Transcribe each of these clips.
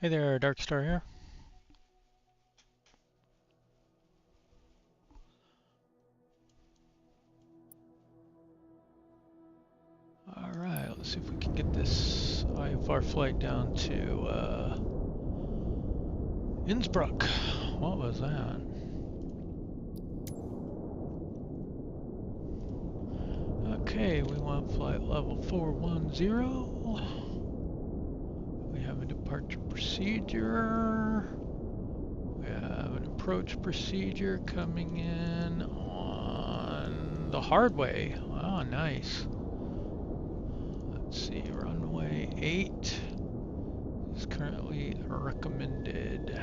Hey there, Dark Star here. Alright, let's see if we can get this IFR flight down to Innsbruck. What was that? Okay, we want flight level 410. We have a departure procedure. We have an approach procedure coming in on the hard way. Wow, nice. Let's see, runway 8 is currently recommended.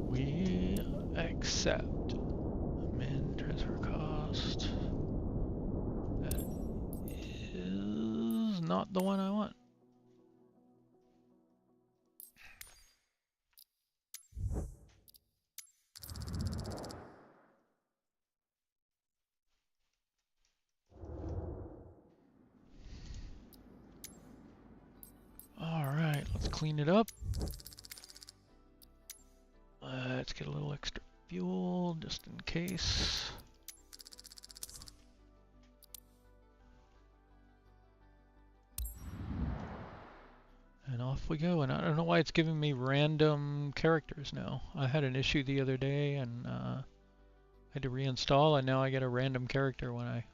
We accept. Min transfer cost. That is not the one I want. Alright, let's clean it up. Let's get a little extra fuel just in case. And off we go. And I don't know why it's giving me random characters now. I had an issue the other day and had to reinstall, and now I get a random character when I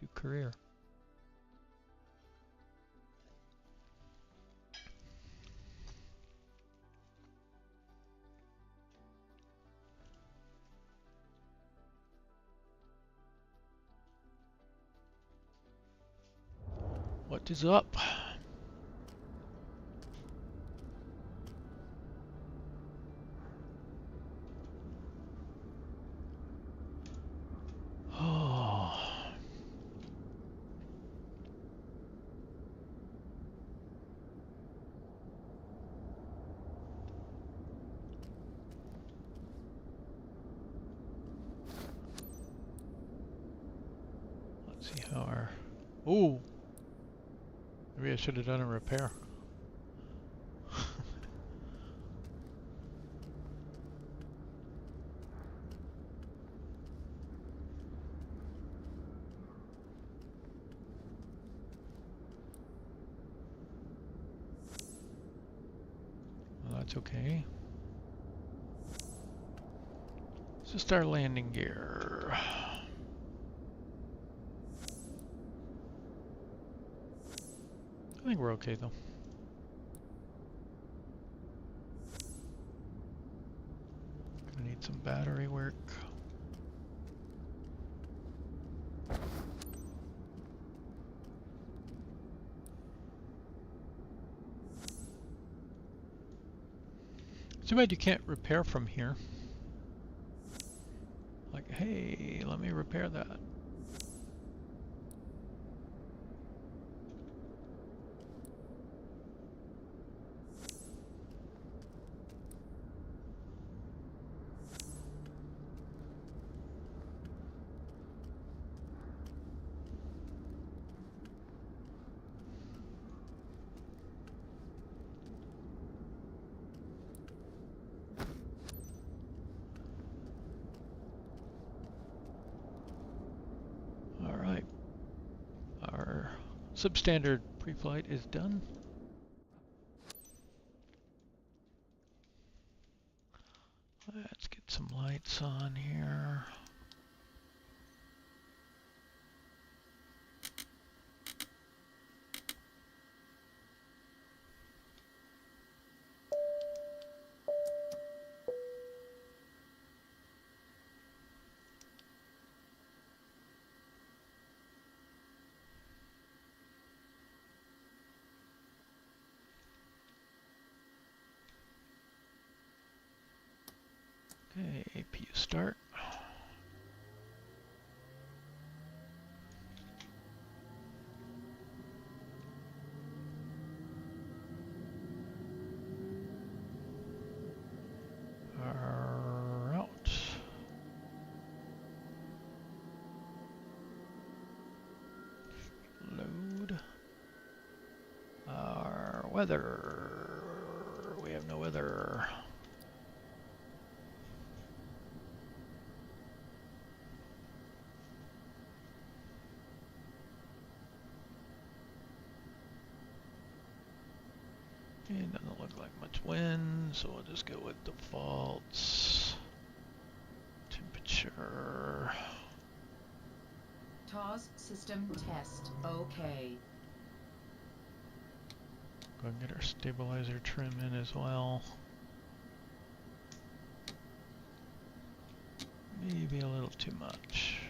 do career. What is up? Oh. Let's see how our... Ooh. Maybe I should have done a repair. Well, that's okay. It's just our landing gear. I think we're okay though. Gonna need some battery work. Too bad you can't repair from here. Like, hey, let me repair that. Alright. Our substandard pre-flight is done. Let's get some lights on here. Okay, APU start. Our route. Our weather. We have no weather. It doesn't look like much wind, so we'll just go with defaults. Temperature. TAWS system test. Okay. Go and get our stabilizer trim in as well. Maybe a little too much.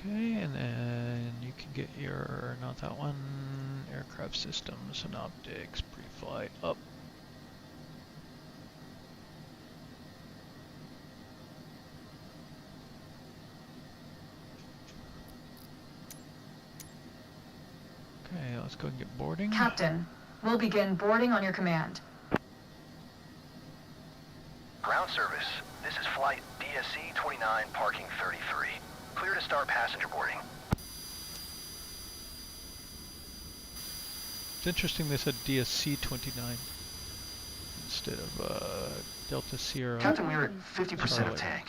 Okay, and then you can get your, not that one, aircraft systems and optics, pre-flight up. Okay, let's go and get boarding. Captain, we'll begin boarding on your command. Ground service. This is flight DSC 29, parking 33. Clear to start passenger boarding. It's interesting they said DSC 29 instead of Delta Sierra. Captain, we're at 50% of tank.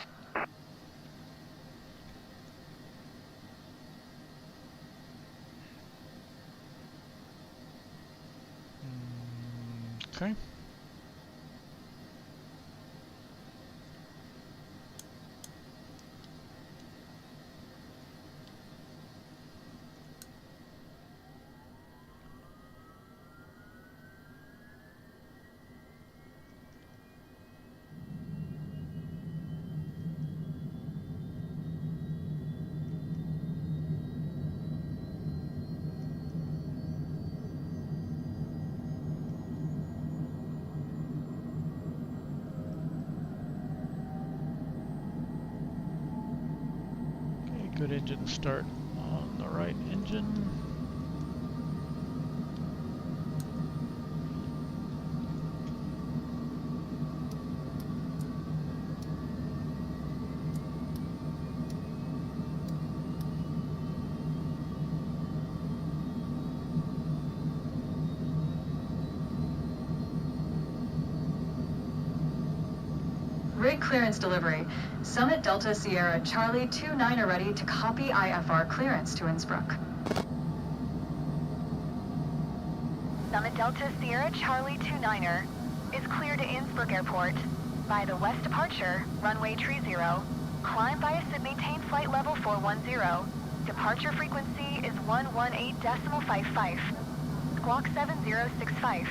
Okay. Good engine start on the right engine. Rig clearance delivery. Summit Delta Sierra Charlie 29 are ready to copy IFR clearance to Innsbruck. Summit Delta Sierra Charlie 29er is clear to Innsbruck Airport by the west departure, runway 30. Climb bias and maintain flight level 410. Departure frequency is 118.55. Squawk 7065.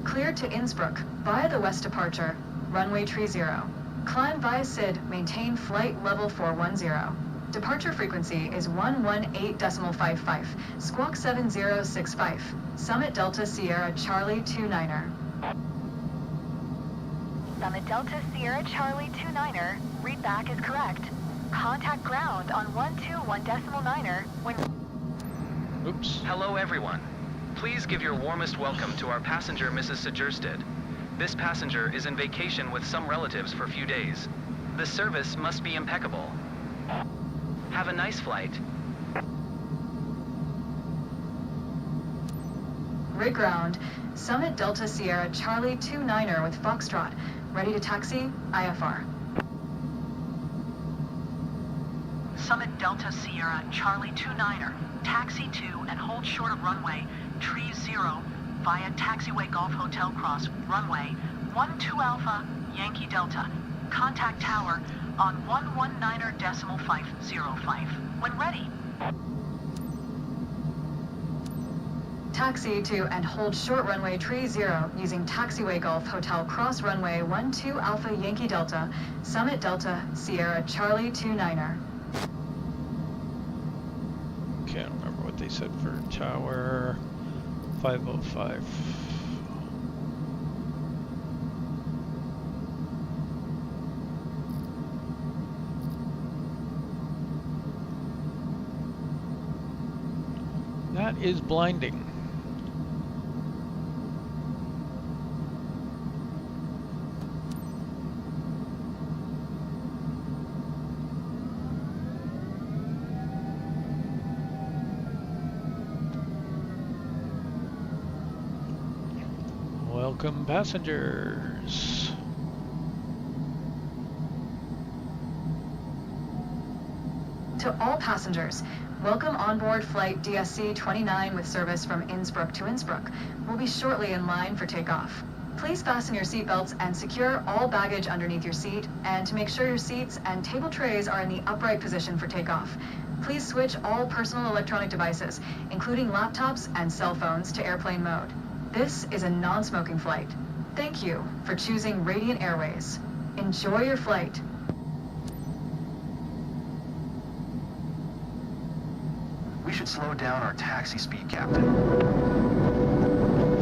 Clear to Innsbruck via the west departure, runway 30. Climb via SID, maintain flight level 410. Departure frequency is 118.55. Squawk 7065. Summit Delta Sierra Charlie 29er. Summit Delta Sierra Charlie 29er, read back is correct. Contact ground on 121.9er when... Oops. Hello everyone. Please give your warmest welcome to our passenger, Mrs. Sejersted. This passenger is in vacation with some relatives for a few days. The service must be impeccable. Have a nice flight. Rig ground. Summit Delta Sierra Charlie 29er with Foxtrot. Ready to taxi, IFR. Summit Delta Sierra Charlie 29er. Taxi to and hold short of runway 30 via taxiway Golf Hotel Cross, runway 12 Alpha Yankee Delta. Contact tower on 119.505. When ready. Taxi to and hold short runway 30 using taxiway Golf Hotel Cross, runway 12 Alpha Yankee Delta. Summit Delta Sierra Charlie 29er. Can't remember what they said for tower 505. That is blinding. Welcome passengers. To all passengers, welcome on board flight DSC-29 with service from Innsbruck to Innsbruck. We'll be shortly in line for takeoff. Please fasten your seatbelts and secure all baggage underneath your seat, and to make sure your seats and table trays are in the upright position for takeoff. Please switch all personal electronic devices, including laptops and cell phones, to airplane mode. This is a non-smoking flight. Thank you for choosing Radiant Airways. Enjoy your flight. We should slow down our taxi speed, Captain.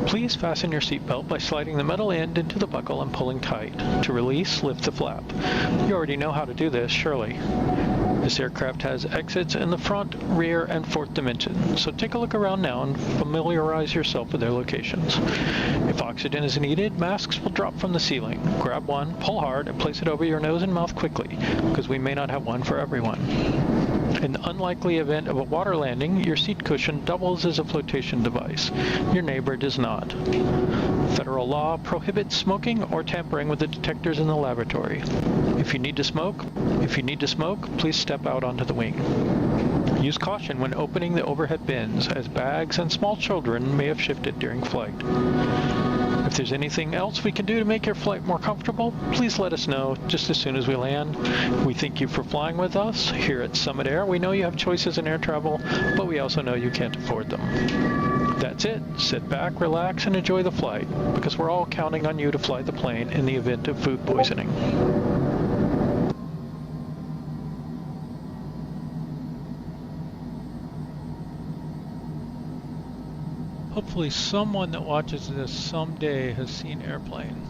Please fasten your seatbelt by sliding the metal end into the buckle and pulling tight. To release, lift the flap. You already know how to do this, surely. This aircraft has exits in the front, rear, and fourth dimension, so take a look around now and familiarize yourself with their locations. If oxygen is needed, masks will drop from the ceiling. Grab one, pull hard, and place it over your nose and mouth quickly, because we may not have one for everyone. In the unlikely event of a water landing, your seat cushion doubles as a flotation device. Your neighbor does not. Federal law prohibits smoking or tampering with the detectors in the lavatory. If you need to smoke, please step out onto the wing. Use caution when opening the overhead bins, as bags and small children may have shifted during flight. If there's anything else we can do to make your flight more comfortable, please let us know just as soon as we land. We thank you for flying with us. Here at Summit Air, we know you have choices in air travel, but we also know you can't afford them. That's it. Sit back, relax, and enjoy the flight, because we're all counting on you to fly the plane in the event of food poisoning. Hopefully someone that watches this someday has seen Airplane.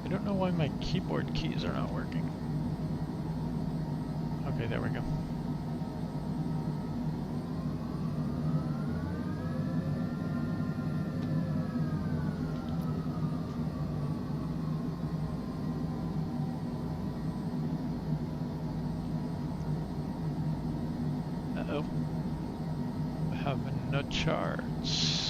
I don't know why my keyboard keys are not working. Okay, there we go. Uh-oh. I have no charts.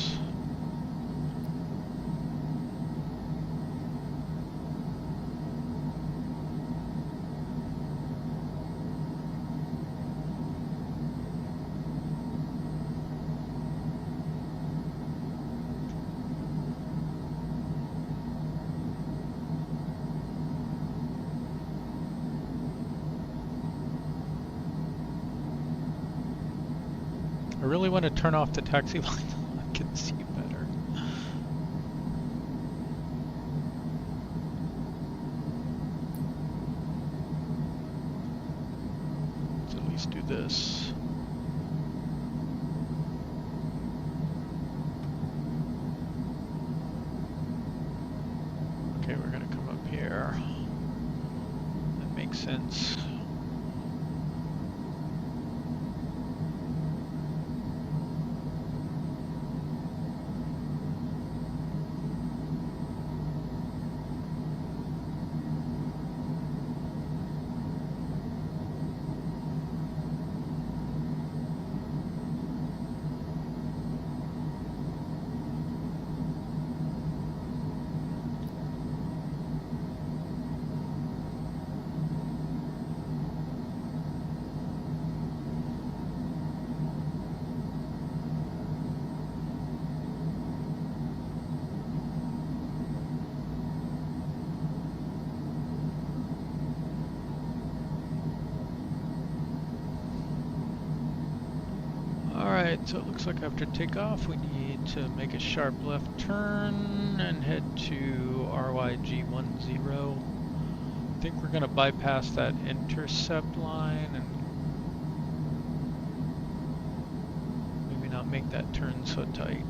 I really want to turn off the taxi light so I can see better. Let's at least do this. Okay, we're gonna come up here. That makes sense. Alright, so it looks like after takeoff we need to make a sharp left turn and head to RYG10. I think we're going to bypass that intercept line and maybe not make that turn so tight.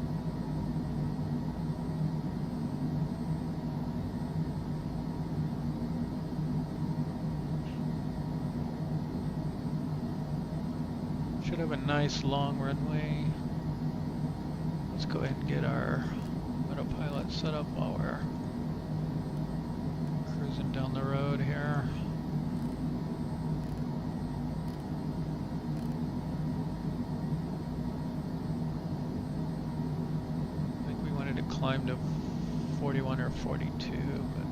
Should have a nice long runway. Let's go ahead and get our autopilot set up while we're cruising climb to 41 or 42, but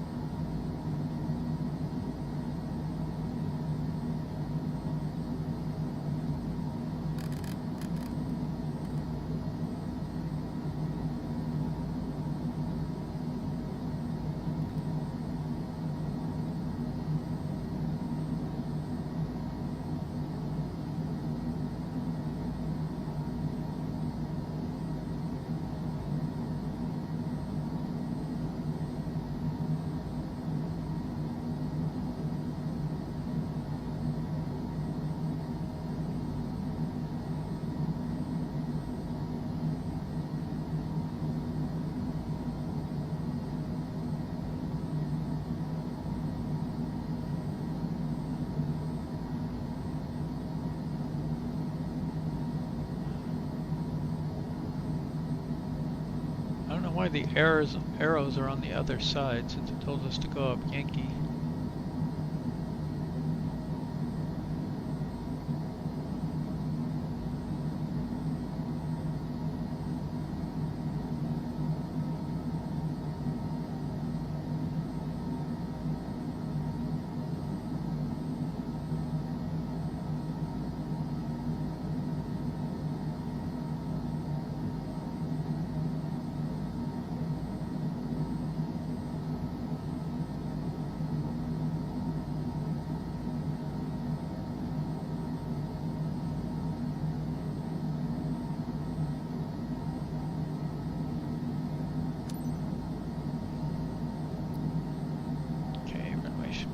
why the arrows are on the other side since it told us to go up Yankee.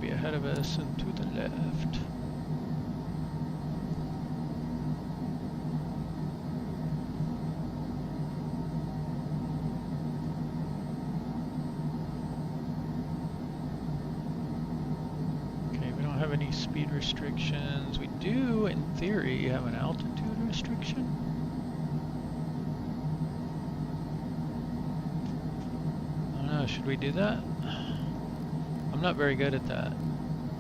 Be ahead of us and to the left. Okay, we don't have any speed restrictions. We do, in theory, have an altitude restriction. I don't know, should we do that? I'm not very good at that.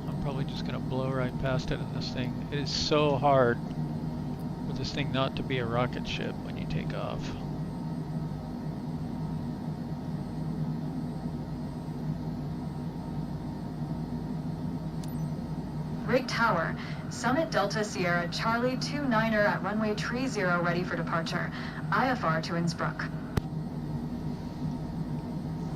I'm probably just gonna blow right past it in this thing. It is so hard for this thing not to be a rocket ship when you take off. Rig Tower, Summit Delta Sierra Charlie 29er at runway 30 ready for departure. IFR to Innsbruck.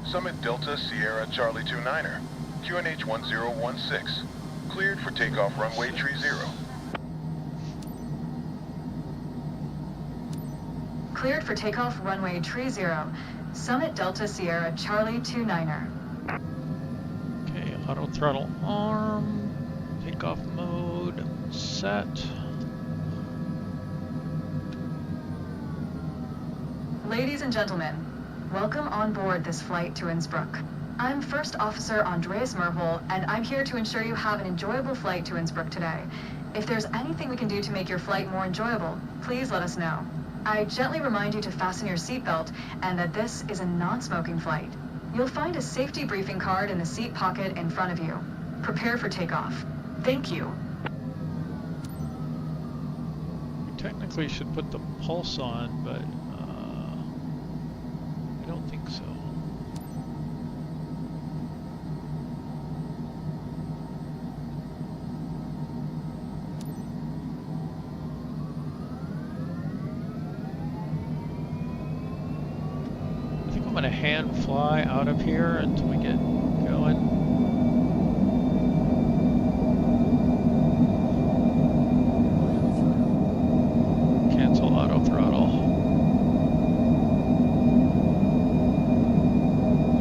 Summit Delta Sierra Charlie 29er. QNH 1016. Cleared for takeoff runway 30. Cleared for takeoff runway 30. Summit Delta Sierra Charlie 29er. Okay, auto throttle arm. Takeoff mode set. Ladies and gentlemen, welcome on board this flight to Innsbruck. I'm First Officer Andreas Merville, and I'm here to ensure you have an enjoyable flight to Innsbruck today. If there's anything we can do to make your flight more enjoyable, please let us know. I gently remind you to fasten your seatbelt and that this is a non-smoking flight. You'll find a safety briefing card in the seat pocket in front of you. Prepare for takeoff. Thank you. We technically should put the pulse on, but I don't think so. I think I'm going to hand fly out of here until we get going. Cancel auto throttle.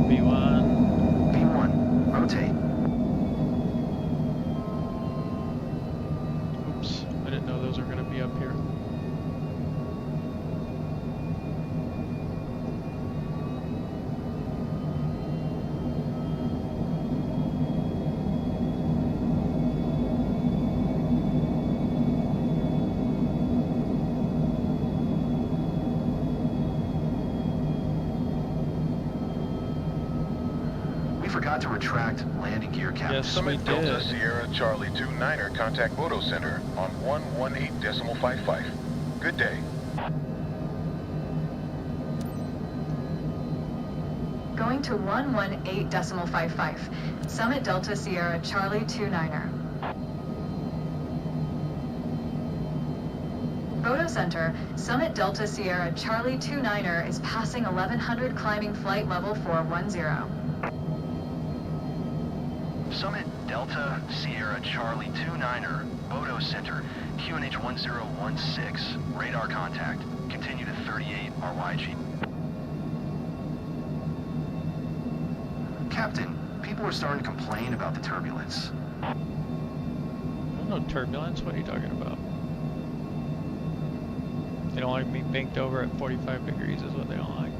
B1, rotate. Oops, I didn't know those were going to be up here. Forgot to retract landing gear, Captain. Yes, we Summit Delta did. Sierra Charlie 29er. Contact Moto Center on 118.55. Good day. going to 118.55. Summit Delta Sierra Charlie 29er. Photo Center, Summit Delta Sierra Charlie 29er is passing 1100 climbing flight level 410. Summit Delta Sierra Charlie 29er, Photo Center, QNH 1016, radar contact. Continue to 38 RYG. Captain, people are starting to complain about the turbulence. No turbulence, what are you talking about? They don't like me banked over at 45 degrees is what they don't like.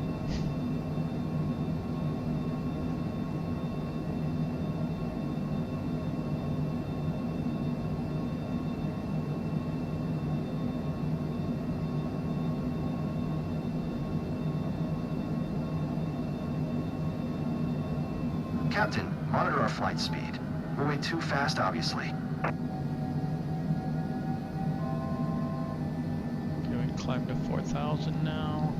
Captain, monitor our flight speed. We're way too fast, obviously. Okay, we climb to 4,000 now.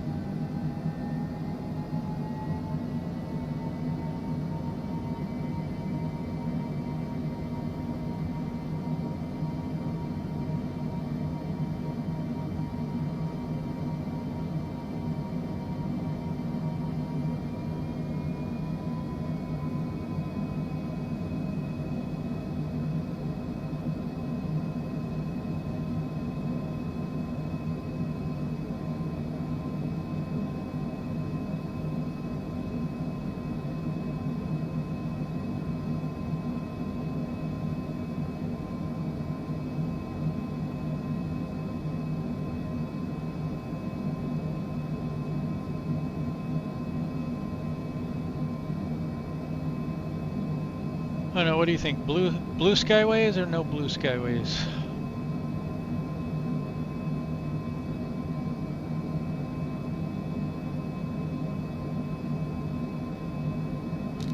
I don't know, what do you think? Blue skyways or no blue skyways?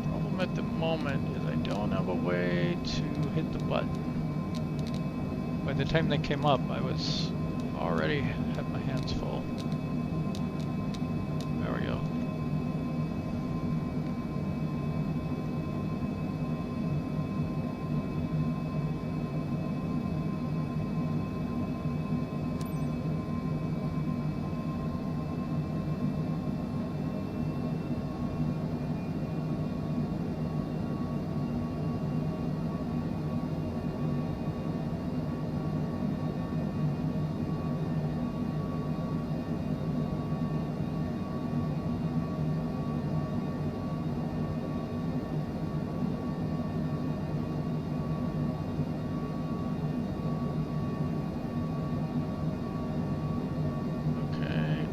Problem at the moment is I don't have a way to hit the button. By the time they came up, I was already had my hands full. There we go.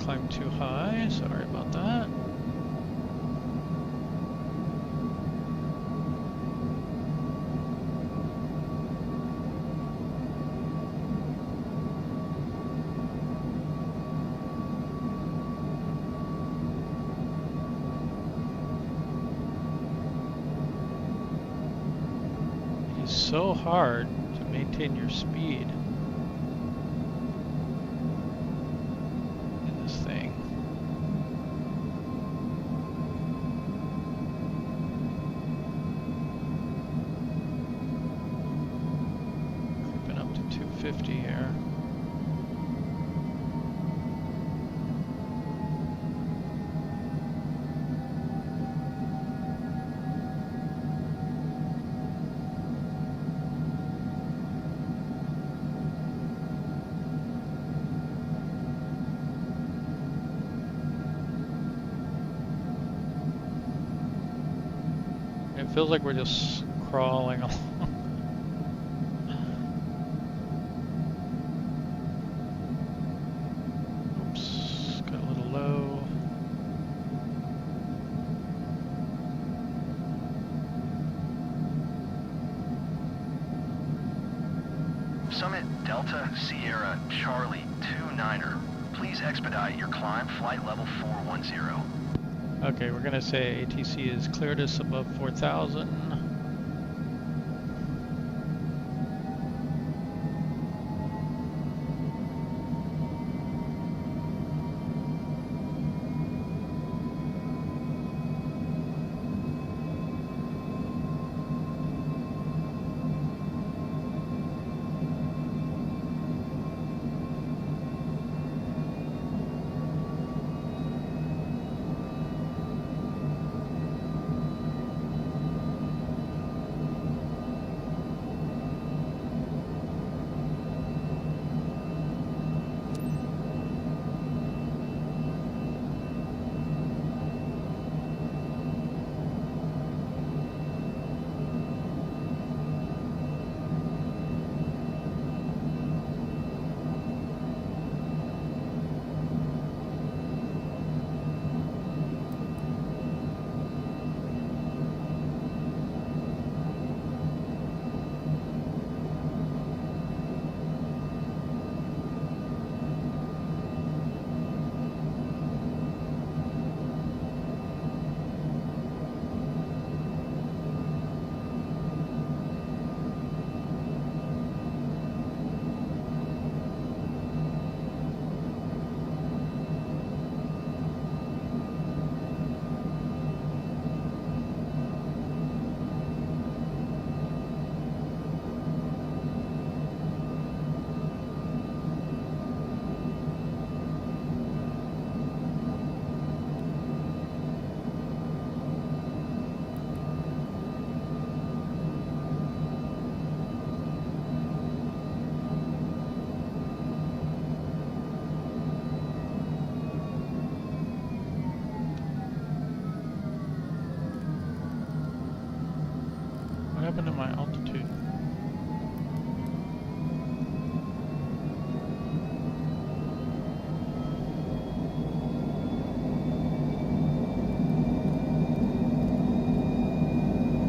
Climb too high, sorry about that. It is so hard to maintain your speed. Creeping up to 250 here. It feels like we're just crawling along. Oops, got a little low. Summit Delta Sierra Charlie 29er. Please expedite your climb flight level 410. Okay, we're gonna say ATC is cleared us above 4,000. What happened to my altitude?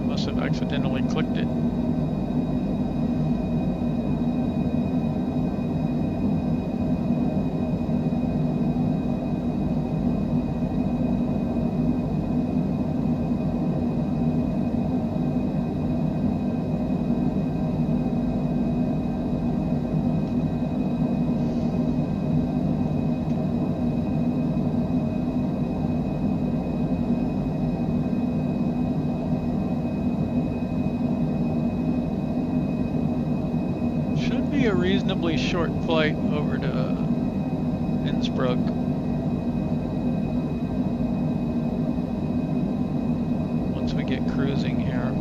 Must have accidentally clicked it. A reasonably short flight over to Innsbruck. Once we get cruising here.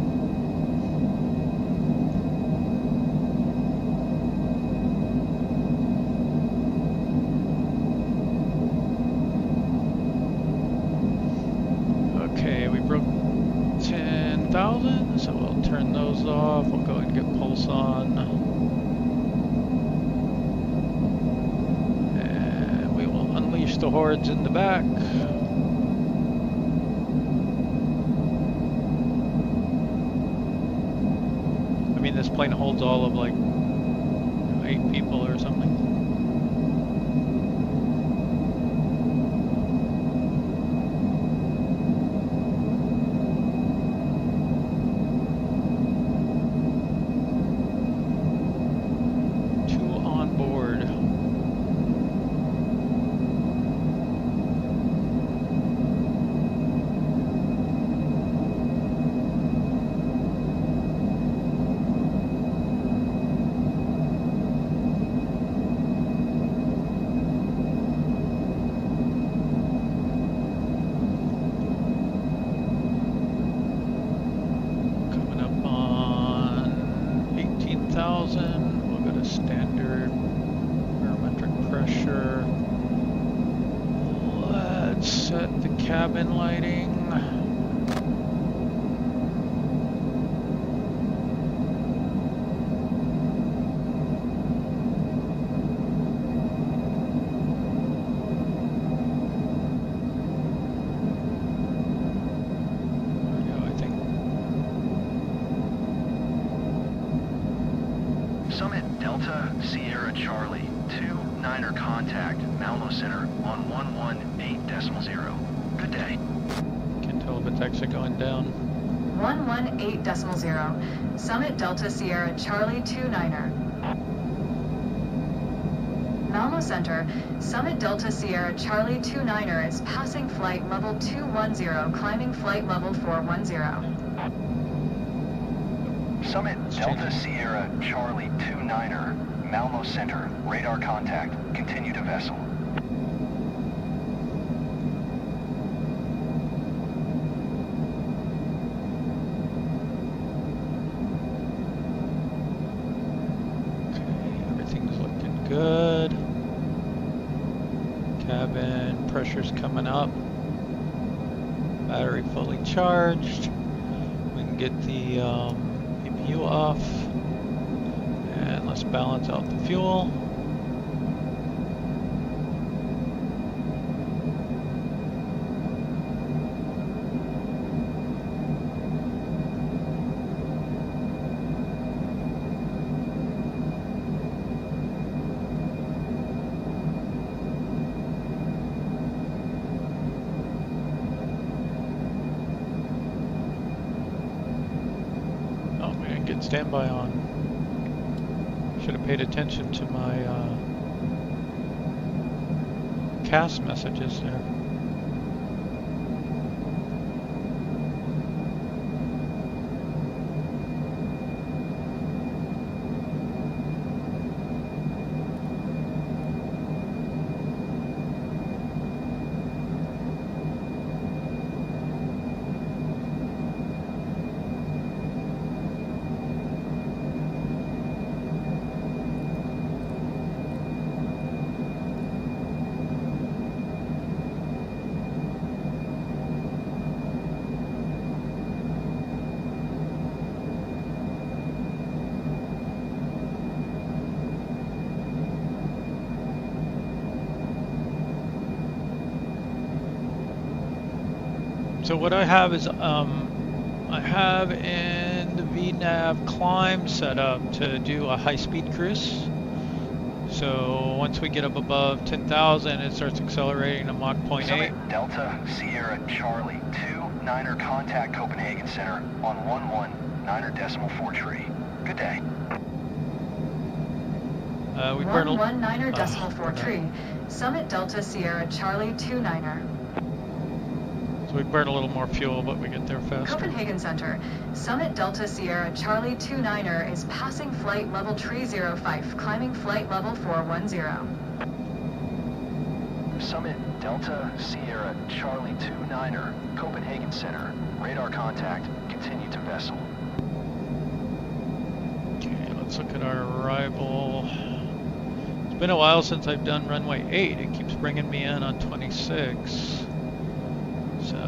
Okay, we broke 10,000, so we'll turn those off. We'll go and get pulse on. Unleash the hordes in the back. I mean, this plane holds all of like 8 people or something. We'll go to standard barometric pressure. Let's set the cabin lighting. Summit Delta Sierra Charlie 29er contact Malmo Center on 118.0. Good day. Can't tell if it's actually going down. 118.0. Summit Delta Sierra Charlie 29er. Malmo Center, Summit Delta Sierra Charlie 29er is passing flight level 210, climbing flight level 410. Summit Delta Sierra Charlie 29er, Malmo Center, radar contact, continue to vessel. Okay, everything's looking good. Cabin pressure's coming up. Battery fully charged. We can get the PPU off, and let's balance out the fuel. Get standby on. Should have paid attention to my CAS messages there. So what I have is I have in the VNAV climb set up to do a high-speed cruise. So once we get up above 10,000, it starts accelerating to Mach 0.8. Summit Delta Sierra Charlie 29er contact Copenhagen Center on 119.4 Good day. We burn 119.4 Summit Delta Sierra Charlie 29er. So we burn a little more fuel, but we get there faster. Copenhagen Center. Summit Delta Sierra Charlie 29er is passing flight level 305, climbing flight level 410. Summit Delta Sierra Charlie 29er Copenhagen Center. Radar contact. Continue to vessel. Okay, let's look at our arrival. It's been a while since I've done runway 8. It keeps bringing me in on 26. So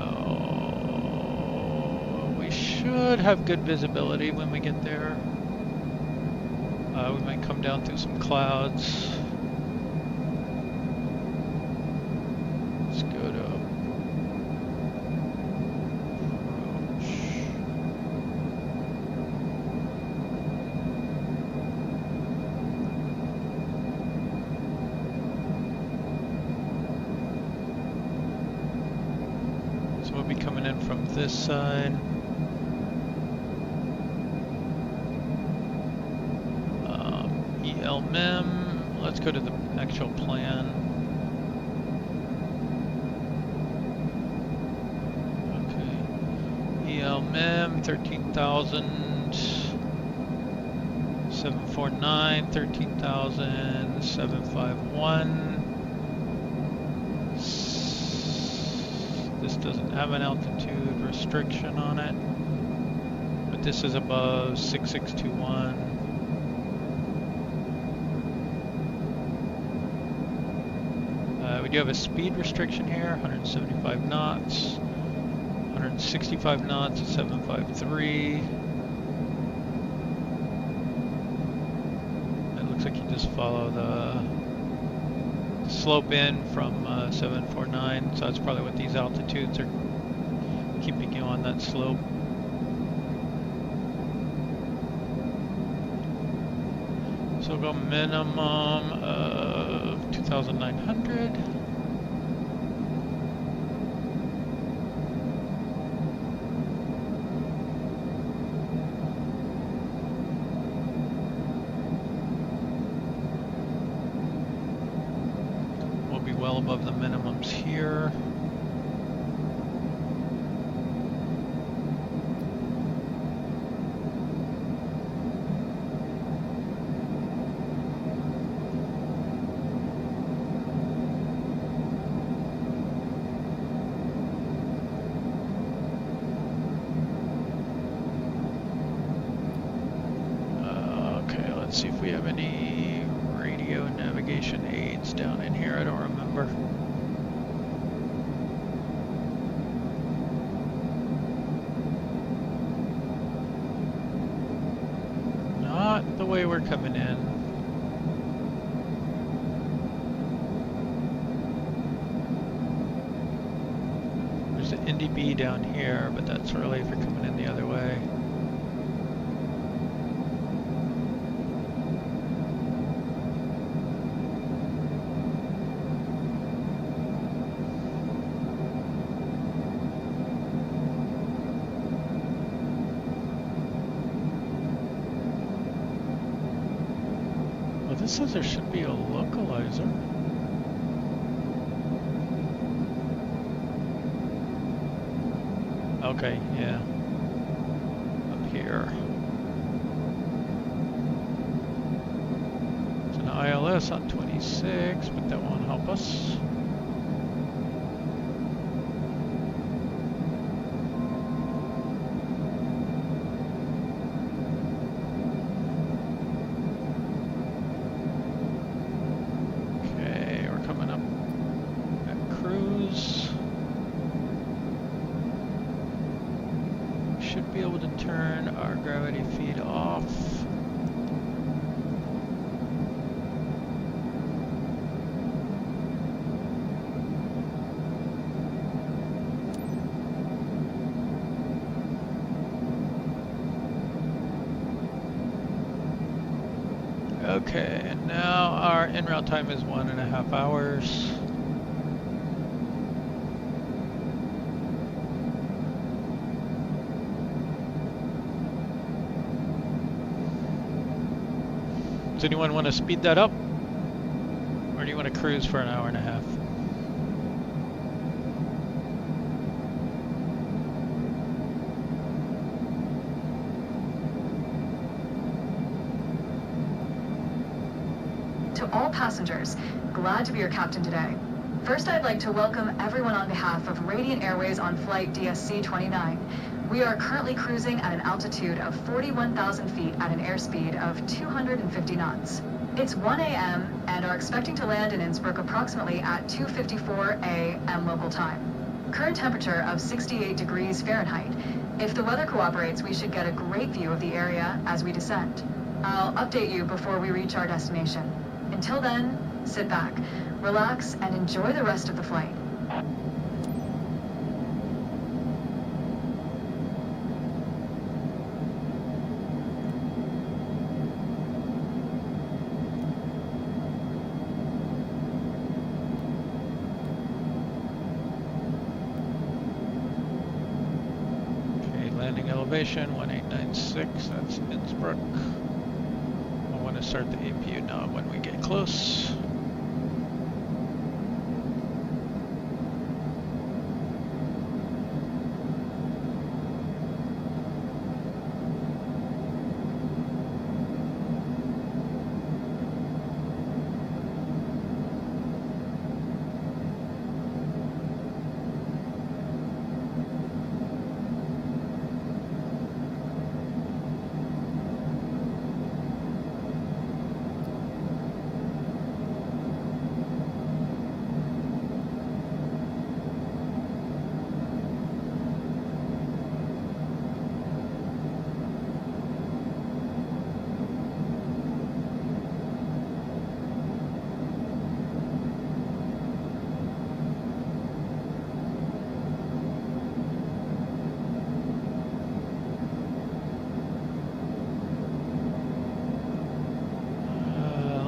we should have good visibility when we get there. We might come down through some clouds. Let's go to approach. So we'll be coming in from this side. ELMEM, let's go to the actual plan. Okay. ELMEM 13,000, 749, 13,000, 751. This doesn't have an altitude restriction on it, but this is above 6621. We do have a speed restriction here, 175 knots, 165 knots at 753. It looks like you just follow the slope in from 749, so that's probably what these altitudes are keeping you on that slope. So we'll go minimum of 2,900. We'll be well above the minimums here. Let's see if we have any radio navigation aids down in here. I don't remember. Not the way we're coming in. There's an NDB down here, but that's really if you're coming in the other way. This says there should be a localizer. Okay, yeah. Up here. It's an ILS on 26, but that won't help us. Be able to turn our gravity feed off. Okay, and now our en route time is 1.5 hours. Does anyone want to speed that up? Or do you want to cruise for an hour and a half? To all passengers, glad to be your captain today. First, I'd like to welcome everyone on behalf of Radiant Airways on flight DSC-29. We are currently cruising at an altitude of 41,000 feet at an airspeed of 250 knots. It's 1 a.m. and are expecting to land in Innsbruck approximately at 2:54 a.m. local time. Current temperature of 68 degrees Fahrenheit. If the weather cooperates, we should get a great view of the area as we descend. I'll update you before we reach our destination. Until then, sit back, relax, and enjoy the rest of the flight. Okay, landing elevation 1896, that's Innsbruck. I want to start the APU now when we get close.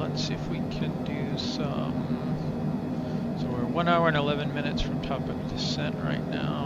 Let's see if we can do some. So we're 1 hour and 11 minutes from top of descent right now.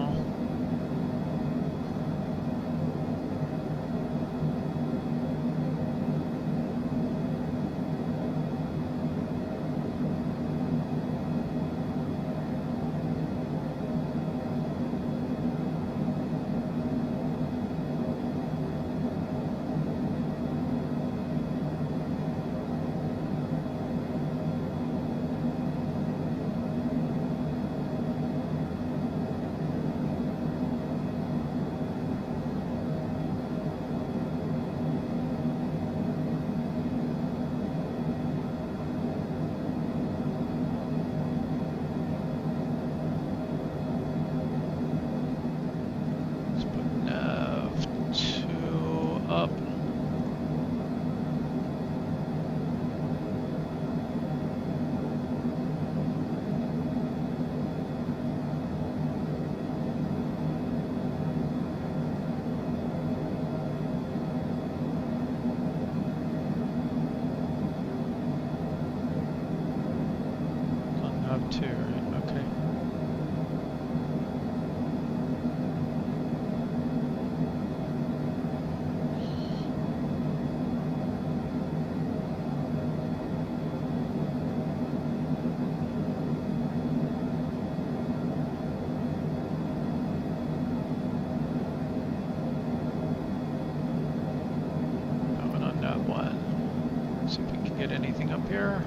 Anything up here?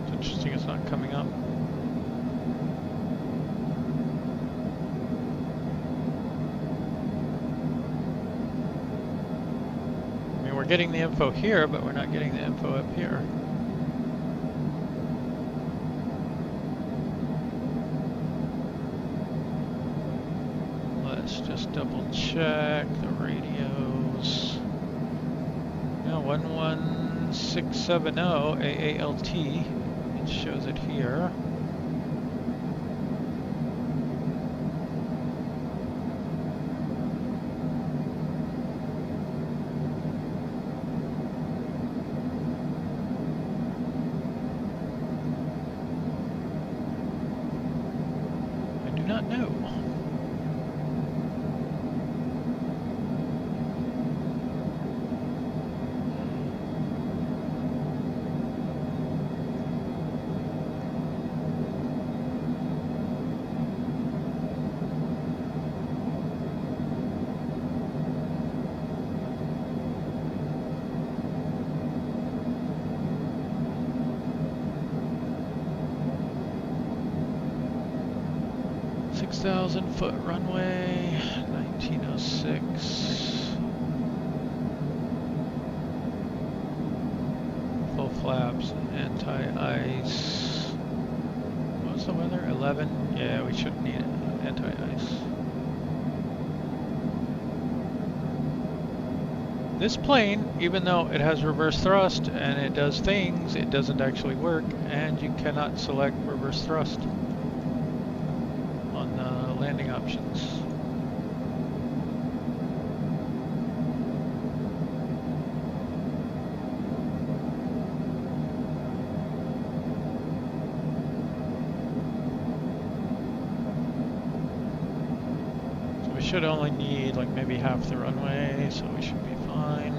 It's interesting it's not coming up. We're getting the info here, but we're not getting the info up here. just double check the radios. Now 11670 AALT, it shows it here. I do not know. Foot runway, 1906. Full flaps, anti-ice. What's the weather? 11? Yeah, we shouldn't need it. Anti-ice. This plane, even though it has reverse thrust and it does things, it doesn't actually work, and you cannot select reverse thrust on the landing options. So we should only need like maybe half the runway, so we should be fine.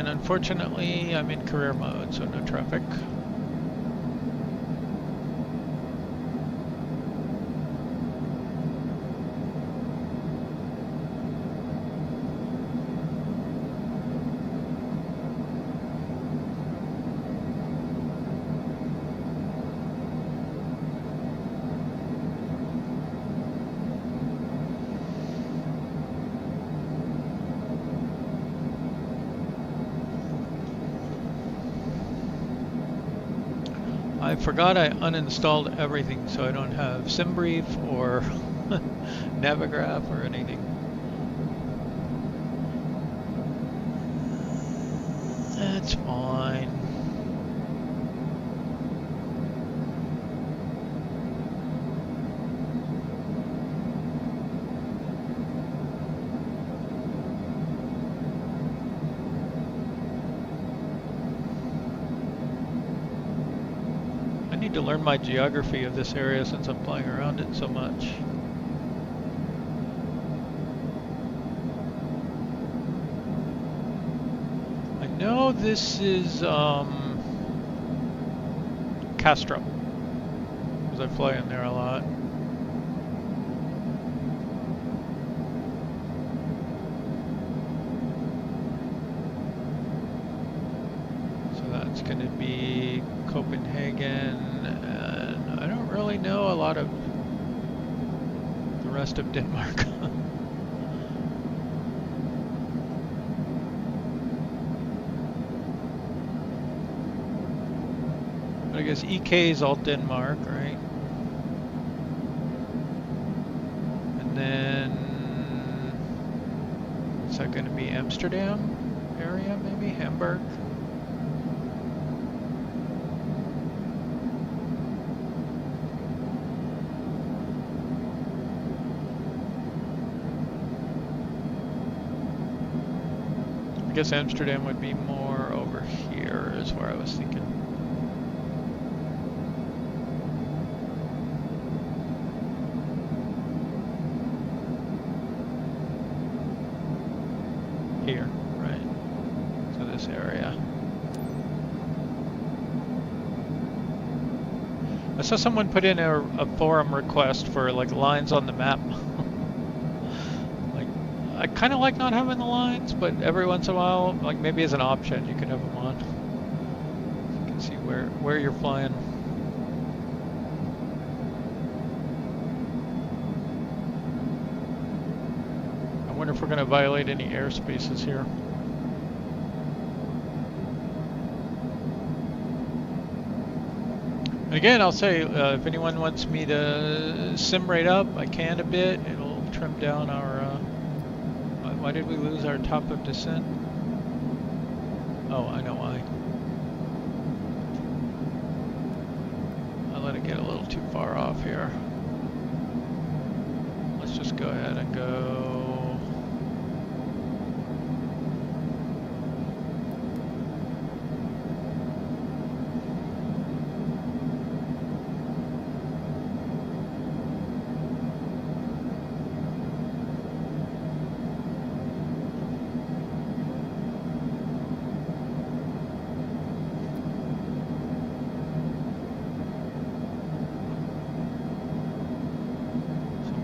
Unfortunately, I'm in career mode, so no traffic. I forgot I uninstalled everything, so I don't have SimBrief or Navigraph or anything. That's fine. To learn my geography of this area since I'm flying around it so much. I know this is Castro, because I fly in there a lot. So that's going to be Copenhagen, and I don't really know a lot of the rest of Denmark. But I guess EK is all Denmark, right? And then, is that going to be Amsterdam area, maybe? Hamburg? I guess Amsterdam would be more over here, is where I was thinking. Here, right? So this area. I saw someone put in a forum request for like lines on the map. Like, I kind of like not having the lines, but every once in a while, like maybe as an option, you could have them on. You can see where you're flying. I wonder if we're going to violate any airspaces here. And again, I'll say, if anyone wants me to sim rate up, I can a bit. It'll trim down our, why did we lose our top of descent? Oh, I know why. I let it get a little too far off here. Let's just go ahead and go.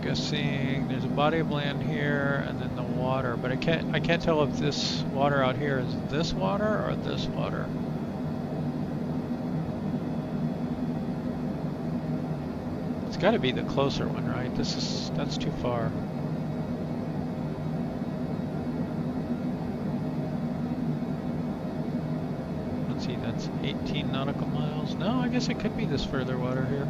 Guessing there's a body of land here and then the water, but I can't tell if this water out here is this water or this water. It's got to be the closer one, right? That's too far. Let's see, that's 18 nautical miles. No, I guess it could be this further water here.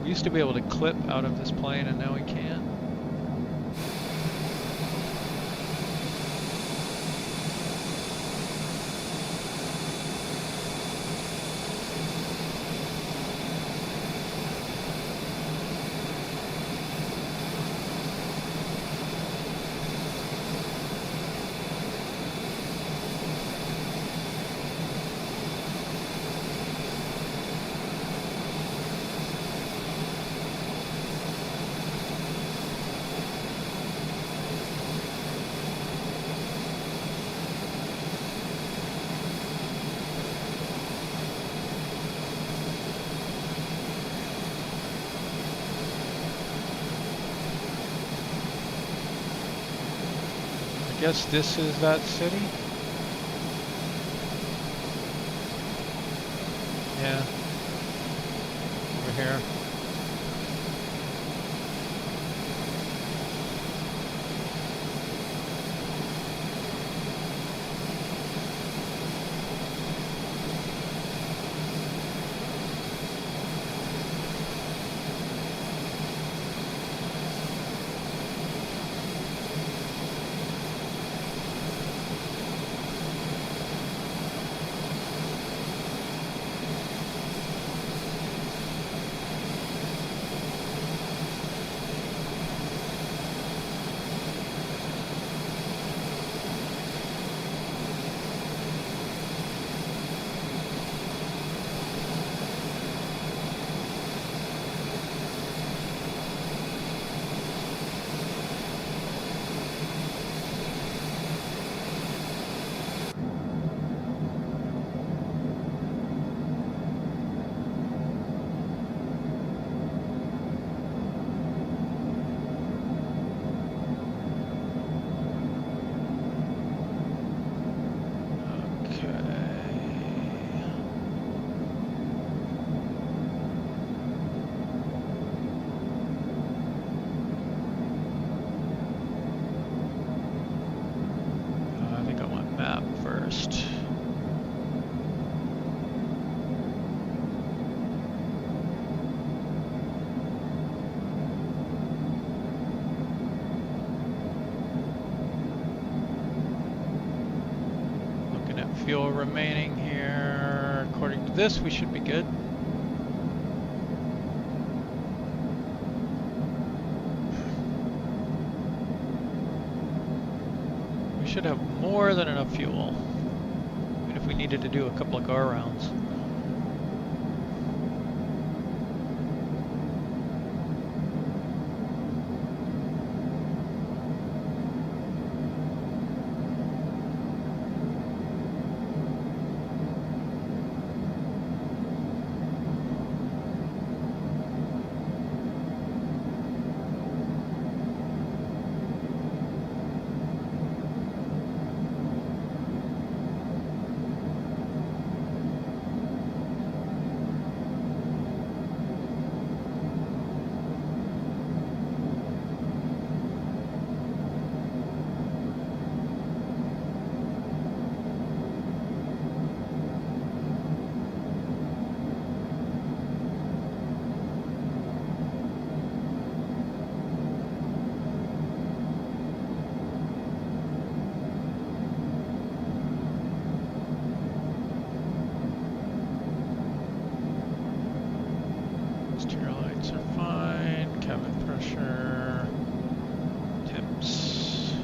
We used to be able to clip out of this plane and now we can't. I guess this is that city? Yeah. Over here. Fuel remaining here. According to this, we should be good. We should have more than enough fuel, even if we needed to do a couple of GAR rounds. pressure, temps.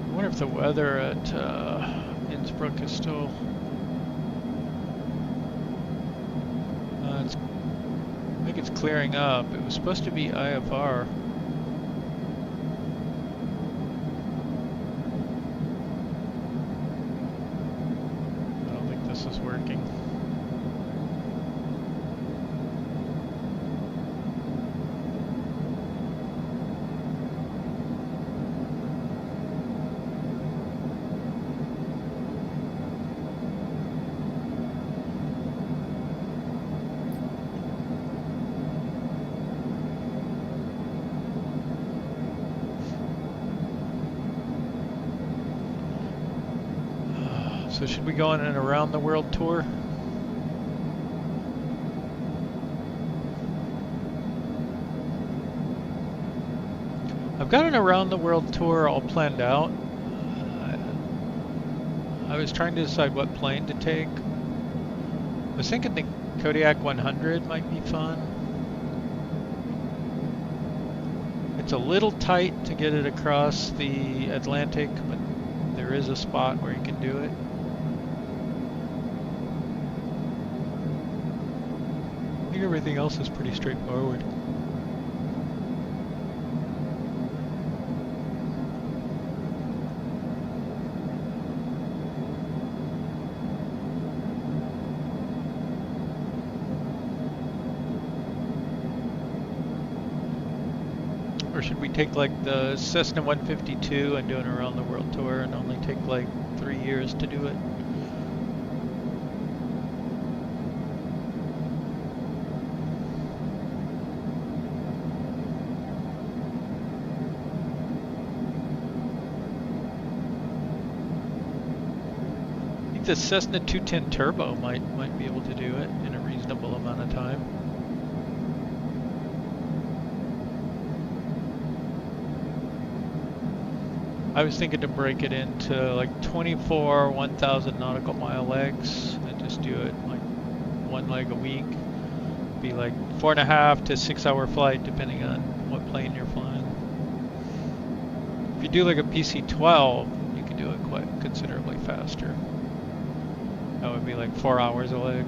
I wonder if the weather at Innsbruck is still. I think it's clearing up. It was supposed to be IFR. I don't think this is working. So should we go on an around the world tour? I've got an around the world tour all planned out. I was trying to decide what plane to take. I was thinking the Kodiak 100 might be fun. It's a little tight to get it across the Atlantic, but there is a spot where you can do it. I think everything else is pretty straightforward. Or should we take like the Cessna 152 and do an around the world tour and only take like 3 years to do it? The Cessna 210 Turbo might be able to do it in a reasonable amount of time. I was thinking to break it into like 24 1,000 nautical mile legs and just do it like one leg a week. Be like 4.5 to 6 hour flight depending on what plane you're flying. If you do like a PC-12, you can do it quite considerably faster. That would be like 4 hours a leg.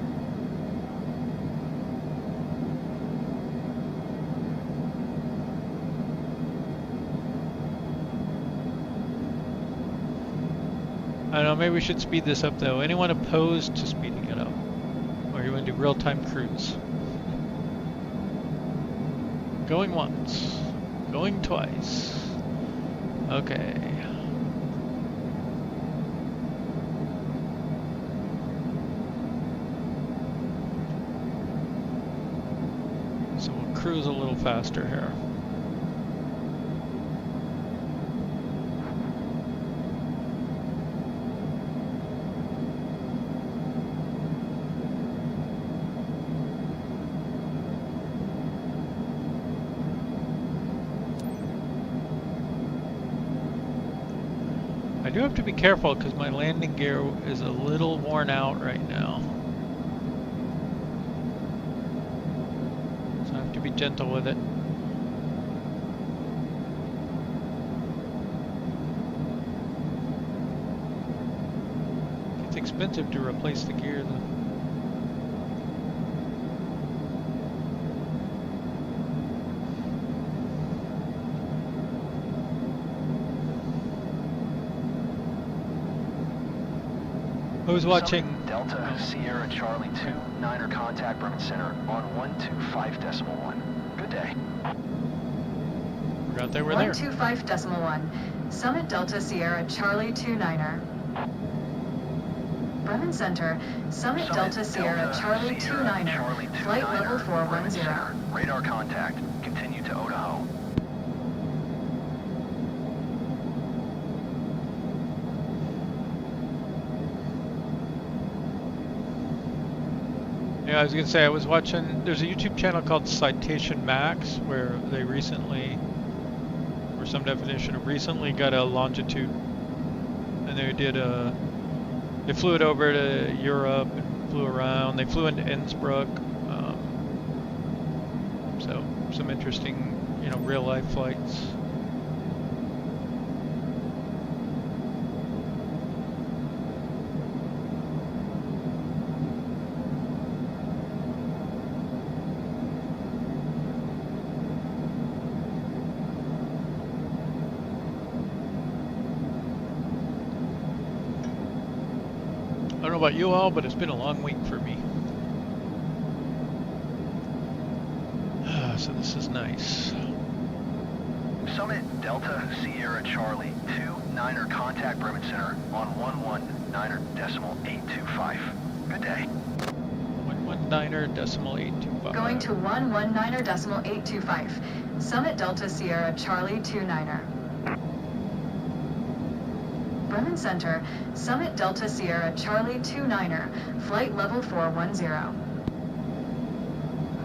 I don't know, maybe we should speed this up though. Anyone opposed to speeding it up? Or you want to do real-time cruise? Going once. Going twice. Okay. Cruise a little faster here. I do have to be careful because my landing gear is a little worn out right now. So I have to be gentle with it. It's expensive to replace the gear though. I was watching Delta Sierra Charlie 2 9er contact Bremen Center on 125.1. Good day. Forgot they were there. 125.1. Summit Delta Sierra Charlie 29er. Bremen Center, Summit Delta Sierra Charlie 29er. Flight level 410. Radar contact. Continue to Otaho. Yeah, I was gonna say I was watching. There's a YouTube channel called Citation Max where they recently, or some definition of recently, got a longitude, and they did a. They flew it over to Europe and flew around. They flew into Innsbruck. So some interesting, real life flights. I don't know about you all, but it's been a long week for me. So this is nice. Summit Delta Sierra Charlie 2 9er contact Bremen Center on 119.825. Good day. 119.825. Going to 119.825. Summit Delta Sierra Charlie 29er. Bremen Center, Summit Delta Sierra Charlie 29er. Flight level 410.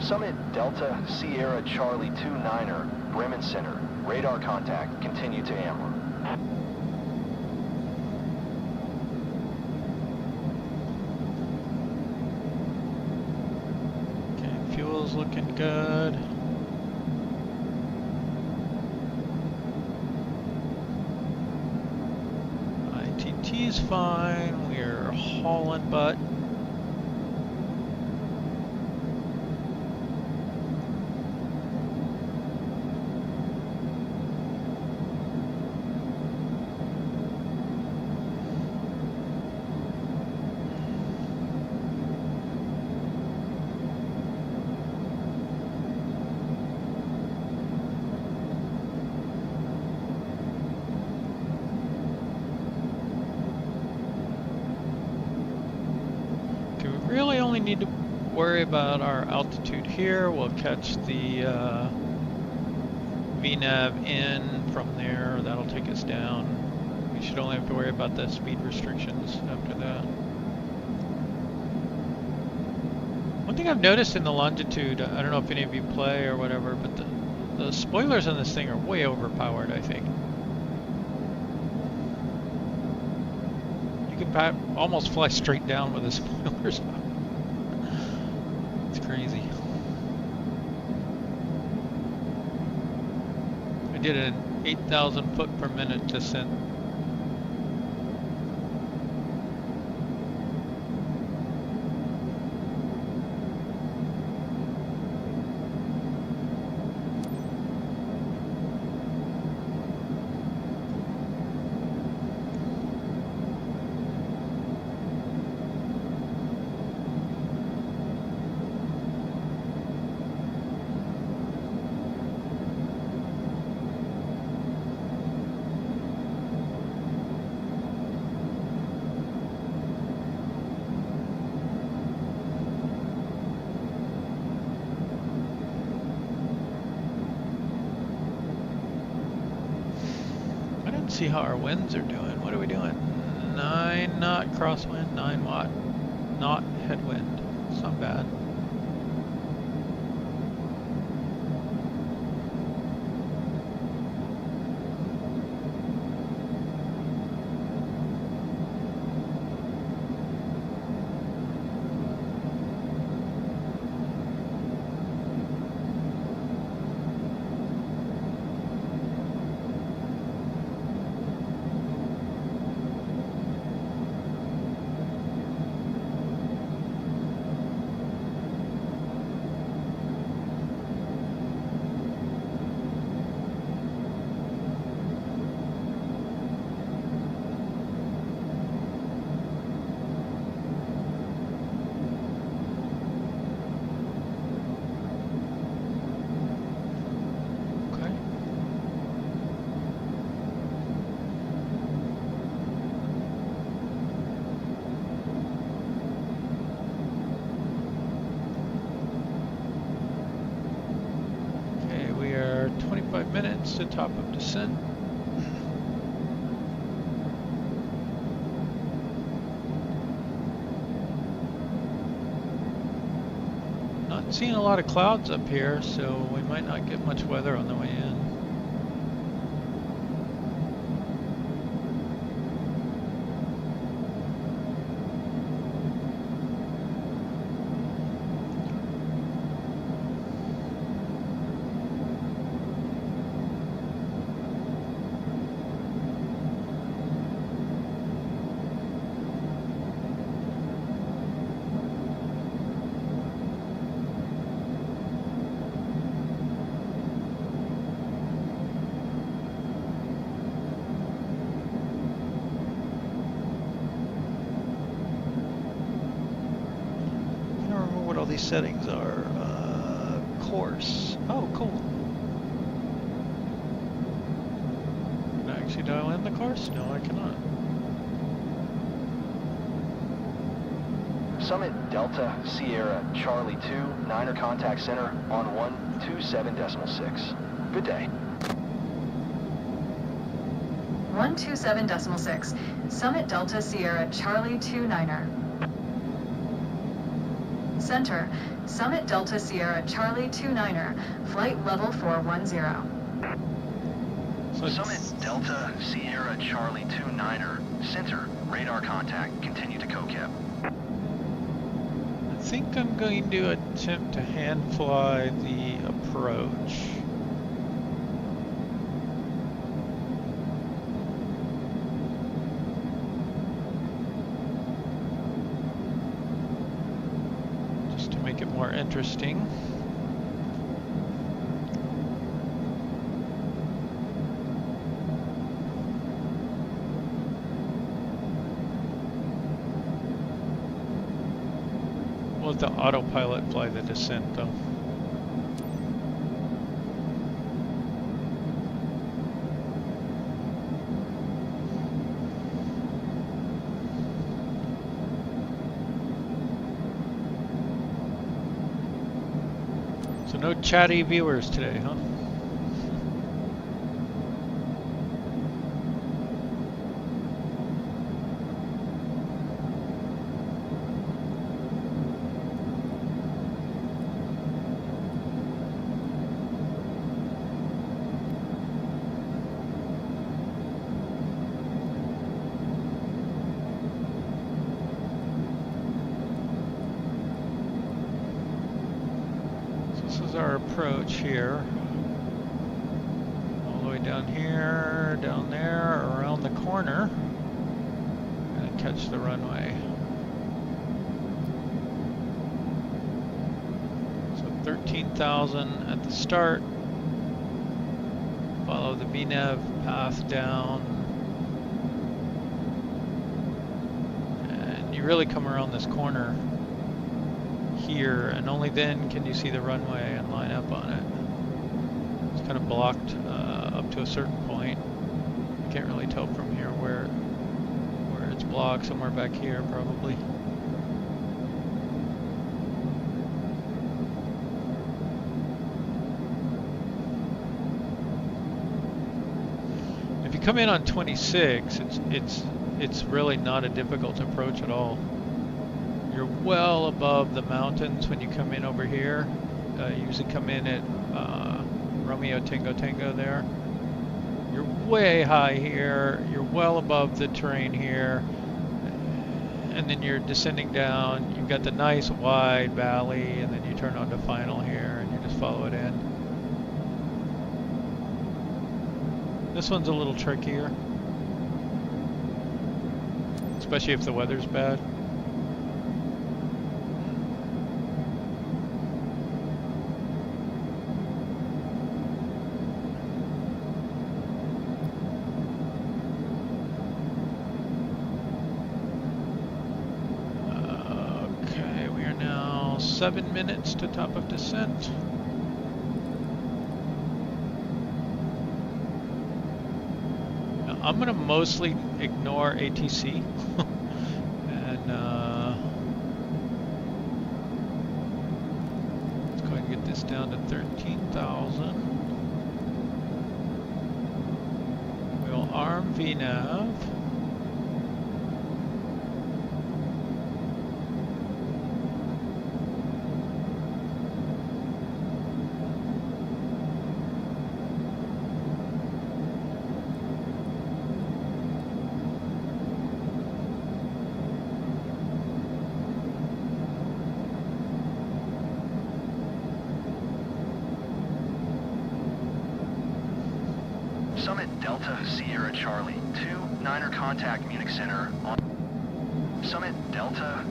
Summit Delta Sierra Charlie 2 9er, Bremen Center. Radar contact. Continue to Amber. Okay, fuel's looking good. ITT's fine. We're hauling butt. Really only need to worry about our altitude here. We'll catch the VNAV in from there. That'll take us down. We should only have to worry about the speed restrictions after that. One thing I've noticed in the Longitude, I don't know if any of you play or whatever, but the spoilers on this thing are way overpowered, I think. You can almost fly straight down with the spoilers on. It's crazy. I did an 8,000 foot per minute descent. See how our winds are doing. What are we doing? 9 knot crosswind, 9 knot headwind. It's not bad. minutes to top of descent. Not seeing a lot of clouds up here, so we might not get much weather on the way in. These settings are course. Oh, cool. Can I actually dial in the course? No, I cannot. Summit Delta Sierra Charlie 2 Niner contact center on 127.6. Good day. 127.6. Summit Delta Sierra Charlie 2 Niner. Center, Summit Delta Sierra Charlie 2 Niner, flight level 410. Summit Delta Sierra Charlie 2 Niner, center, radar contact, continue to COCAP. I think I'm going to attempt to hand fly the approach. More interesting. We'll let the autopilot fly the descent though. No chatty viewers today, huh? Our approach here, all the way down here, down there, around the corner, and catch the runway. So 13,000 at the start, follow the VNAV path down, and you really come around this corner here, and only then can you see the runway and line up on it. It's kind of blocked up to a certain point. You can't really tell from here where it's blocked. Somewhere back here, probably. If you come in on 26, it's really not a difficult approach at all. You're well above the mountains when you come in over here. You usually come in at Romeo Tango Tango there. You're way high here. You're well above the terrain here. And then you're descending down. You've got the nice wide valley, and then you turn onto final here, and you just follow it in. This one's a little trickier, especially if the weather's bad. Okay, we are now 7 minutes to top of descent. I'm going to mostly ignore ATC and let's go ahead and get this down to 13,000. confirm VNav. Summit Delta Sierra Charlie 2-9er contact Munich Center on Summit Delta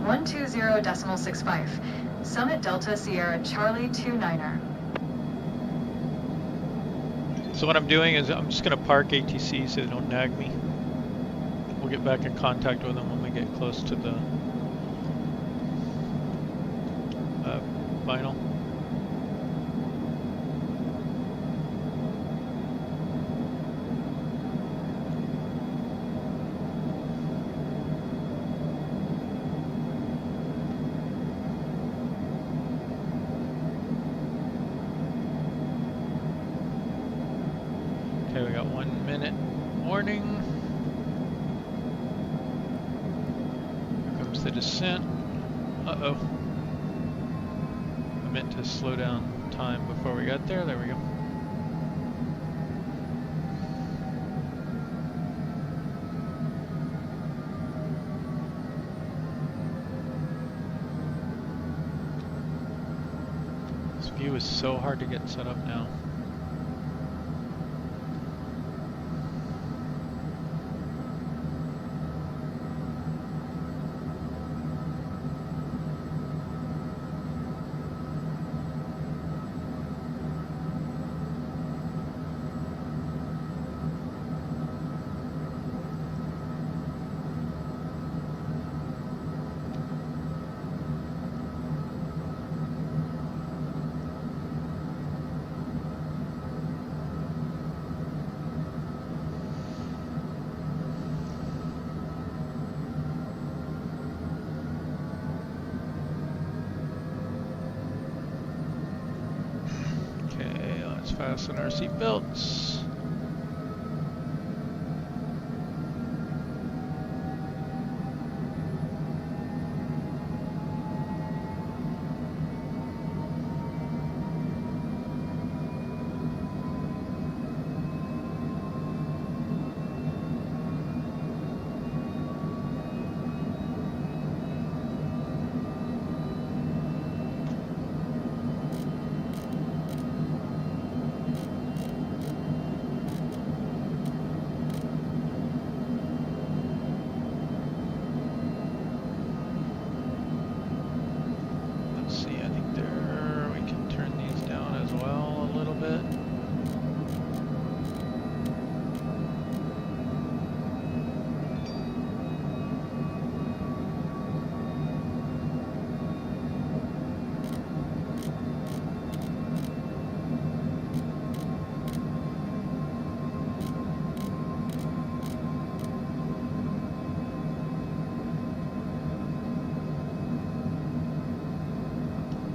120.65. Summit Delta Sierra Charlie 2-9er. So what I'm doing is I'm just going to park ATC so they don't nag me. We'll get back in contact with them when we get close to the final. Okay, we got 1 minute warning. Here comes the descent. Uh-oh. I meant to slow down time before we got there. There we go. This view is so hard to get set up now. Fasten our seat belts.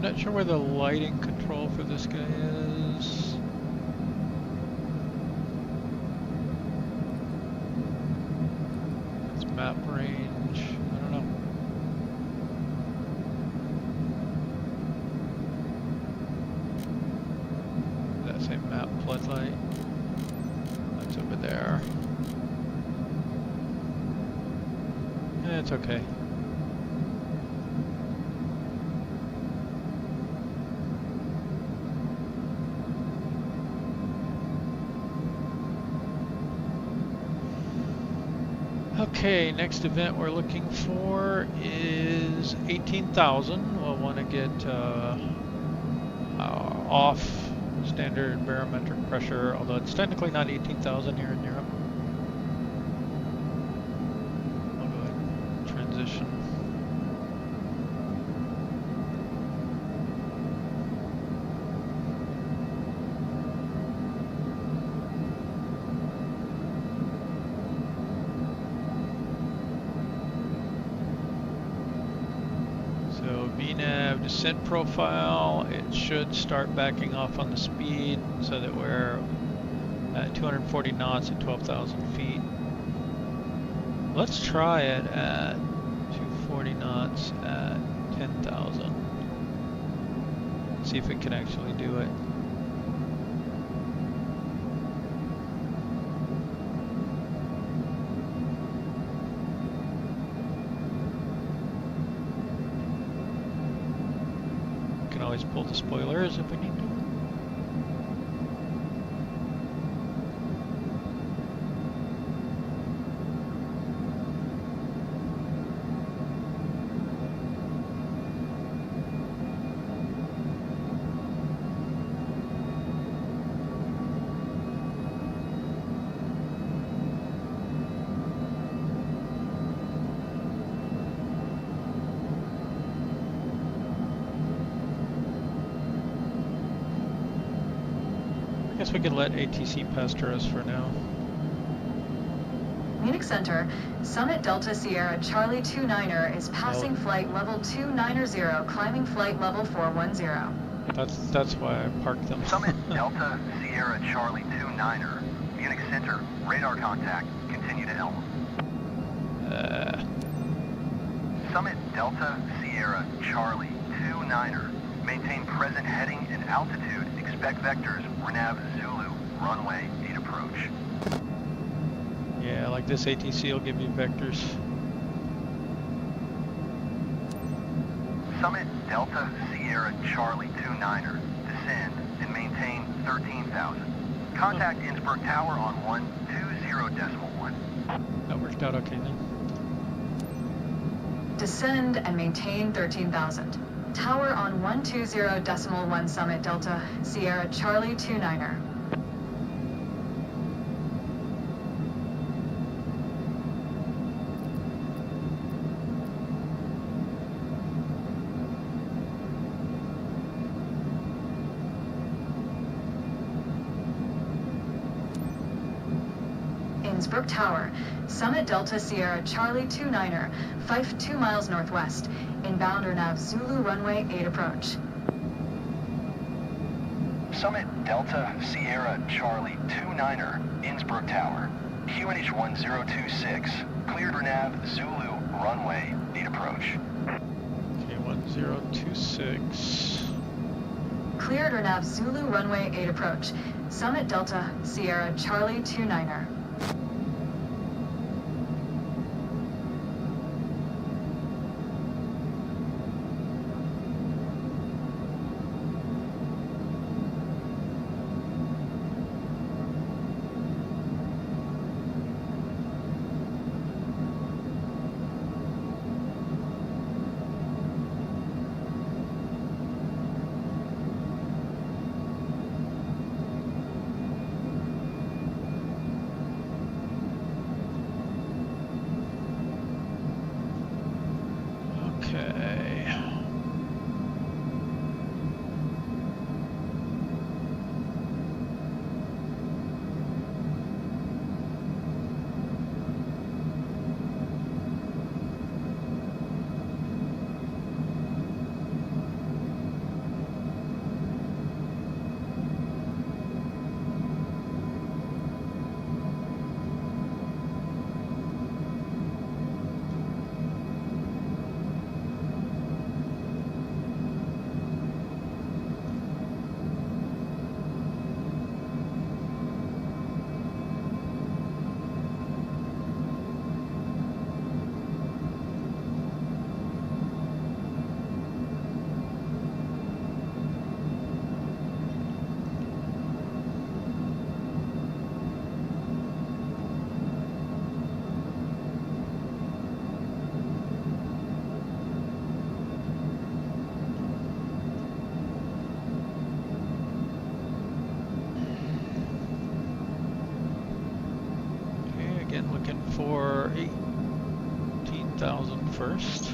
Not sure where the lighting control for this guy is. It's map range. I don't know. Does that say map floodlight? That's over there. It's okay. Okay, next event we're looking for is 18,000. We'll want to get off standard barometric pressure, although it's technically not 18,000 here in Europe. I'll go ahead and transition. VNav descent profile, it should start backing off on the speed so that we're at 240 knots at 12,000 feet. Let's try it at 240 knots at 10,000. See if it can actually do it. We can always pull the spoilers if we need to. I guess we could let ATC pester us for now. Munich Center, Summit Delta Sierra Charlie 29er is passing flight level 290, climbing flight level 410. That's why I parked them. Summit Delta Sierra Charlie 29er, Munich Center, radar contact, continue to Helm. Summit Delta Sierra Charlie 29er, maintain present heading and altitude, expect vectors, Renav Zulu, runway 8 approach. Yeah, like this ATC will give you vectors. Summit Delta Sierra Charlie 29er, descend and maintain 13,000. Contact Innsbruck Tower on 120.1. That worked out okay then. Descend and maintain 13,000. Tower on 120.1 Summit Delta Sierra Charlie 29er. Innsbruck Tower, Summit Delta Sierra Charlie 29er, Fife 2 miles northwest. Inbound or nav Zulu runway 8 approach. Summit Delta Sierra Charlie 29er, Innsbruck Tower, QNH 1026, cleared for nav Zulu runway 8 approach. Okay, 1026. Cleared or nav Zulu runway 8 approach. Summit Delta Sierra Charlie 29er. Looking for 18,000 first.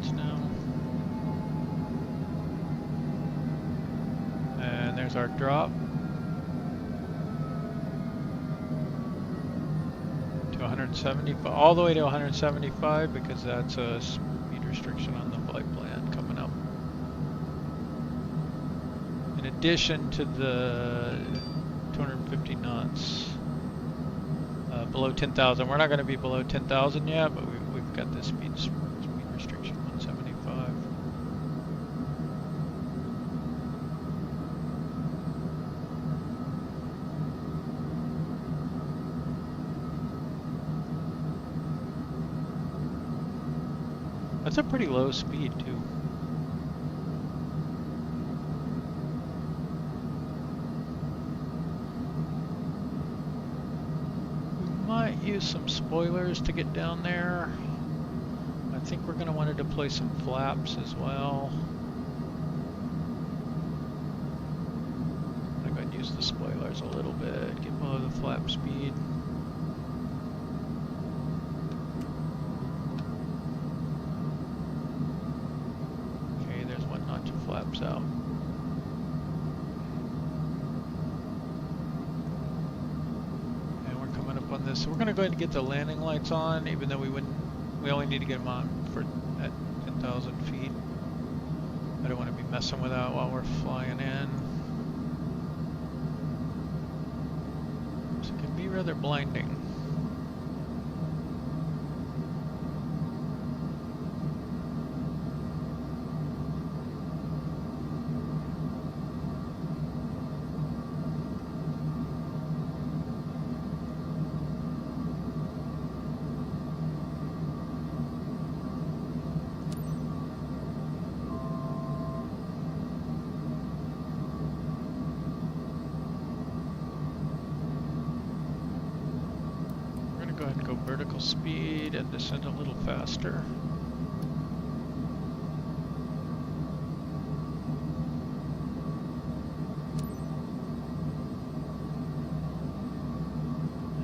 knots now. And there's our drop. To 175, all the way to 175 because that's a speed restriction on the flight plan coming up. In addition to the 250 knots below 10,000. We're not going to be below 10,000 yet, but we've got this speed restriction 175. That's a pretty low speed too. Use some spoilers to get down there. I think we're going to want to deploy some flaps as well. I'm going to go ahead and use the spoilers a little bit, get below the flap speed. Okay, there's one notch of flaps out. So we're going to go ahead and get the landing lights on, even though we only need to get them on for at 10,000 feet. I don't want to be messing with that while we're flying in. So it can be rather blinding. Go ahead and go vertical speed and descend a little faster.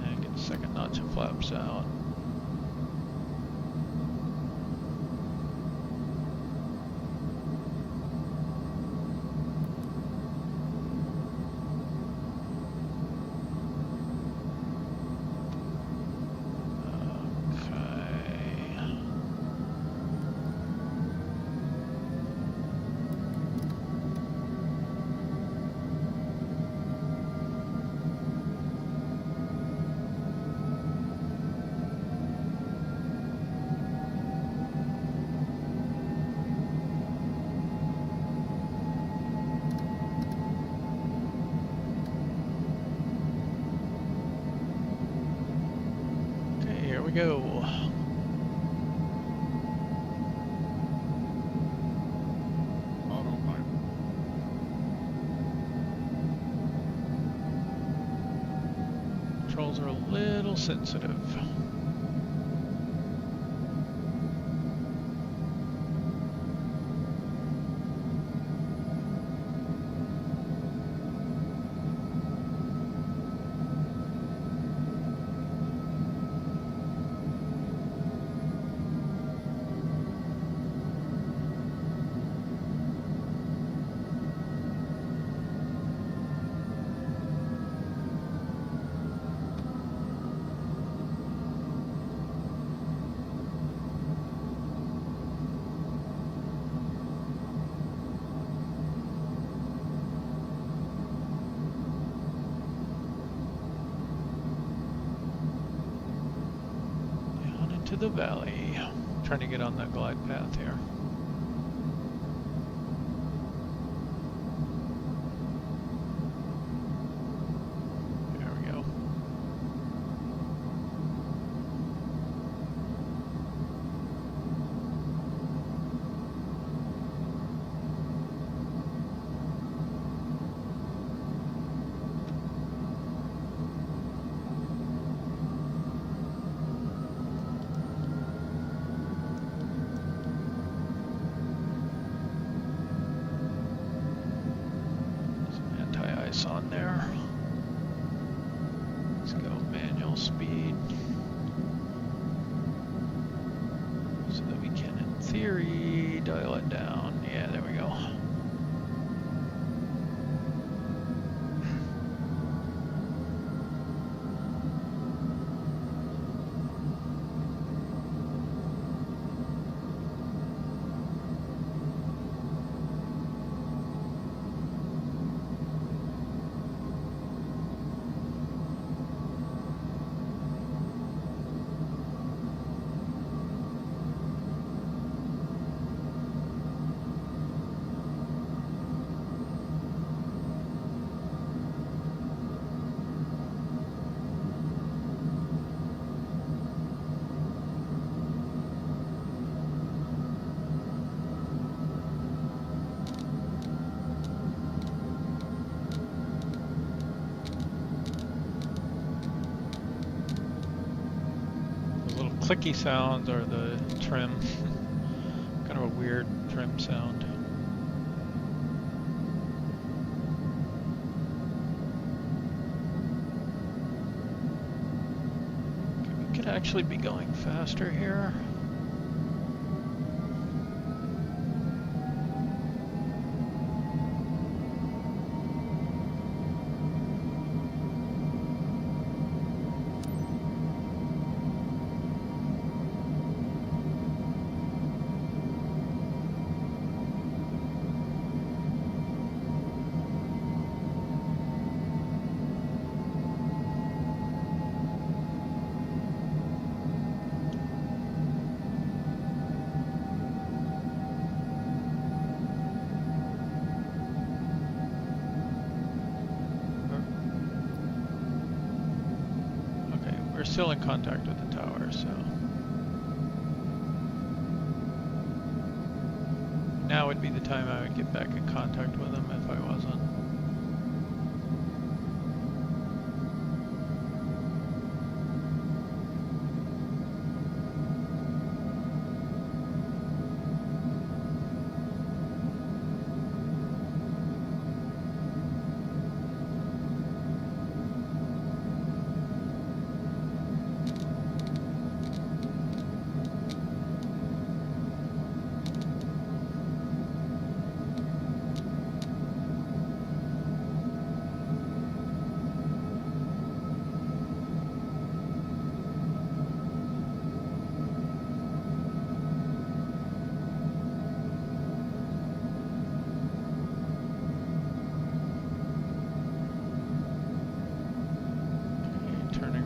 And get the second notch of flaps out. We go. Autopilot. Controls are a little sensitive. To the valley. I'm trying to get on the glide path here. There we go. On there. Let's go manual speed so that we can, in theory, maybe dial it down. Yeah, there we go. Clicky sounds are the trim. Kind of a weird trim sound. Okay, we could actually be going faster here. We're still in contact with the tower, so now would be the time I would get back in contact with them if I wasn't.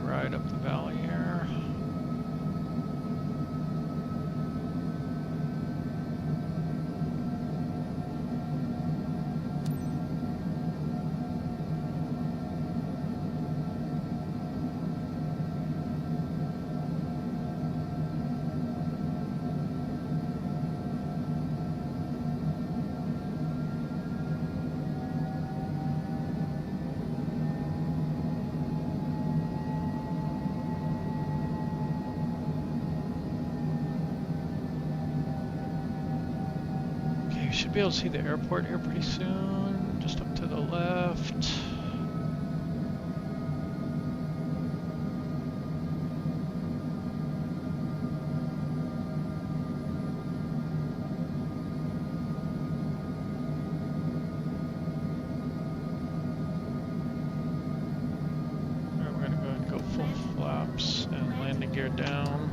Right up the valley here. Should be able to see the airport here pretty soon, just up to the left. Alright, we're gonna go ahead and go full flaps and landing gear down.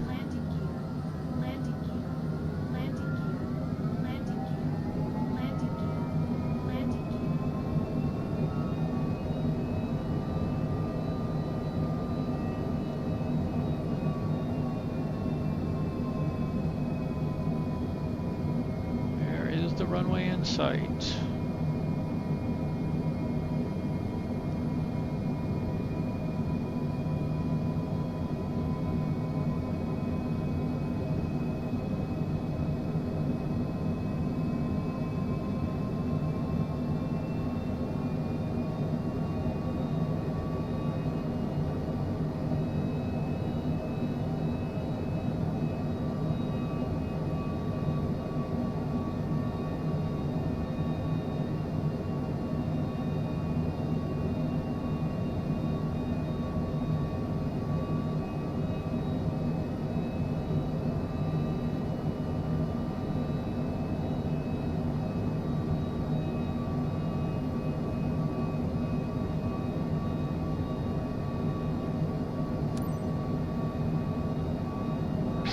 The runway in sight.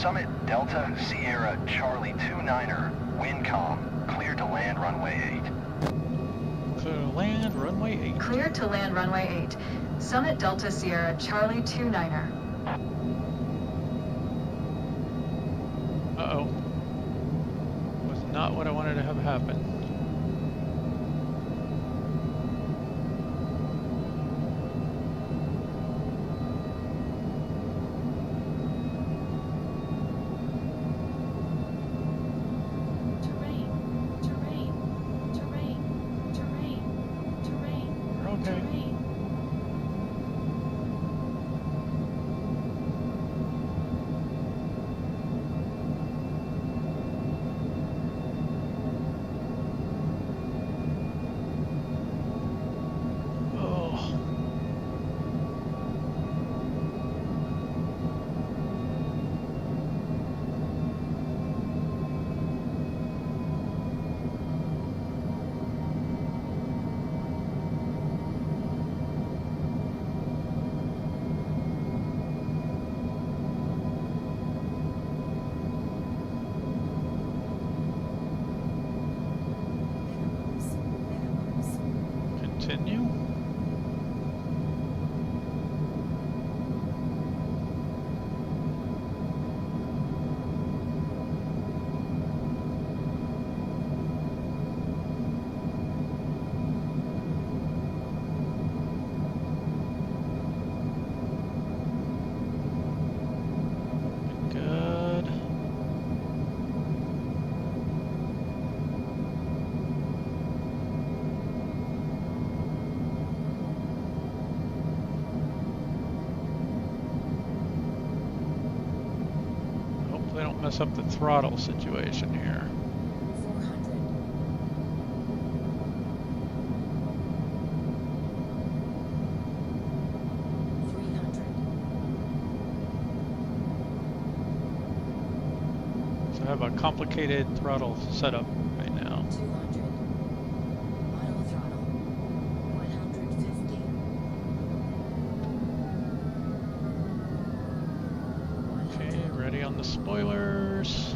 Summit Delta Sierra Charlie 29er, wind calm, cleared to land runway 8. So land runway 8. Cleared to land runway 8. Summit Delta Sierra Charlie 29er. Uh-oh. Was not what I wanted to have happen. Continue. Good. Hopefully I don't mess up the throttle situation here. 400. 300. So I have a complicated throttle setup right now. 200. Auto throttle. 150. 100. Okay, ready on the spoilers.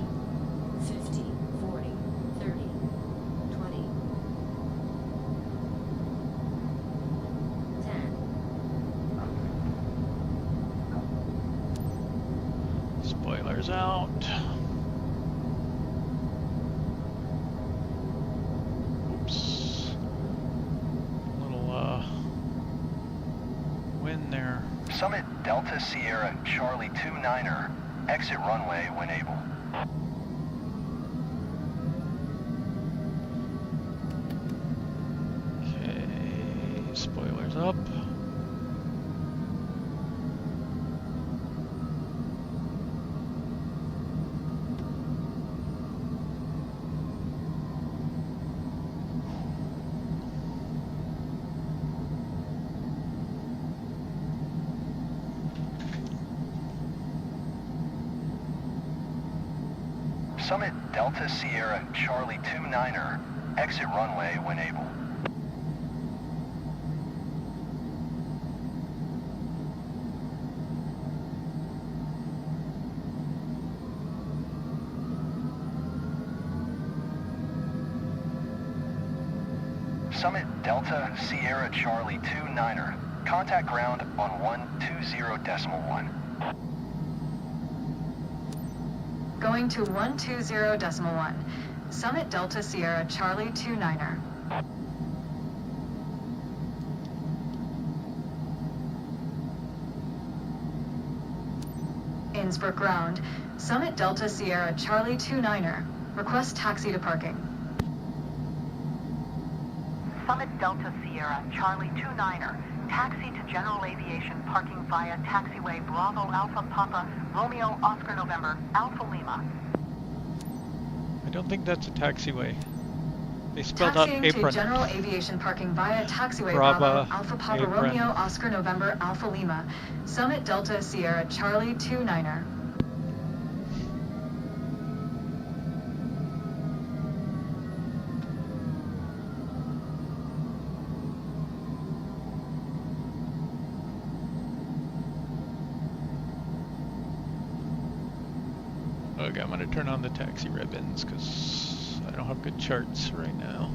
50, 40, 30, 20, 10. Spoilers out. Oops. Little wind there. Summit Delta Sierra Charlie 29er, exit runway when able. Okay, spoilers up. Summit Delta Sierra Charlie 29er, exit runway when able. Summit Delta Sierra Charlie 29er, contact ground on 120.1. Going to 120.1. Summit Delta Sierra Charlie 29er. Innsbruck ground. Summit Delta Sierra Charlie 29er. Request taxi to parking. Summit Delta Sierra Charlie 29er, taxi to General Aviation, parking via taxiway Bravo Alpha Papa Romeo Oscar November Alpha Lima. I don't think that's a taxiway. They spelled out Taxiing apron. to General Aviation parking via taxiway Bravo, Bravo Alpha Papa apron. Romeo Oscar November Alpha Lima. Summit Delta Sierra Charlie 29er. Okay, I'm gonna turn on the taxi ribbons because I don't have good charts right now.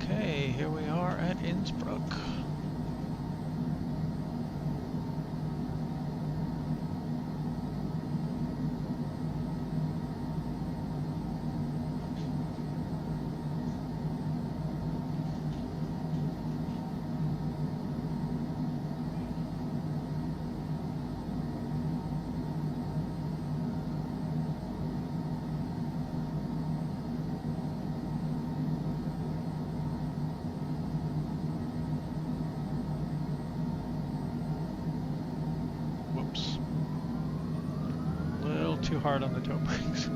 Okay, here we are at Innsbruck. Whoops. A little too hard on the toe brakes.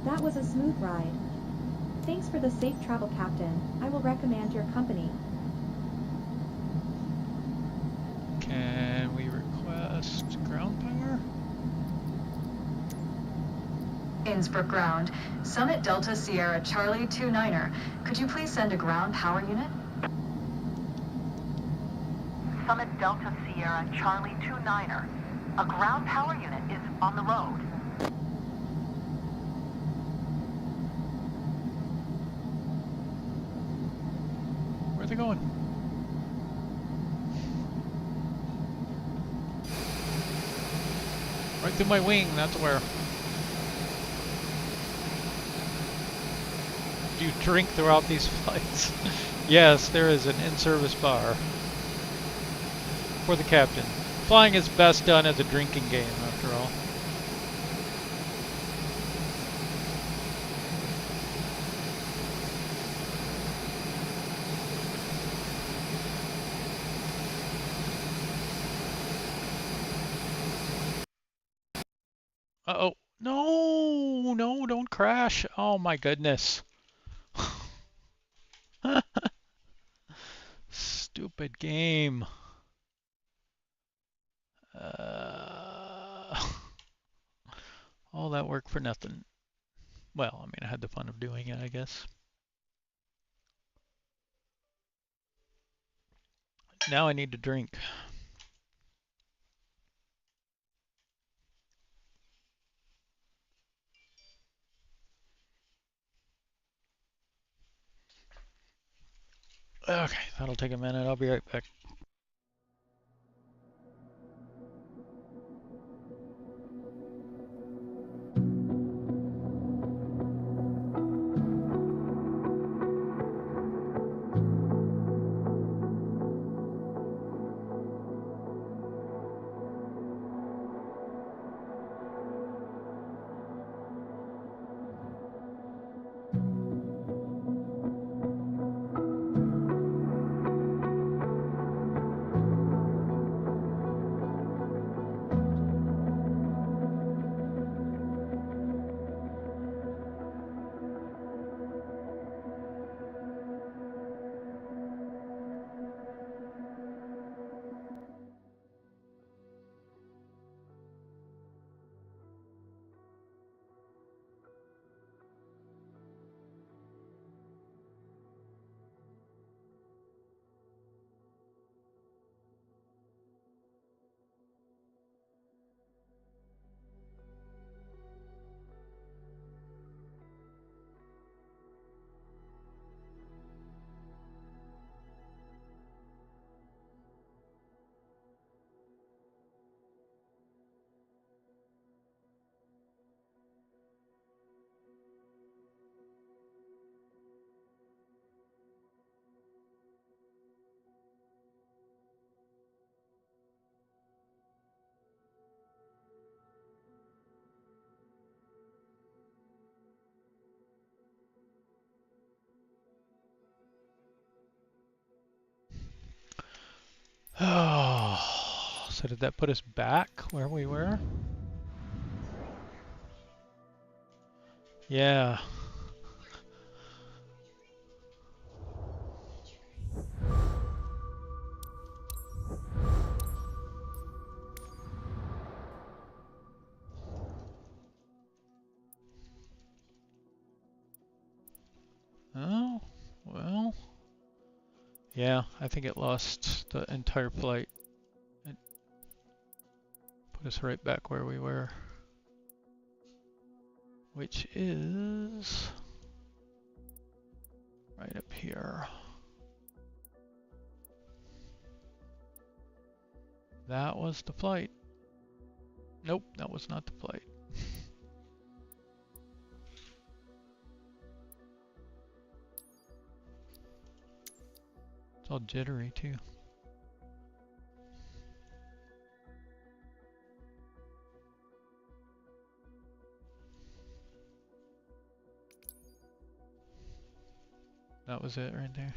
That was a smooth ride. Thanks for the safe travel, Captain. I will recommend your company. Can we request ground power? Innsbruck ground. Summit Delta Sierra Charlie 29er. Could you please send a ground power unit? Summit Delta Sierra Charlie 29er. A ground power unit is on the road. Where are they going? Right through my wing, that's where. Do you drink throughout these flights? Yes, there is an in-service bar. For the captain. Flying is best done as a drinking game, after all. Uh-oh. No, no, don't crash. Oh my goodness. Stupid game. All that work for nothing. Well, I mean, I had the fun of doing it, I guess. Now I need to drink. Okay, that'll take a minute. I'll be right back. So did that put us back where we were? Yeah. Oh, well. Yeah, I think it lost the entire flight. It put us right back where we were. Which is right up here. That was the flight. Nope, that was not the flight. It's all jittery too. That was it right there.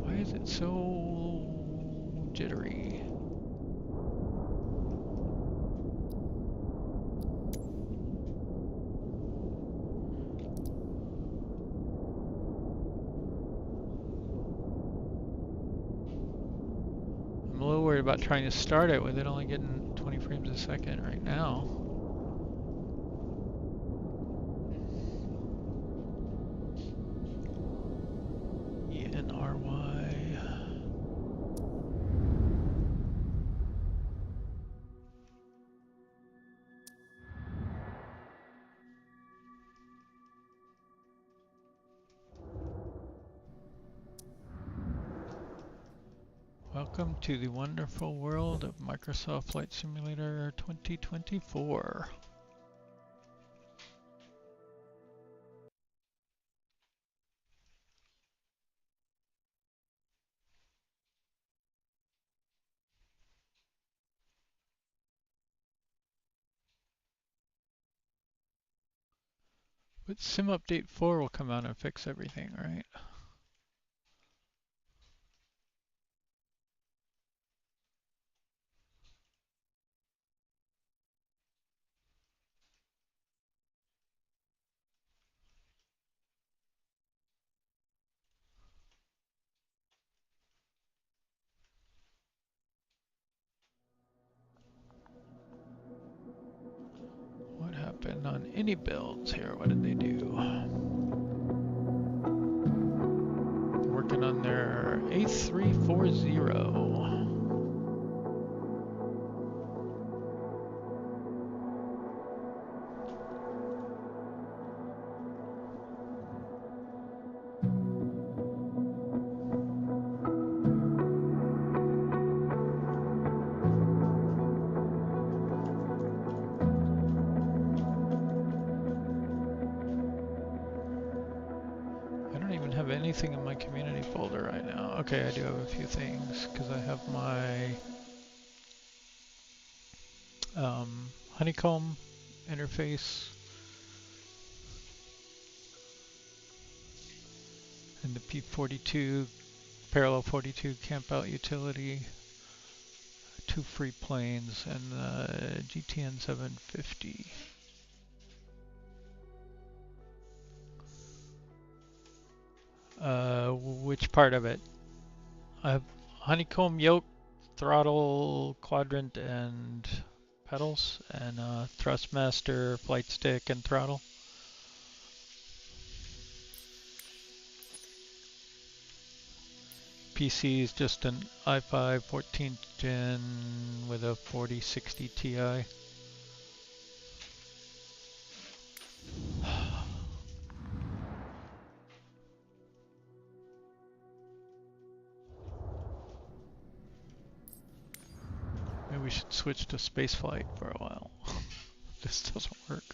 Why is it so jittery? I'm a little worried about trying to start it with it only getting 20 frames a second right now. ENRY. Welcome to the wonderful world of Microsoft Flight Simulator 2024. But Sim Update 4 will come out and fix everything, right? What happened on any builds here? What did they do? Working on their A340. Anything in my community folder right now. Okay, I do have a few things because I have my honeycomb interface and the P42 parallel 42 camp out utility, 2 free planes, and the GTN 750. Which part of it? I have honeycomb yoke, throttle, quadrant, and pedals, and thrustmaster, flight stick, and throttle. PC is just an i5 14th gen with a 4060 Ti. Maybe we should switch to spaceflight for a while. This doesn't work.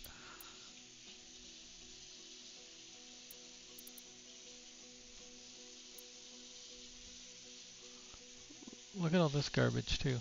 Look at all this garbage too.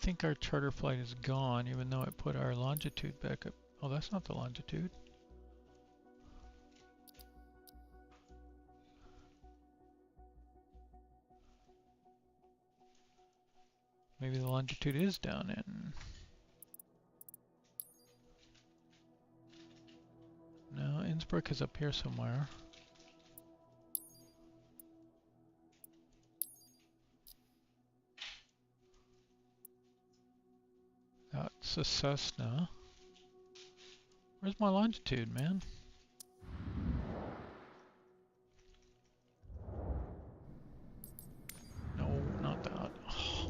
think our charter flight is gone, even though I put our longitude back up. Oh, that's not the longitude. Maybe the longitude is down in. No, Innsbruck is up here somewhere. That's a Cessna. Where's my longitude, man? No, not that. Oh.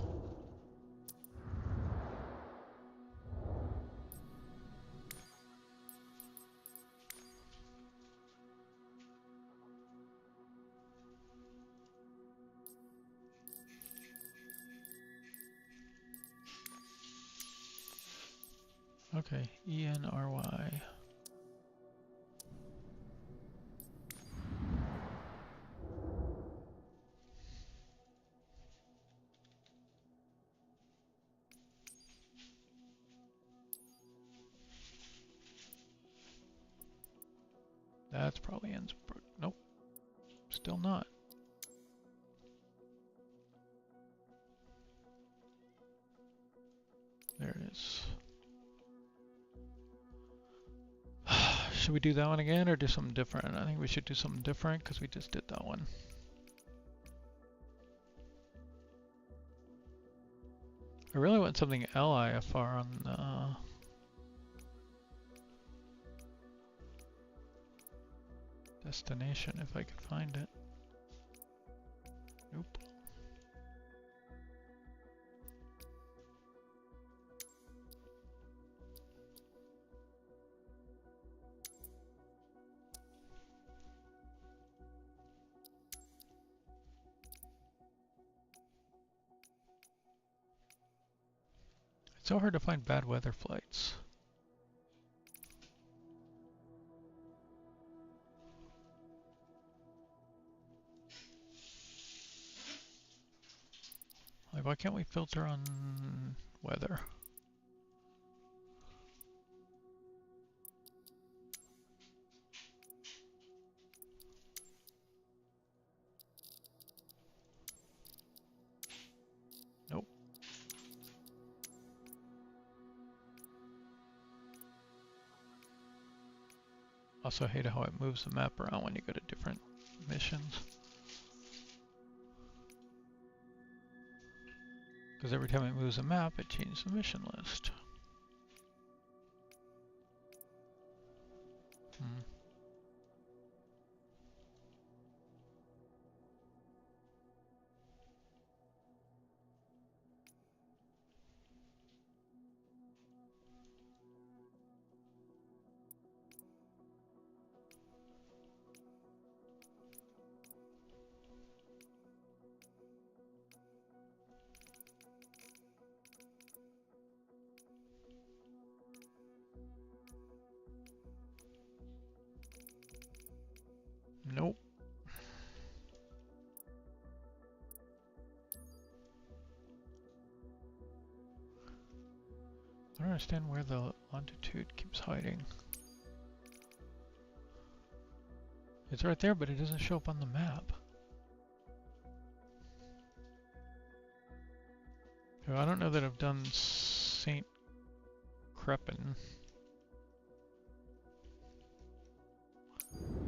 Okay, ENRY. That's probably Innsbruck. Nope, still not. There it is. Should we do that one again or do something different? I think we should do something different because we just did that one. I really want something LIFR on destination if I could find it. Nope. It's so hard to find bad weather flights. Like, why can't we filter on weather? Nope. Also hate how it moves the map around when you go to different missions. Because every time it moves a map, it changes the mission list. Nope. I don't understand where the longitude keeps hiding. It's right there, but it doesn't show up on the map. So I don't know that I've done St. Crepin.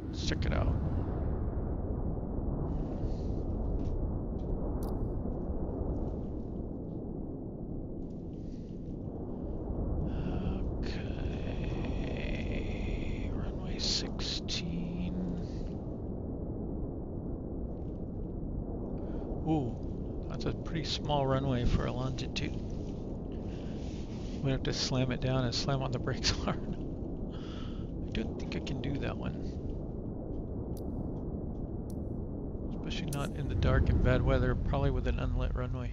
Let's check it out. Okay, runway 16. Ooh, that's a pretty small runway for a longitude. We have to slam it down and slam on the brakes hard. I don't think I can do that one. Especially not in the dark and bad weather, probably with an unlit runway.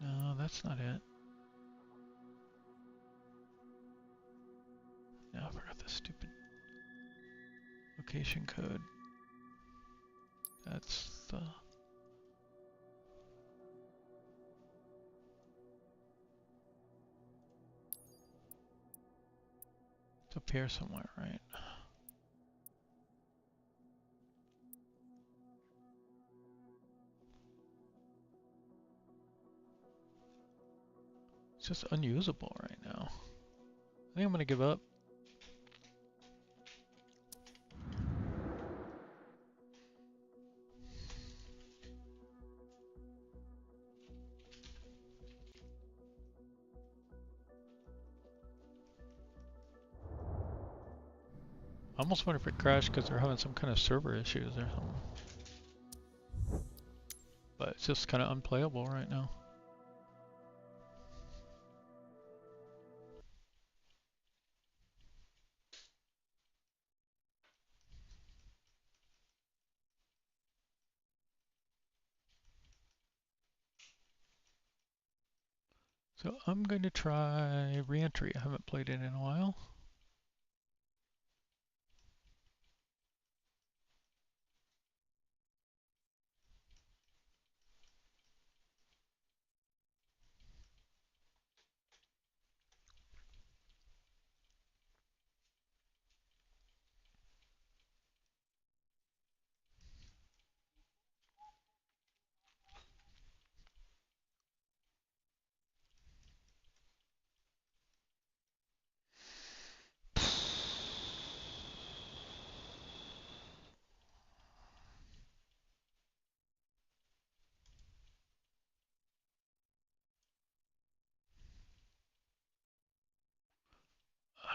No, that's not it. No, I forgot the stupid. location code. That's the... It's up here somewhere, right? It's just unusable right now. I think I'm gonna give up. I almost wonder if it crashed because they're having some kind of server issues or something. But it's just kind of unplayable right now. So I'm going to try ReEntry. I haven't played it in a while.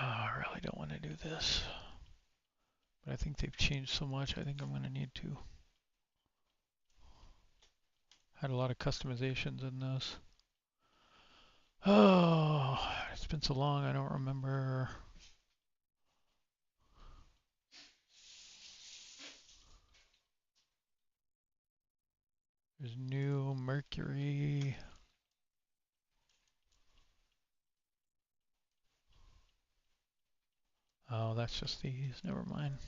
Oh, I really don't want to do this. But I think they've changed so much, I think I'm going to need to. Had a lot of customizations in this. Oh, it's been so long, I don't remember. There's new Mercury. Oh, that's just these, never mind.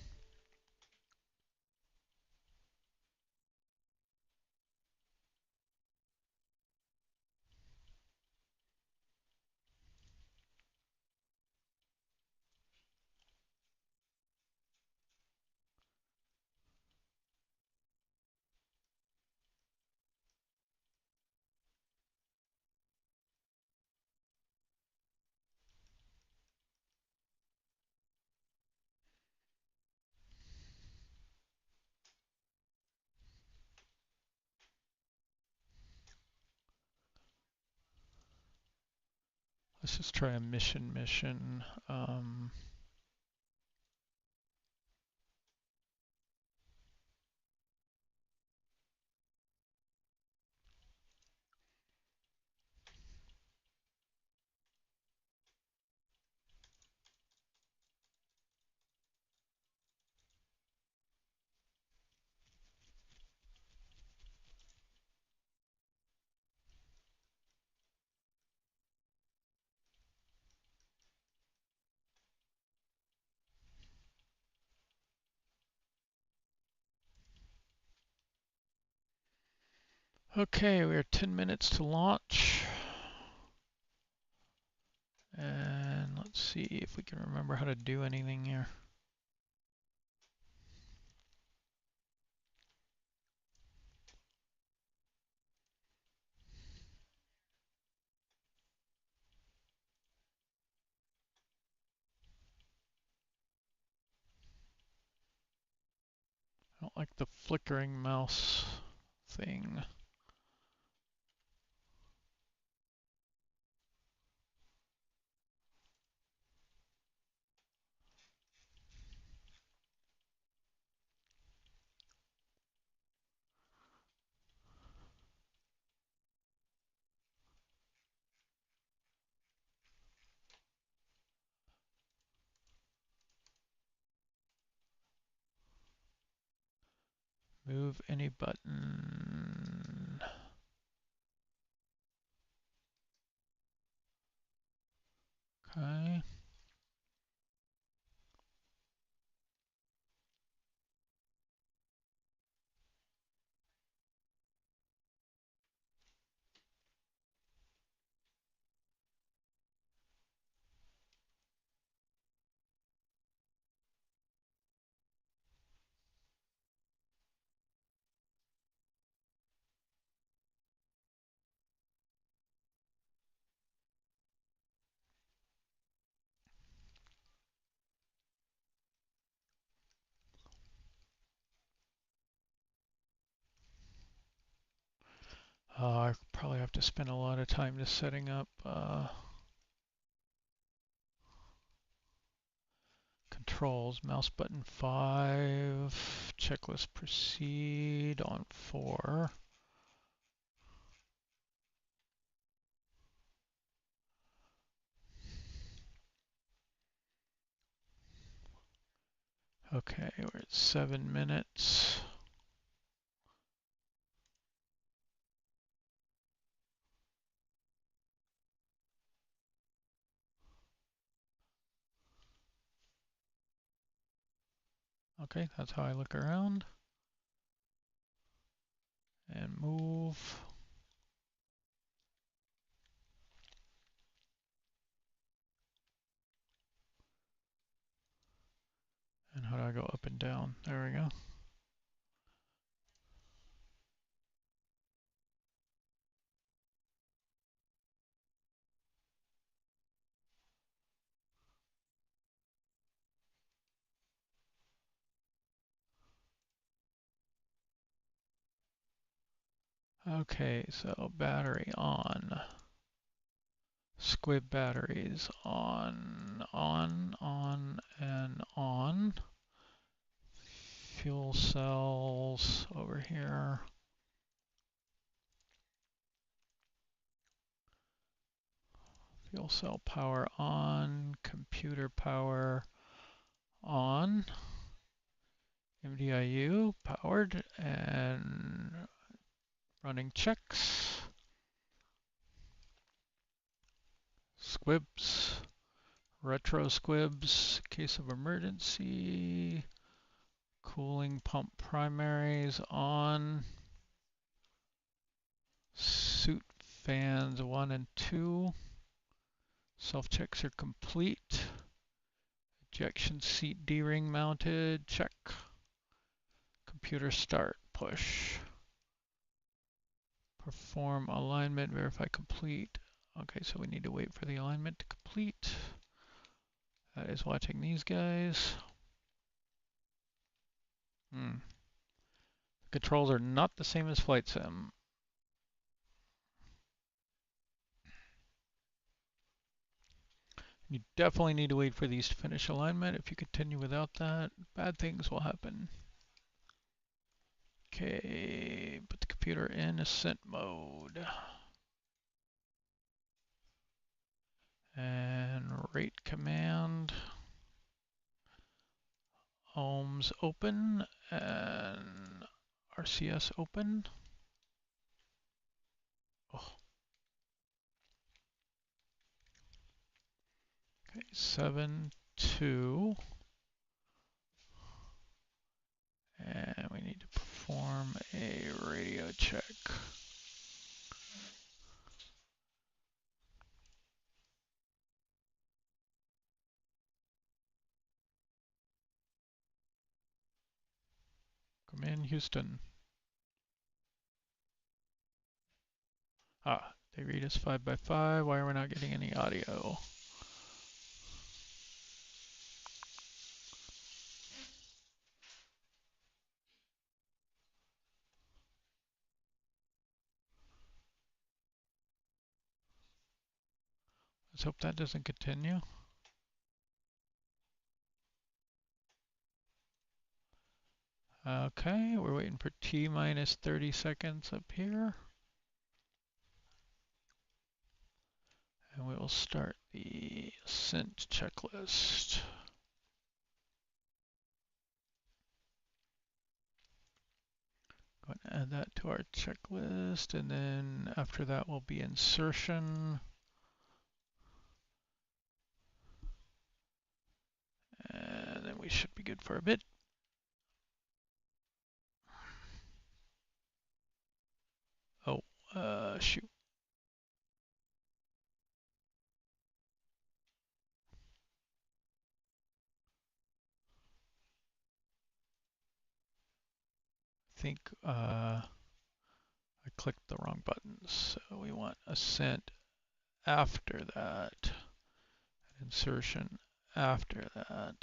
Let's just try a mission. Okay, we are 10 minutes to launch. And let's see if we can remember how to do anything here. I don't like the flickering mouse thing. Move any button. Okay. I probably have to spend a lot of time just setting up controls. Mouse button 5, checklist proceed on 4. Okay, we're at 7 minutes. Okay, that's how I look around. And move. And how do I go up and down? There we go. Okay, so battery on. Squib batteries on, and on. Fuel cells over here. Fuel cell power on, computer power on. MDIU powered and running checks. Squibs, retro squibs, case of emergency. Cooling pump primaries on. Suit fans 1 and 2. Self-checks are complete. Ejection seat D-ring mounted, check. Computer start, push. Perform alignment, verify complete. Okay, so we need to wait for the alignment to complete. That is watching these guys. The controls are not the same as Flight Sim. You definitely need to wait for these to finish alignment. If you continue without that, bad things will happen. Okay, put the computer in ascent mode. And rate command. OAMS open and RCS open. Oh. Okay, 7.2. And we need to perform a radio check. Come in, Houston. Ah, they read us 5x5. Why are we not getting any audio? Let's hope that doesn't continue. Okay, we're waiting for T minus 30 seconds up here. And we will start the ascent checklist. Going to add that to our checklist, and then after that will be insertion. And then we should be good for a bit. Oh, shoot. I think I clicked the wrong buttons. So we want ascent after that. Insertion after that.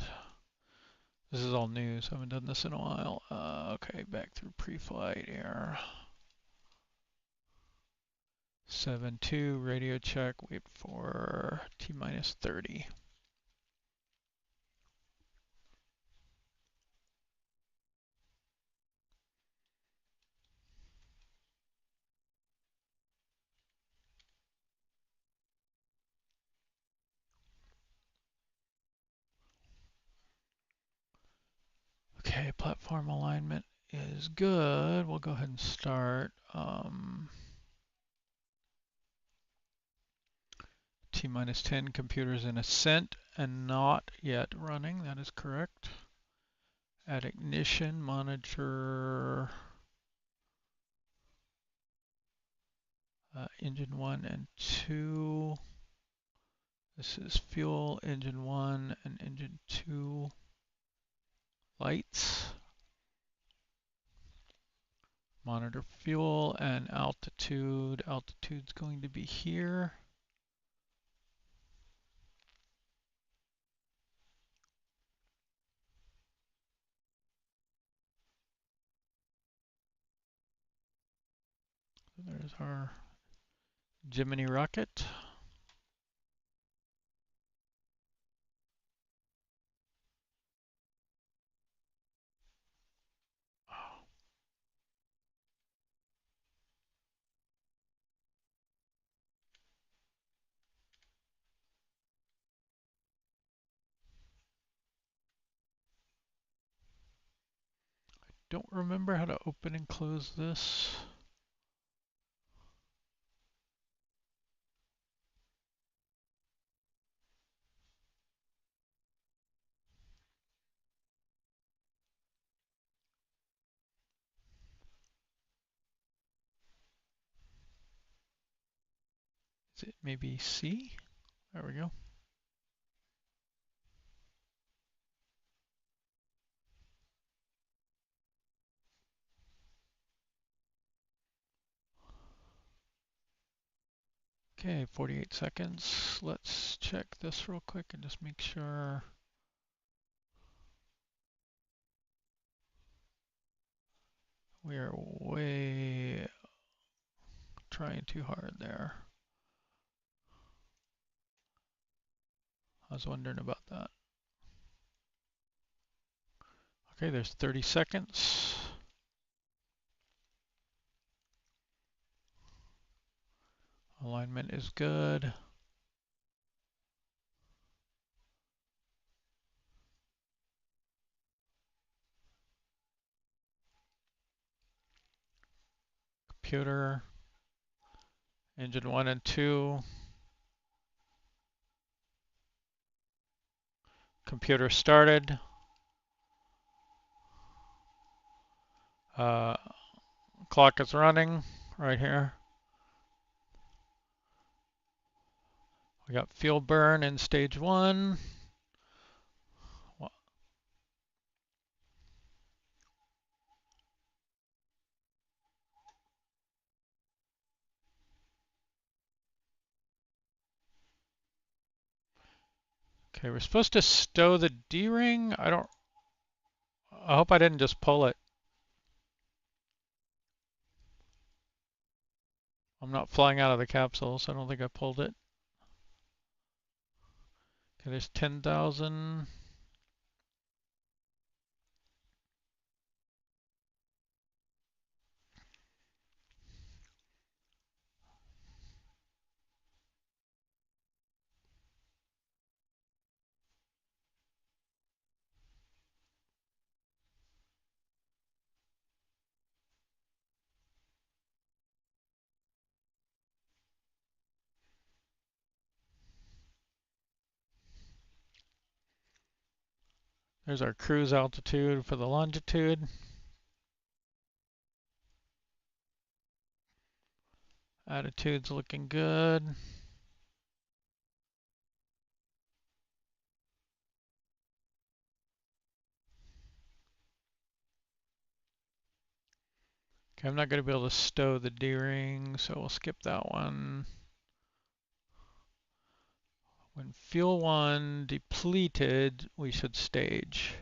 This is all new, so I haven't done this in a while. Okay, back through pre-flight here. 7-2, radio check, wait for T-minus 30. Okay, platform alignment is good. We'll go ahead and start. T-minus 10, computers in ascent and not yet running. That is correct. At ignition, monitor engine 1 and 2. This is fuel, engine 1 and engine 2 lights. Monitor fuel and altitude. Altitude's going to be here. There's our Gemini rocket. Don't remember how to open and close this. Is it maybe C? There we go. Okay, 48 seconds. Let's check this real quick and just make sure. We are way trying too hard there. I was wondering about that. Okay, there's 30 seconds. Alignment is good. Computer, engine 1 and 2. Computer started. Clock is running right here. We got fuel burn in stage 1. Okay, we're supposed to stow the D-ring. I hope I didn't just pull it. I'm not flying out of the capsule, so I don't think I pulled it. Okay, there's 10,000. There's our cruise altitude for the longitude. Attitude's looking good. Okay, I'm not going to be able to stow the D-ring, so we'll skip that one. When fuel 1 depleted, we should stage.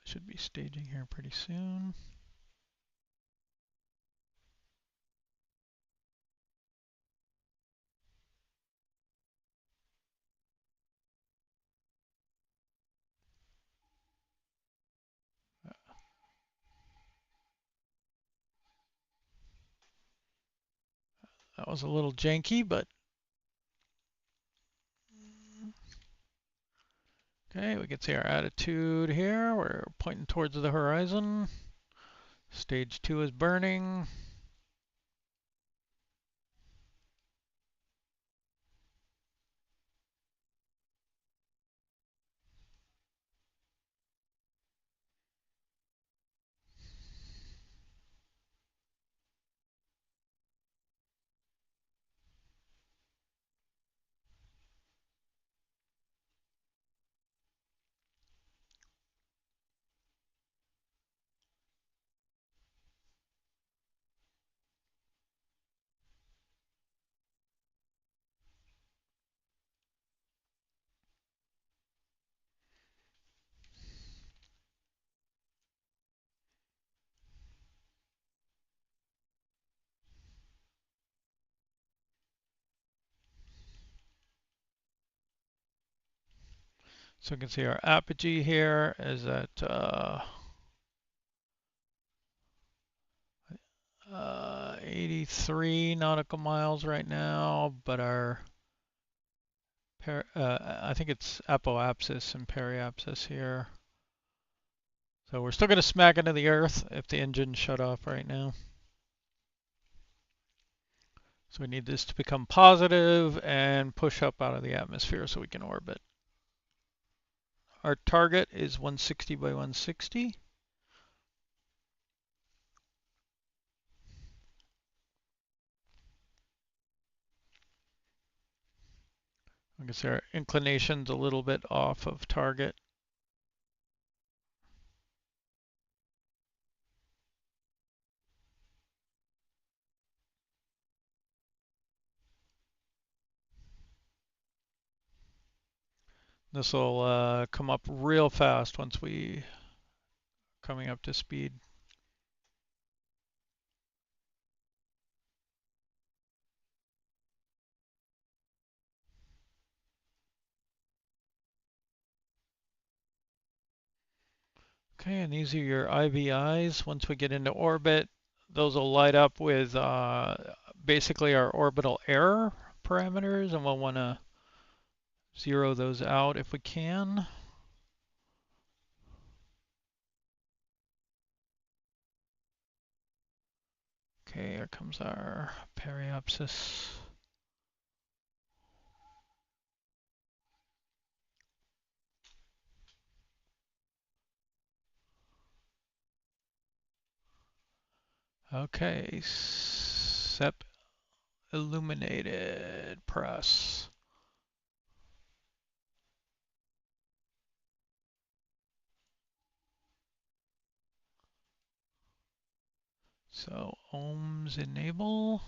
should be staging here pretty soon. That was a little janky, but okay, we can see our attitude here. We're pointing towards the horizon. Stage 2 is burning. So we can see our apogee here is at 83 nautical miles right now, but our I think it's apoapsis and periapsis here. So we're still going to smack into the Earth if the engine shut off right now. So we need this to become positive and push up out of the atmosphere so we can orbit. Our target is 160 by 160. I can see our inclination's a little bit off of target. This will come up real fast once we coming up to speed. Okay, and these are your IVIs. Once we get into orbit, those will light up with basically our orbital error parameters, and we'll want to zero those out if we can. Okay, here comes our periapsis. Okay, SEP illuminated press. So OAMS enable.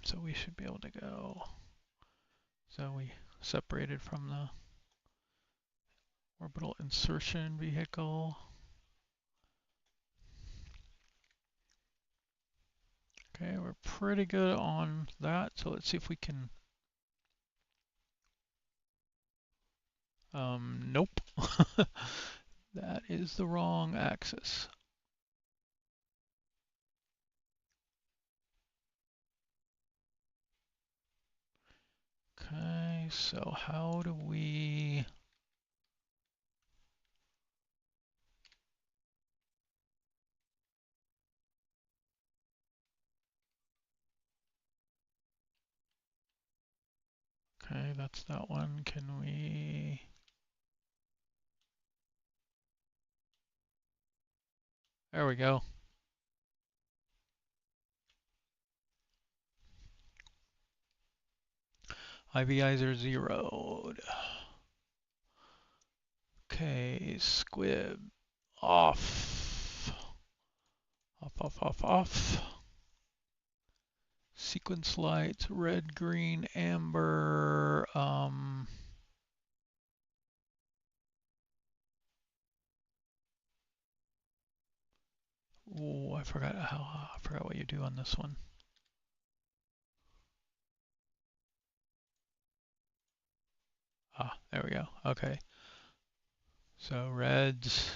So we should be able to go. So we separated from the orbital insertion vehicle. Okay, we're pretty good on that. So let's see if we can. Nope. That is the wrong axis. Okay, so how do we... Okay, that's that one. Can we... There we go. IVIs are zeroed. Okay, squib off. Off. Sequence lights, red, green, amber. Oh, I forgot what you do on this one. Ah, there we go. Okay. So reds,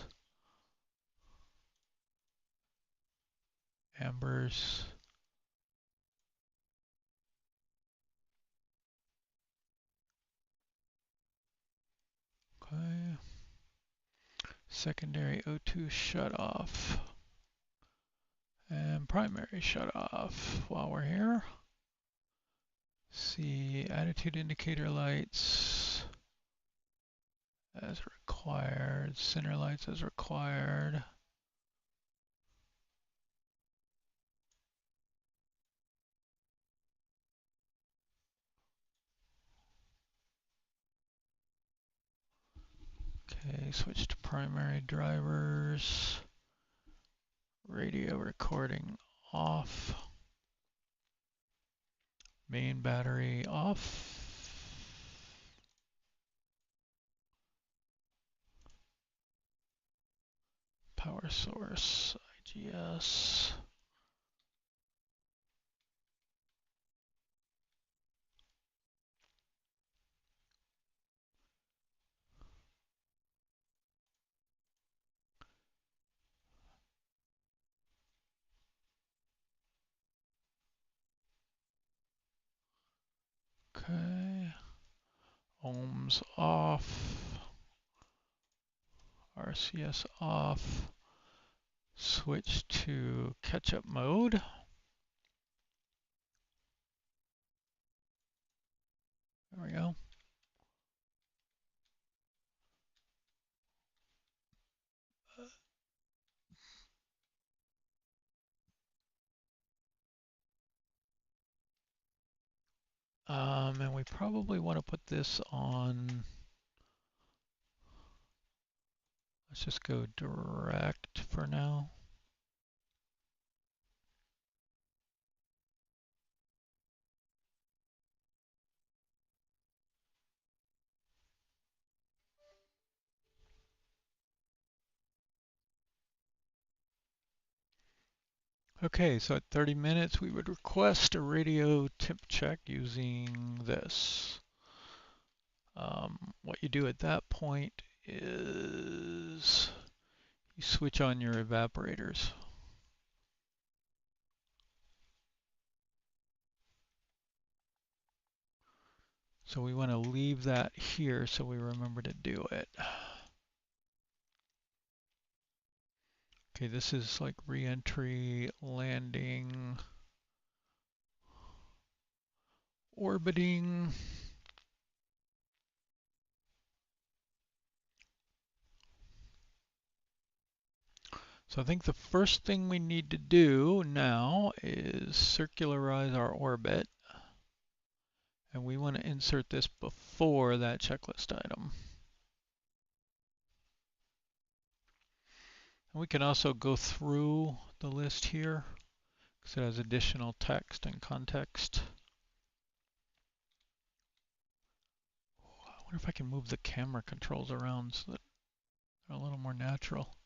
ambers. Okay. Secondary O2 shut off. And primary shut off while we're here. See attitude indicator lights as required, center lights as required. Okay, switch to primary drivers. Radio recording off. Main battery off. Power source, IGS. Okay. OAMS off. RCS off. Switch to catch-up mode. There we go. And we probably want to put this on. Let's just go direct for now. Okay, so at 30 minutes, we would request a radio temp check using this. What you do at that point is you switch on your evaporators. So we want to leave that here so we remember to do it. Okay, this is like re-entry, landing, orbiting. So I think the first thing we need to do now is circularize our orbit. And we want to insert this before that checklist item. And we can also go through the list here because it has additional text and context. I wonder if I can move the camera controls around so that they're a little more natural.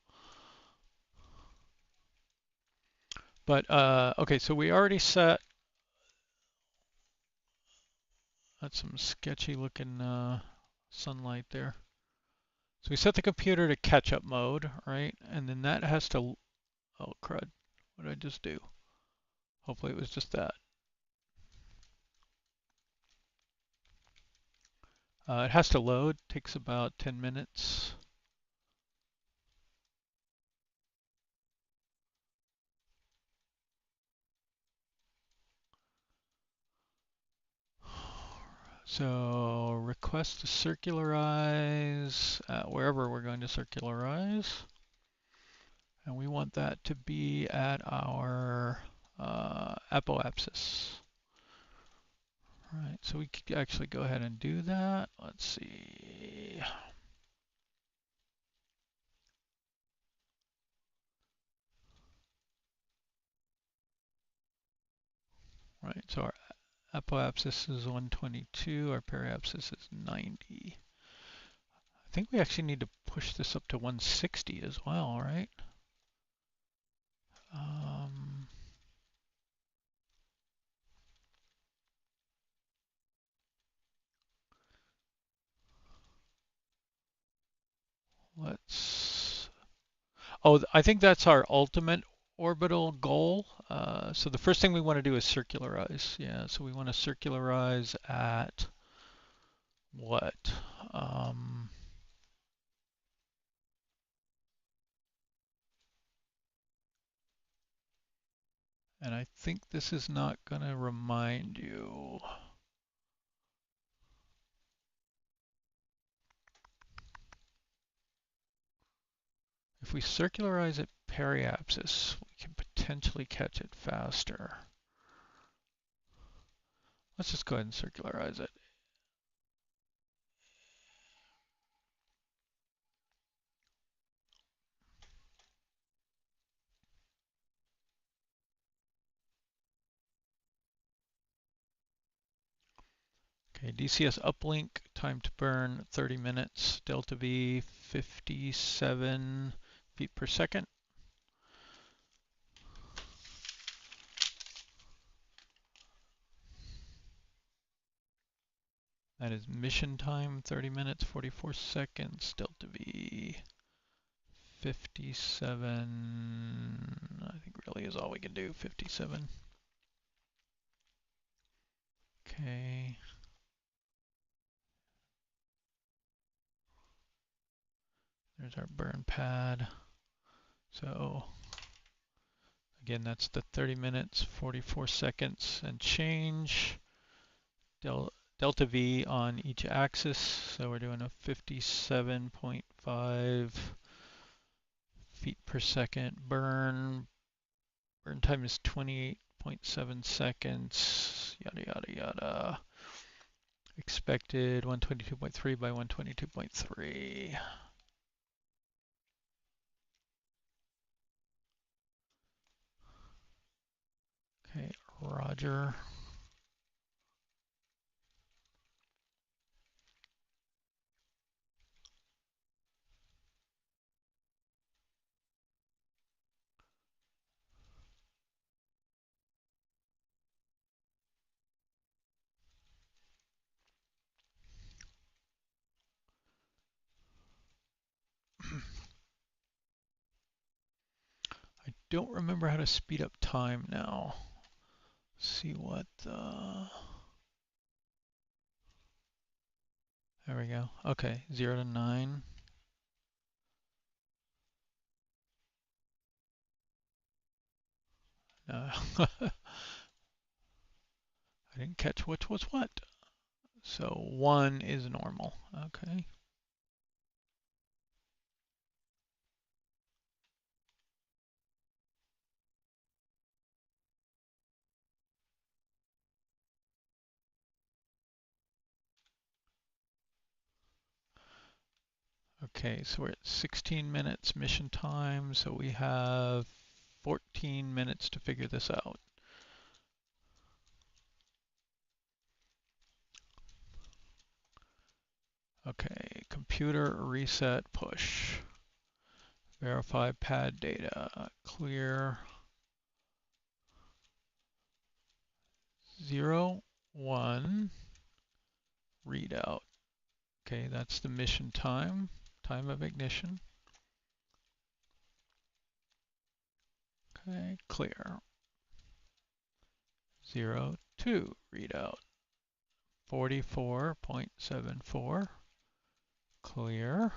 But okay, so we already set. That's some sketchy looking sunlight there. So we set the computer to catch-up mode, right? And then that has to, oh crud, what did I just do? Hopefully it was just that. It has to load, takes about 10 minutes. So request to circularize wherever we're going to circularize. And we want that to be at our apoapsis. All right, so we could actually go ahead and do that. Let's see. Right, so our apoapsis is 122, our periapsis is 90. I think we actually need to push this up to 160 as well, right? Let's, oh, I think that's our ultimate orbital goal. So the first thing we want to do is circularize. Yeah, so we want to circularize at what? And I think this is not going to remind you. If we circularize at periapsis, we can potentially catch it faster. Let's just go ahead and circularize it. Okay, DCS uplink, time to burn 30 minutes, delta V 57 feet per second. That is mission time, 30 minutes, 44 seconds, delta V 57, I think really is all we can do, 57. Okay. There's our burn pad. So again, that's the 30 minutes, 44 seconds and change. Delta V on each axis. So we're doing a 57.5 feet per second burn. Burn time is 28.7 seconds. Yada, yada, yada. Expected 122.3 by 122.3. Okay, Roger. I don't remember how to speed up time now. Let's see what there we go. Okay, 0 to 9. I didn't catch which was what. So 1 is normal. Okay. Okay, so we're at 16 minutes mission time, so we have 14 minutes to figure this out. Okay, computer reset push. Verify pad data. Clear 0, 1. Readout. Okay, that's the mission time. Time of ignition. Okay, clear. 0, 2. Readout. 44.74. Clear.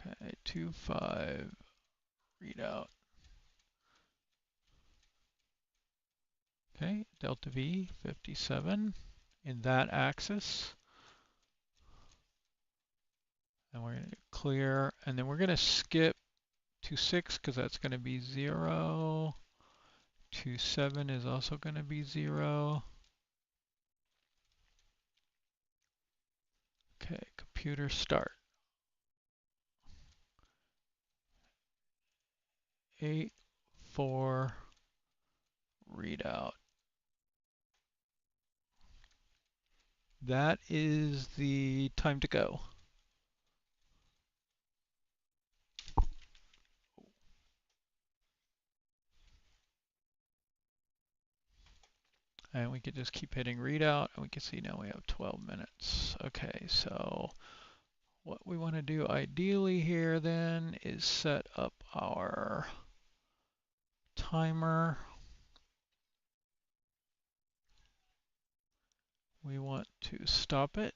Okay, 2.5. Readout. Okay, delta V 57 in that axis. And we're going to clear, and then we're going to skip 2.6 because that's going to be 0. 2.7 is also going to be 0. Okay, computer start. 8, 3044 readout. That is the time to go. And we could just keep hitting readout, and we can see now we have 12 minutes. Okay, so what we want to do ideally here then is set up our timer. We want to stop it,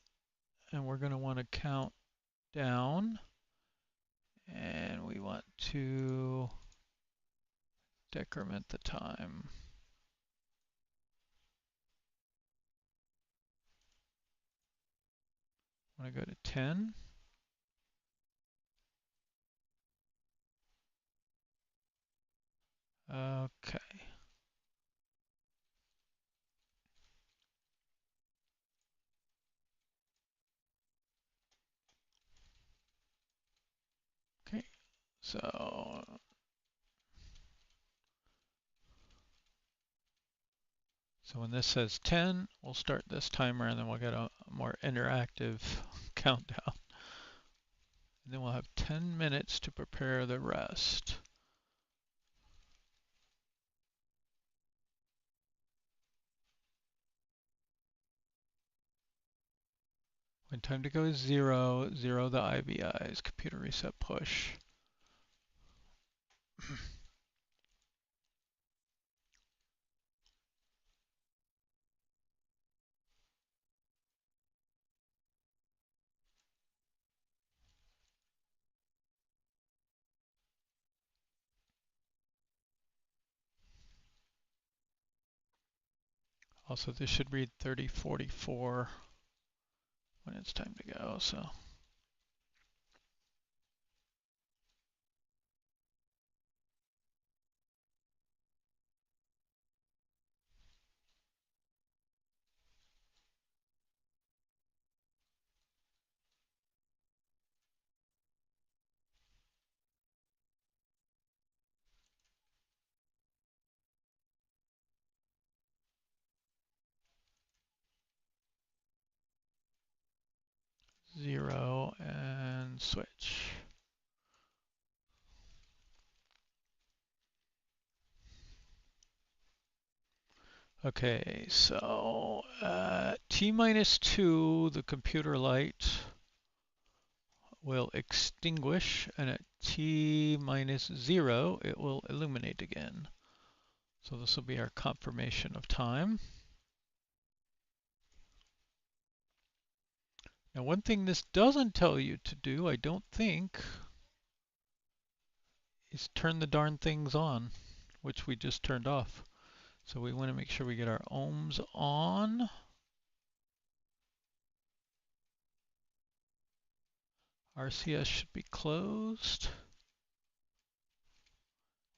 and we're going to want to count down, and we want to decrement the time. I want to go to 10. Okay. Okay, so when this says 10, we'll start this timer, and then we'll get a more interactive countdown. And then we'll have 10 minutes to prepare the rest. When time to go is 0, 0 the IVIs, computer reset push. Also, this should read 3044 when it's time to go, so. Zero and switch. Okay, so at T-2, the computer light will extinguish, and at T-0, it will illuminate again. So this will be our confirmation of time. Now, one thing this doesn't tell you to do, I don't think, is turn the darn things on, which we just turned off. So we want to make sure we get our ohms on. RCS should be closed.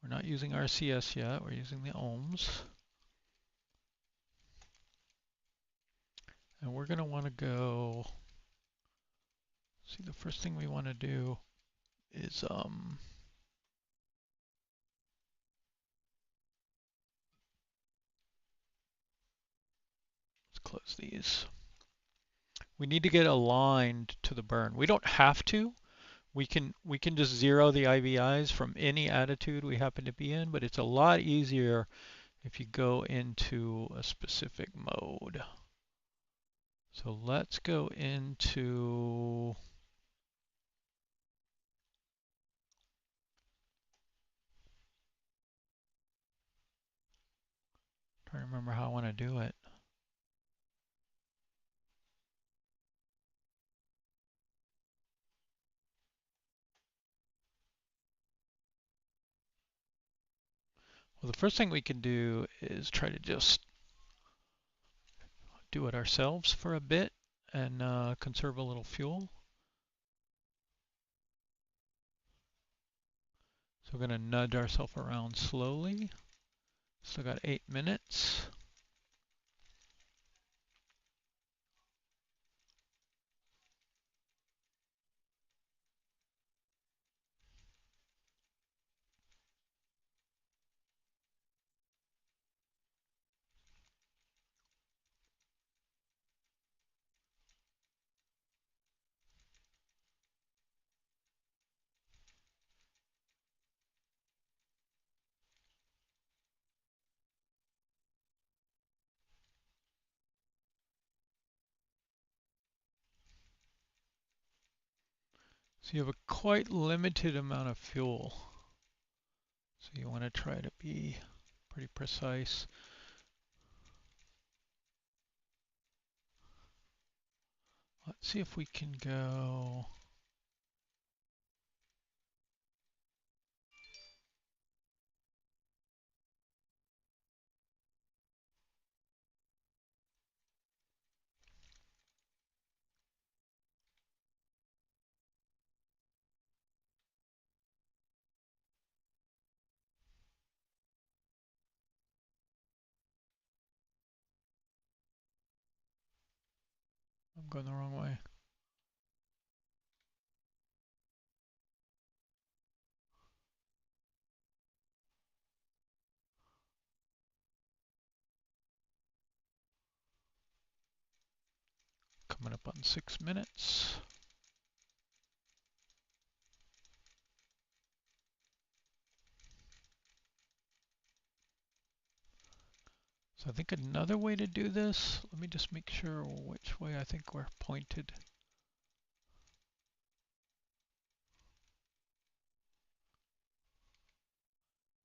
We're not using RCS yet, we're using the ohms. And we're going to want to go, see, the first thing we want to do is let's close these. We need to get aligned to the burn. We don't have to. We can just zero the IVIs from any attitude we happen to be in, but it's a lot easier if you go into a specific mode. So let's go into trying to remember how I want to do it. Well, the first thing we can do is try to just do it ourselves for a bit and conserve a little fuel. So we're going to nudge ourselves around slowly. Still got 8 minutes. So you have a quite limited amount of fuel. So you want to try to be pretty precise. Let's see if we can go. I'm going the wrong way. Coming up on 6 minutes. So I think another way to do this, let me just make sure which way I think we're pointed.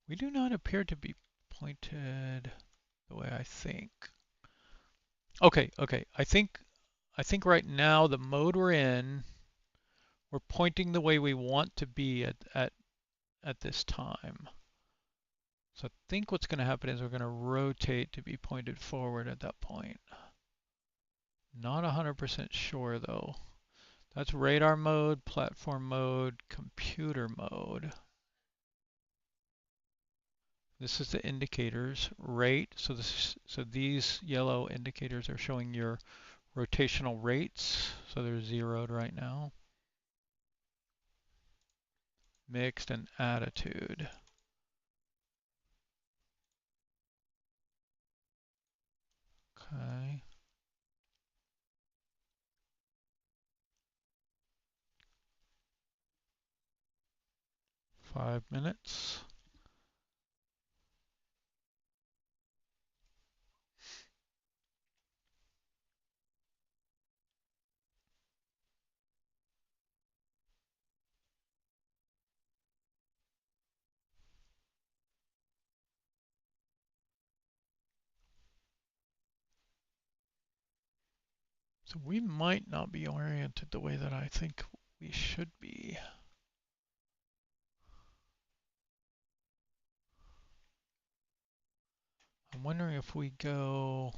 We do not appear to be pointed the way I think. Okay, I think right now the mode we're in, we're pointing the way we want to be at this time. So I think what's going to happen is we're going to rotate to be pointed forward at that point. Not 100% sure though. That's radar mode, platform mode, computer mode. This is the indicators. Rate, so these yellow indicators are showing your rotational rates. So they're zeroed right now. Mixed and attitude. Okay. Five minutes. So we might not be oriented the way that I think we should be. I'm wondering if we go.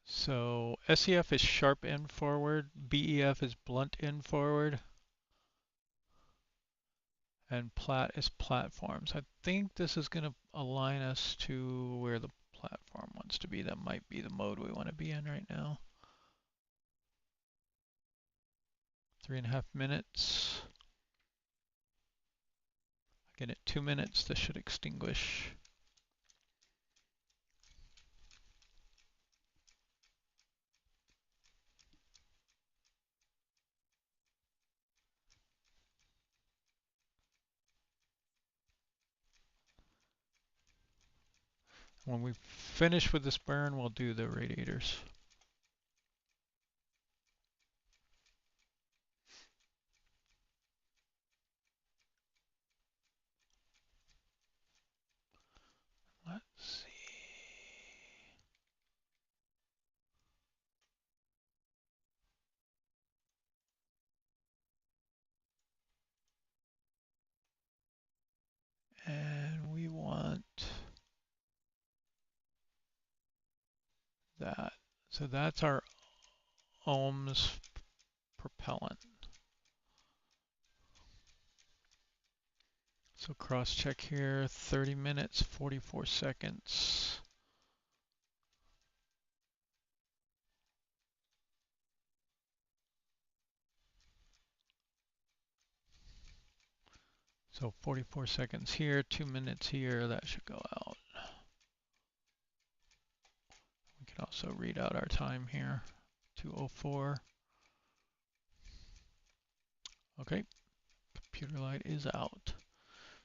So SEF is sharp end forward, BEF is blunt end forward, and plat is platforms. I think this is going to align us to where the platform wants to be. That might be the mode we want to be in right now. 3.5 minutes. Again, at 2 minutes, this should extinguish. When we finish with this burn, we'll do the radiators. Let's see. And we want that. So that's our OAMS propellant. So cross check here, 30 minutes, 44 seconds. So 44 seconds here, 2 minutes here, that should go out. We can also read out our time here, 2:04. Okay, computer light is out.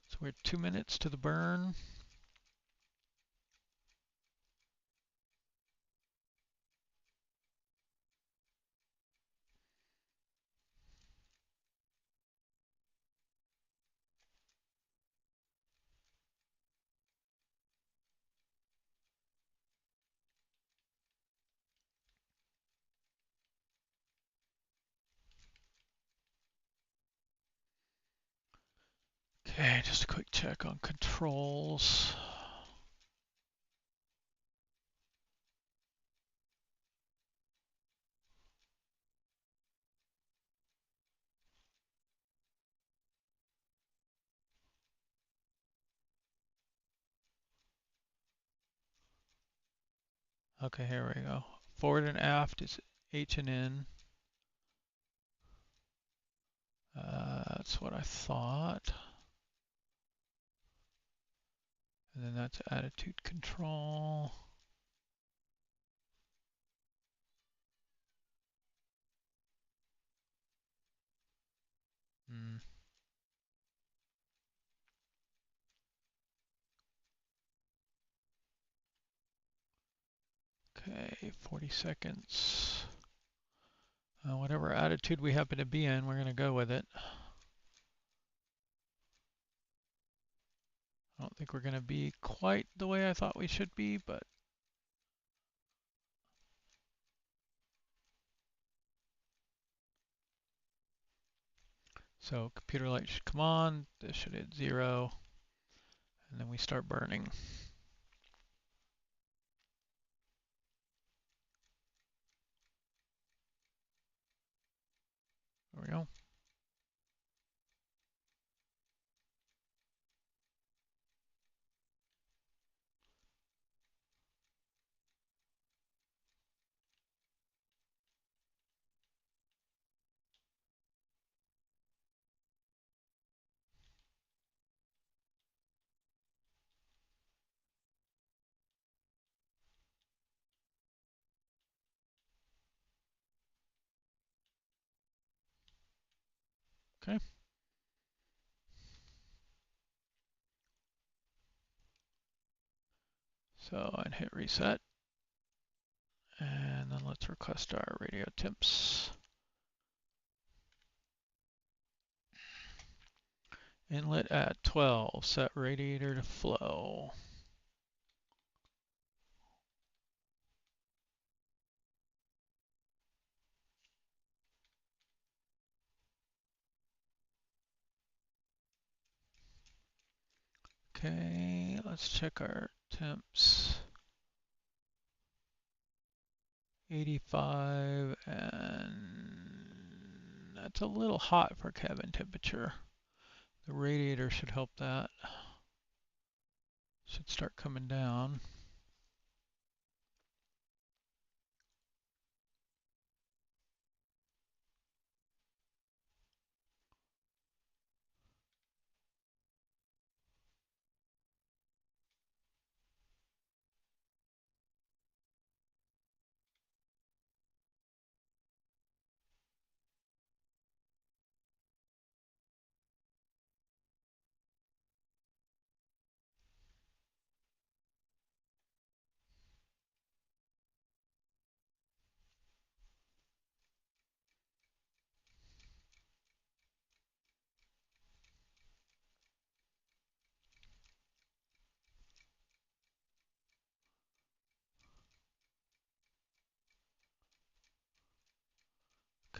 So we're 2 minutes to the burn. Okay, just a quick check on controls. Okay, here we go. Forward and aft is H and N. That's what I thought. And then that's attitude control. Okay, 40 seconds. Whatever attitude we happen to be in, we're going to go with it. I don't think we're going to be quite the way I thought we should be, but so computer light should come on. This should hit 0, and then we start burning. There we go. Okay. So I'd hit reset. And then let's request our radio temps. Inlet at 12, set radiator to flow. Okay, let's check our temps. 85, and that's a little hot for cabin temperature. The radiator should help that. Should start coming down.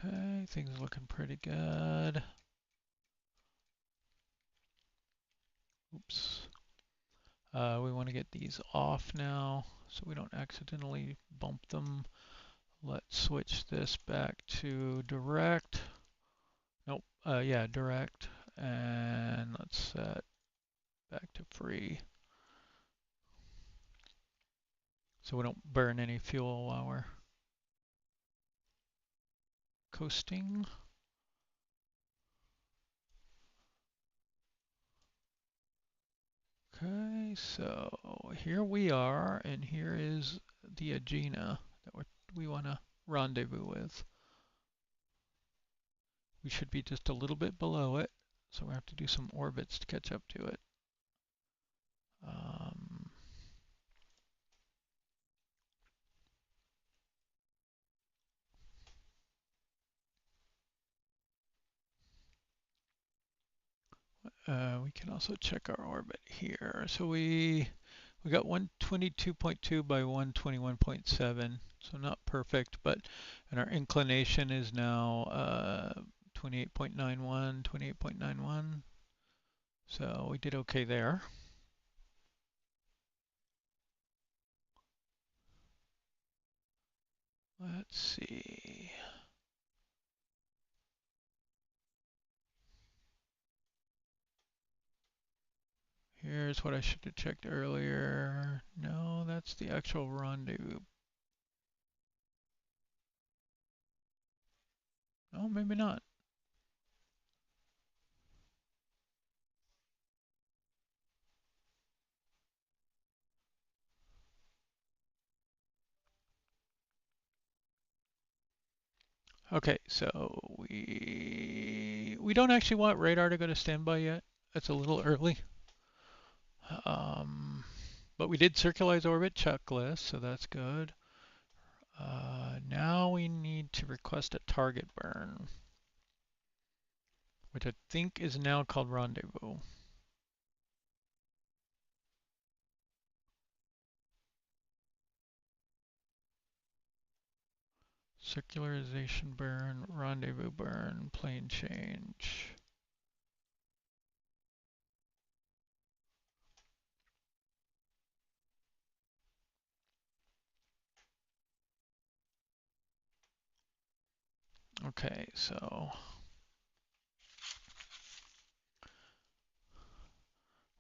Okay, things looking pretty good. Oops. We want to get these off now so we don't accidentally bump them. Let's switch this back to direct. Nope, yeah, direct. And let's set back to free. So we don't burn any fuel while we're coasting. Okay, so here we are, and here is the Agena that we want to rendezvous with. We should be just a little bit below it, so we have to do some orbits to catch up to it. We can also check our orbit here. So we got 122.2 by 121.7, so not perfect, but and our inclination is now 28.91, 28.91. So we did okay there. Let's see. Here's what I should have checked earlier. No, that's the actual rendezvous. Oh, maybe not. Okay, so we don't actually want radar to go to standby yet. That's a little early. But we did circularize orbit checklist, so that's good. Now we need to request a target burn, which I think is now called rendezvous. Circularization burn, rendezvous burn, plane change. Okay, so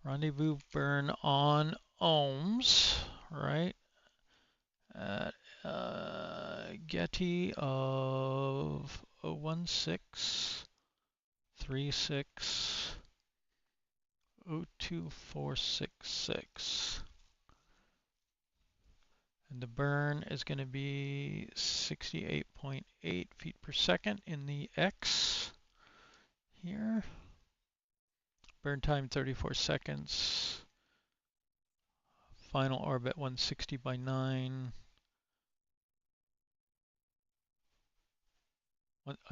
rendezvous burn on OAMS, right? At Getty of 01636 02466. And the burn is going to be 68.8 feet per second in the X here. Burn time 34 seconds. Final orbit 160 by 9.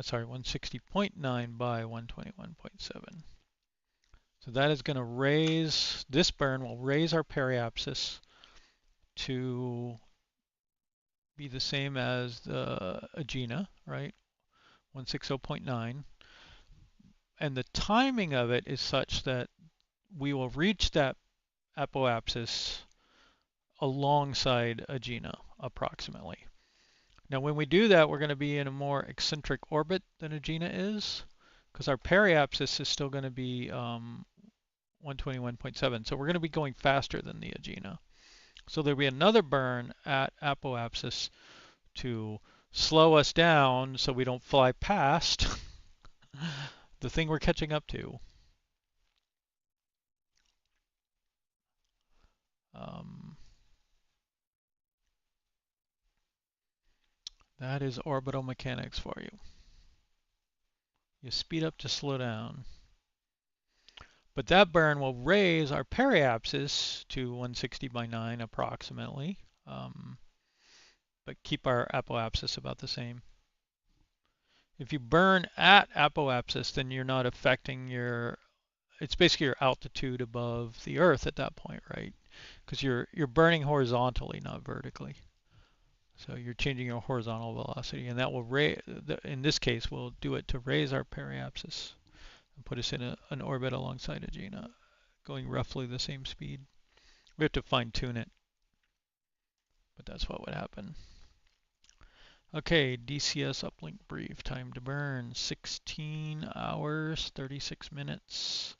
Sorry, 160.9 by 121.7. So that is going to raise, this burn will raise our periapsis to be the same as the Agena, right? 160.9. And the timing of it is such that we will reach that apoapsis alongside Agena, approximately. Now, when we do that, we're going to be in a more eccentric orbit than Agena is, because our periapsis is still going to be 121.7. So we're going to be going faster than the Agena. So there'll be another burn at apoapsis to slow us down so we don't fly past the thing we're catching up to. That is orbital mechanics for you. You speed up to slow down. But that burn will raise our periapsis to 160 by 9 approximately, but keep our apoapsis about the same. If you burn at apoapsis, then you're not affecting your, it's basically your altitude above the Earth at that point, right? Because you're burning horizontally, not vertically. So you're changing your horizontal velocity, and that will raise, in this case, we'll do it to raise our periapsis and put us in an orbit alongside Agena, going roughly the same speed. We have to fine tune it, but that's what would happen. Okay, DCS uplink brief. Time to burn 16 hours, 36 minutes,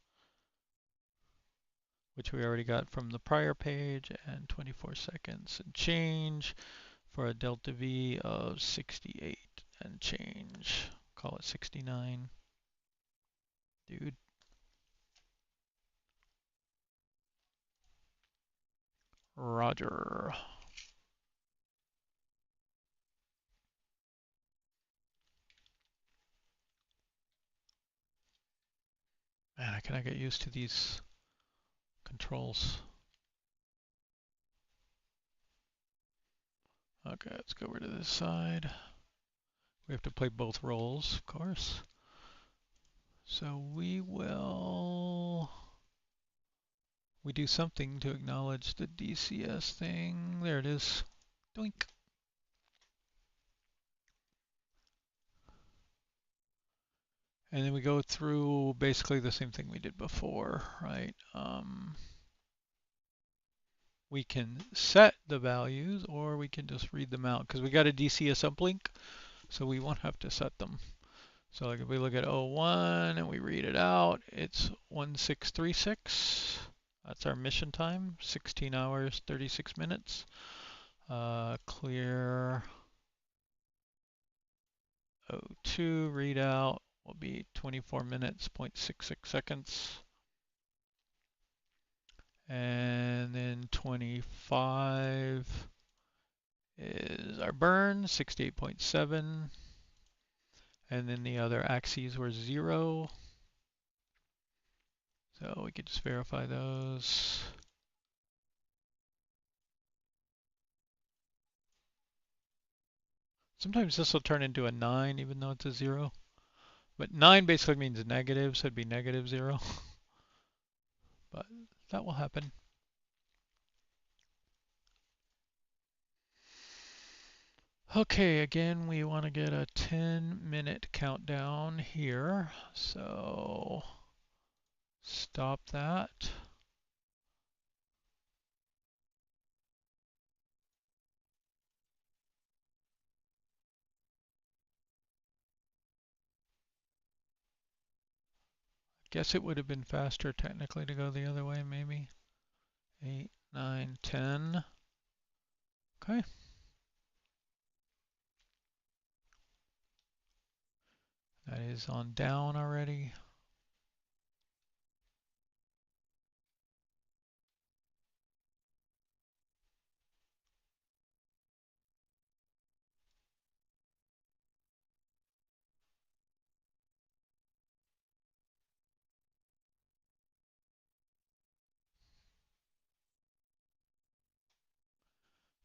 which we already got from the prior page, and 24 seconds and change for a delta V of 68 and change. Call it 69. Dude. Roger. Man, I cannot get used to these controls. Okay, let's go over to this side. We have to play both roles, of course. So we do something to acknowledge the DCS thing. There it is. Doink. And then we go through basically the same thing we did before, right? We can set the values or we can just read them out because we got a DCS uplink, so we won't have to set them. So like if we look at 01 and we read it out, it's 1636. That's our mission time, 16 hours, 36 minutes. Clear 02 readout will be 24 minutes, 0.66 seconds. And then 25 is our burn, 68.7. And then the other axes were 0. So we could just verify those. Sometimes this will turn into a 9 even though it's a 0. But 9 basically means negative, so it'd be -0. But that will happen. Okay, again, we want to get a 10-minute countdown here. So stop that. Guess it would have been faster technically to go the other way, maybe. 8, 9, 10. Okay. That is on down already.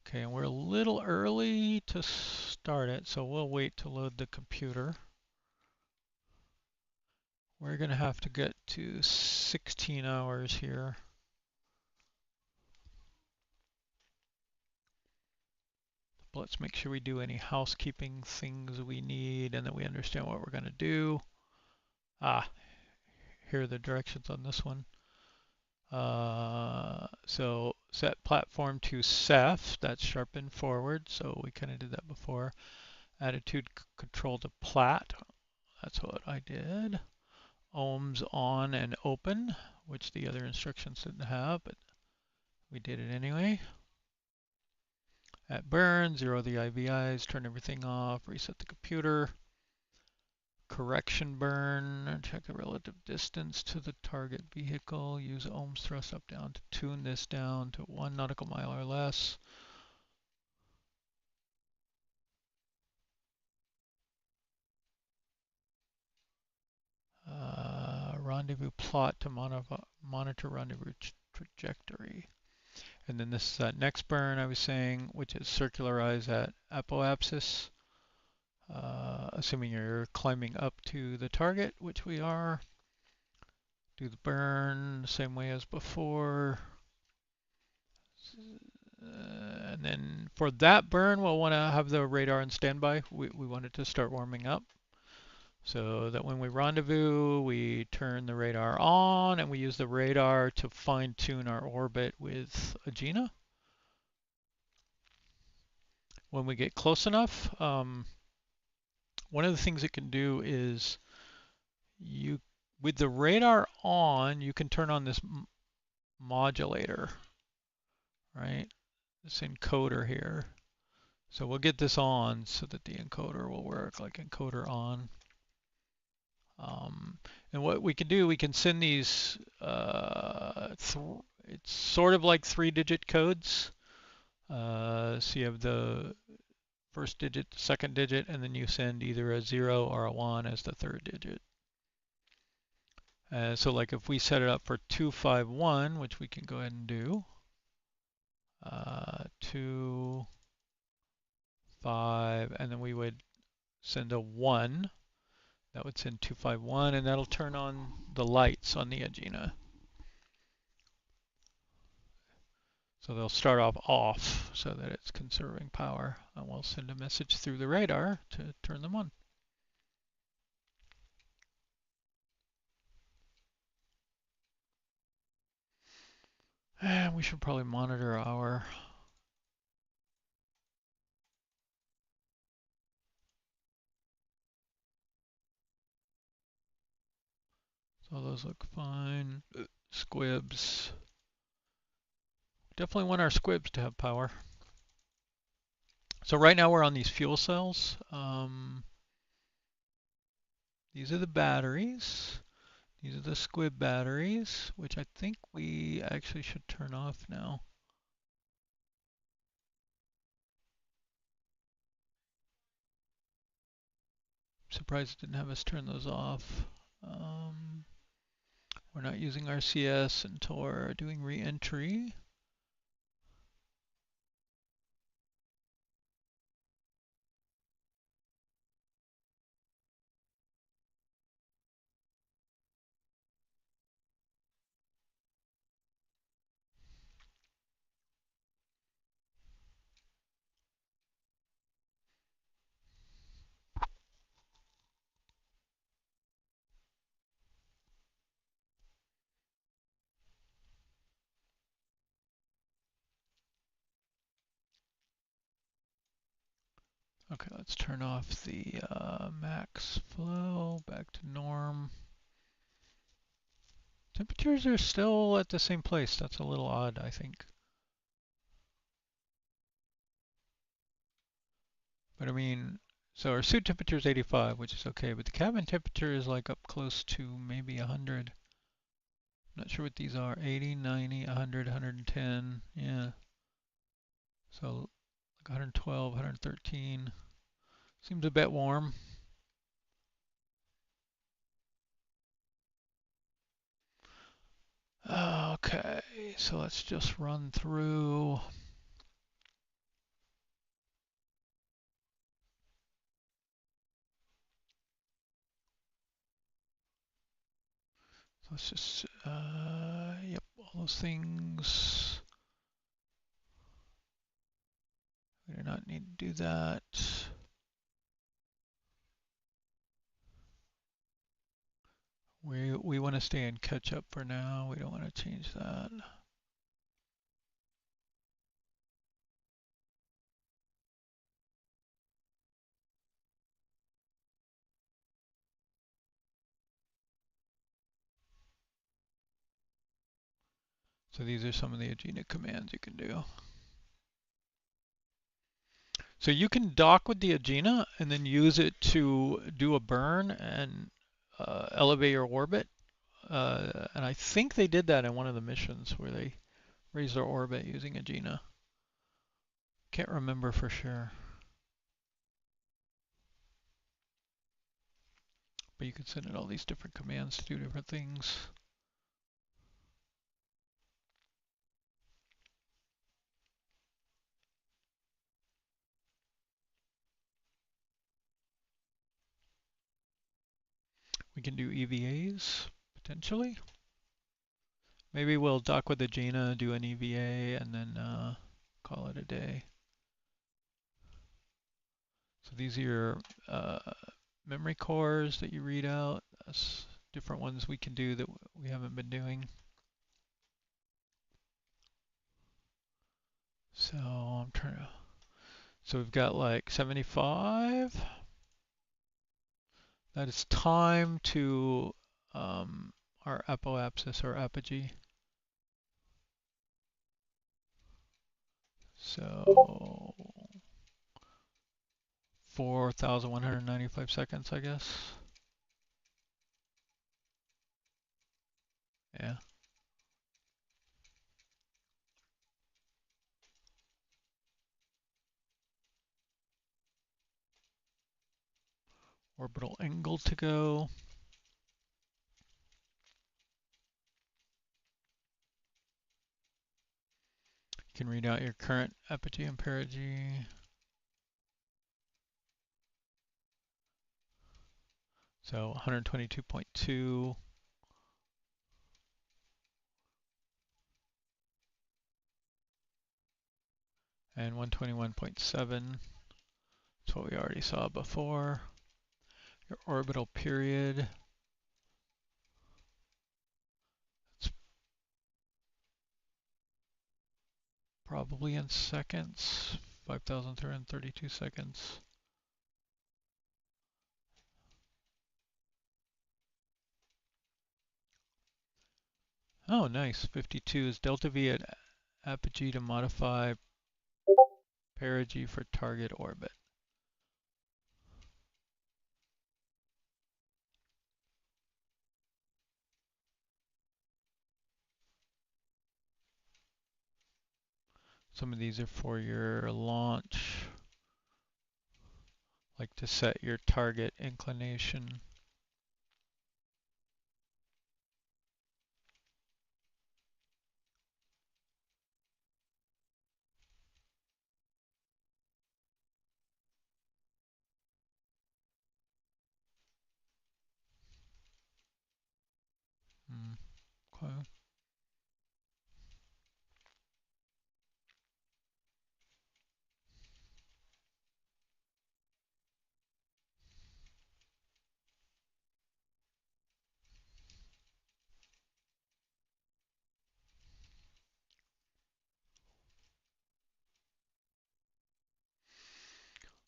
Okay, and we're a little early to start it, so we'll wait to load the computer. We're going to have to get to 16 hours here. But let's make sure we do any housekeeping things we need and that we understand what we're going to do. Here are the directions on this one. So set platform to Ceph, that's sharpen forward, so we kind of did that before. Attitude control to plat, that's what I did. OAMS on and open, which the other instructions didn't have, but we did it anyway. At burn, 0 the IVIs, turn everything off, reset the computer. Correction burn, check the relative distance to the target vehicle, use ohms thrust up down to tune this down to 1 nautical mile or less. Rendezvous plot to monitor rendezvous trajectory. And then this is that next burn I was saying, which is circularize at apoapsis. Assuming you're climbing up to the target, which we are. Do the burn the same way as before. And then for that burn, we'll want to have the radar on standby. We want it to start warming up. So that when we rendezvous, we turn the radar on and we use the radar to fine tune our orbit with Agena. When we get close enough, one of the things it can do is with the radar on, you can turn on this modulator, right? This encoder here. So we'll get this on so that the encoder will work, like encoder on. And what we can do, we can send these it's sort of like 3-digit codes. So you have the first digit, the second digit, and then you send either a 0 or a 1 as the third digit. So like if we set it up for 251, which we can go ahead and do, 2, 5, and then we would send a 1. That would send 251, and that'll turn on the lights on the Agena. So they'll start off so that it's conserving power, and we'll send a message through the radar to turn them on. And we should probably monitor our so those look fine. Squibs. Definitely want our squibs to have power. So right now we're on these fuel cells. These are the batteries. These are the squib batteries, which I think we actually should turn off now. Surprised it didn't have us turn those off. We're not using RCS until we're doing ReEntry. Okay, let's turn off the max flow back to norm. Temperatures are still at the same place. That's a little odd, I think. But I mean, so our suit temperature is 85, which is okay, but the cabin temperature is like up close to maybe 100. I'm not sure what these are. 80, 90, 100, 110. Yeah. So like 112, 113. Seems a bit warm. Okay, so let's just run through. So let's just, yep, all those things. We do not need to do that. We want to stay in catch up for now. We don't want to change that. So these are some of the Agena commands you can do. So you can dock with the Agena and then use it to do a burn and elevate your orbit. And I think they did that in one of the missions where they raised their orbit using Agena. Can't remember for sure. But you can send it all these different commands to do different things. We can do EVAs, potentially. Maybe we'll dock with Agena, do an EVA, and then call it a day. So these are your memory cores that you read out. That's different ones we can do that we haven't been doing. So I'm trying to, so we've got like 75. That is time to our apoapsis or apogee. So 4,195 seconds, I guess. Yeah. orbital angle to go. You can read out your current apogee and perigee. So 122.2. And 121.7. That's what we already saw before. Your orbital period. It's probably in seconds. 5,332 seconds. Oh, nice. 52 is delta V at apogee to modify perigee for target orbit. Some of these are for your launch, like to set your target inclination. Okay.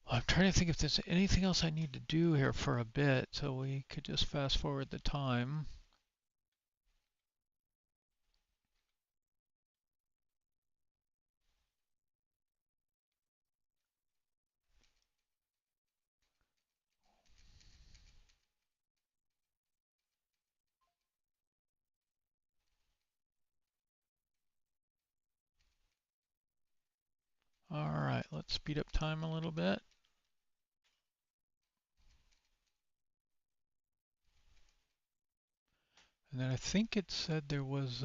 I'm trying to think if there's anything else I need to do here for a bit, so we could just fast forward the time. All right, let's speed up time a little bit. And then I think it said there was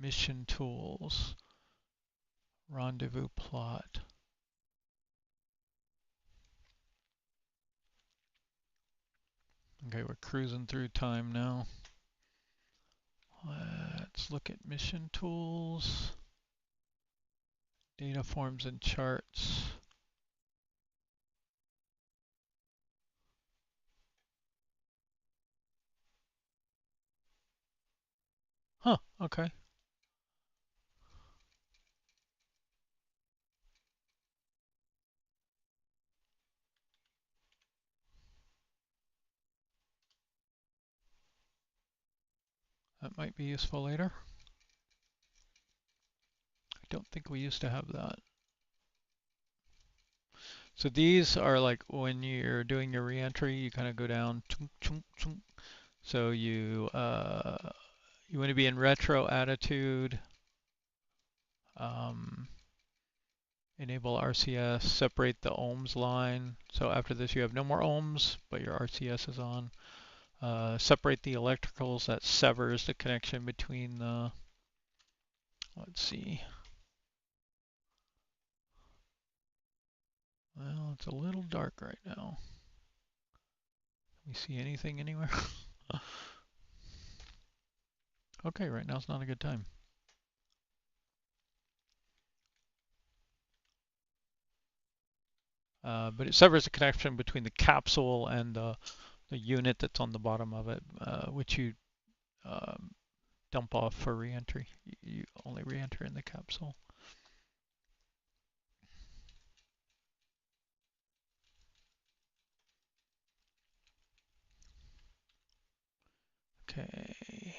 mission tools, rendezvous plot. Okay, we're cruising through time now. Let's look at mission tools, data forms and charts. Huh, okay. That might be useful later. I don't think we used to have that. So these are like when you're doing your reentry, you kind of go down. Chunk, chunk, chunk. So you want to be in retro attitude. Enable RCS, separate the ohms line. So after this you have no more ohms, but your RCS is on. Separate the electricals, that severs the connection between the, let's see. Well, it's a little dark right now. Can we see anything anywhere? Okay, right now it's not a good time. But it severs the connection between the capsule and the unit that's on the bottom of it, which you dump off for reentry. You only reenter in the capsule. Okay.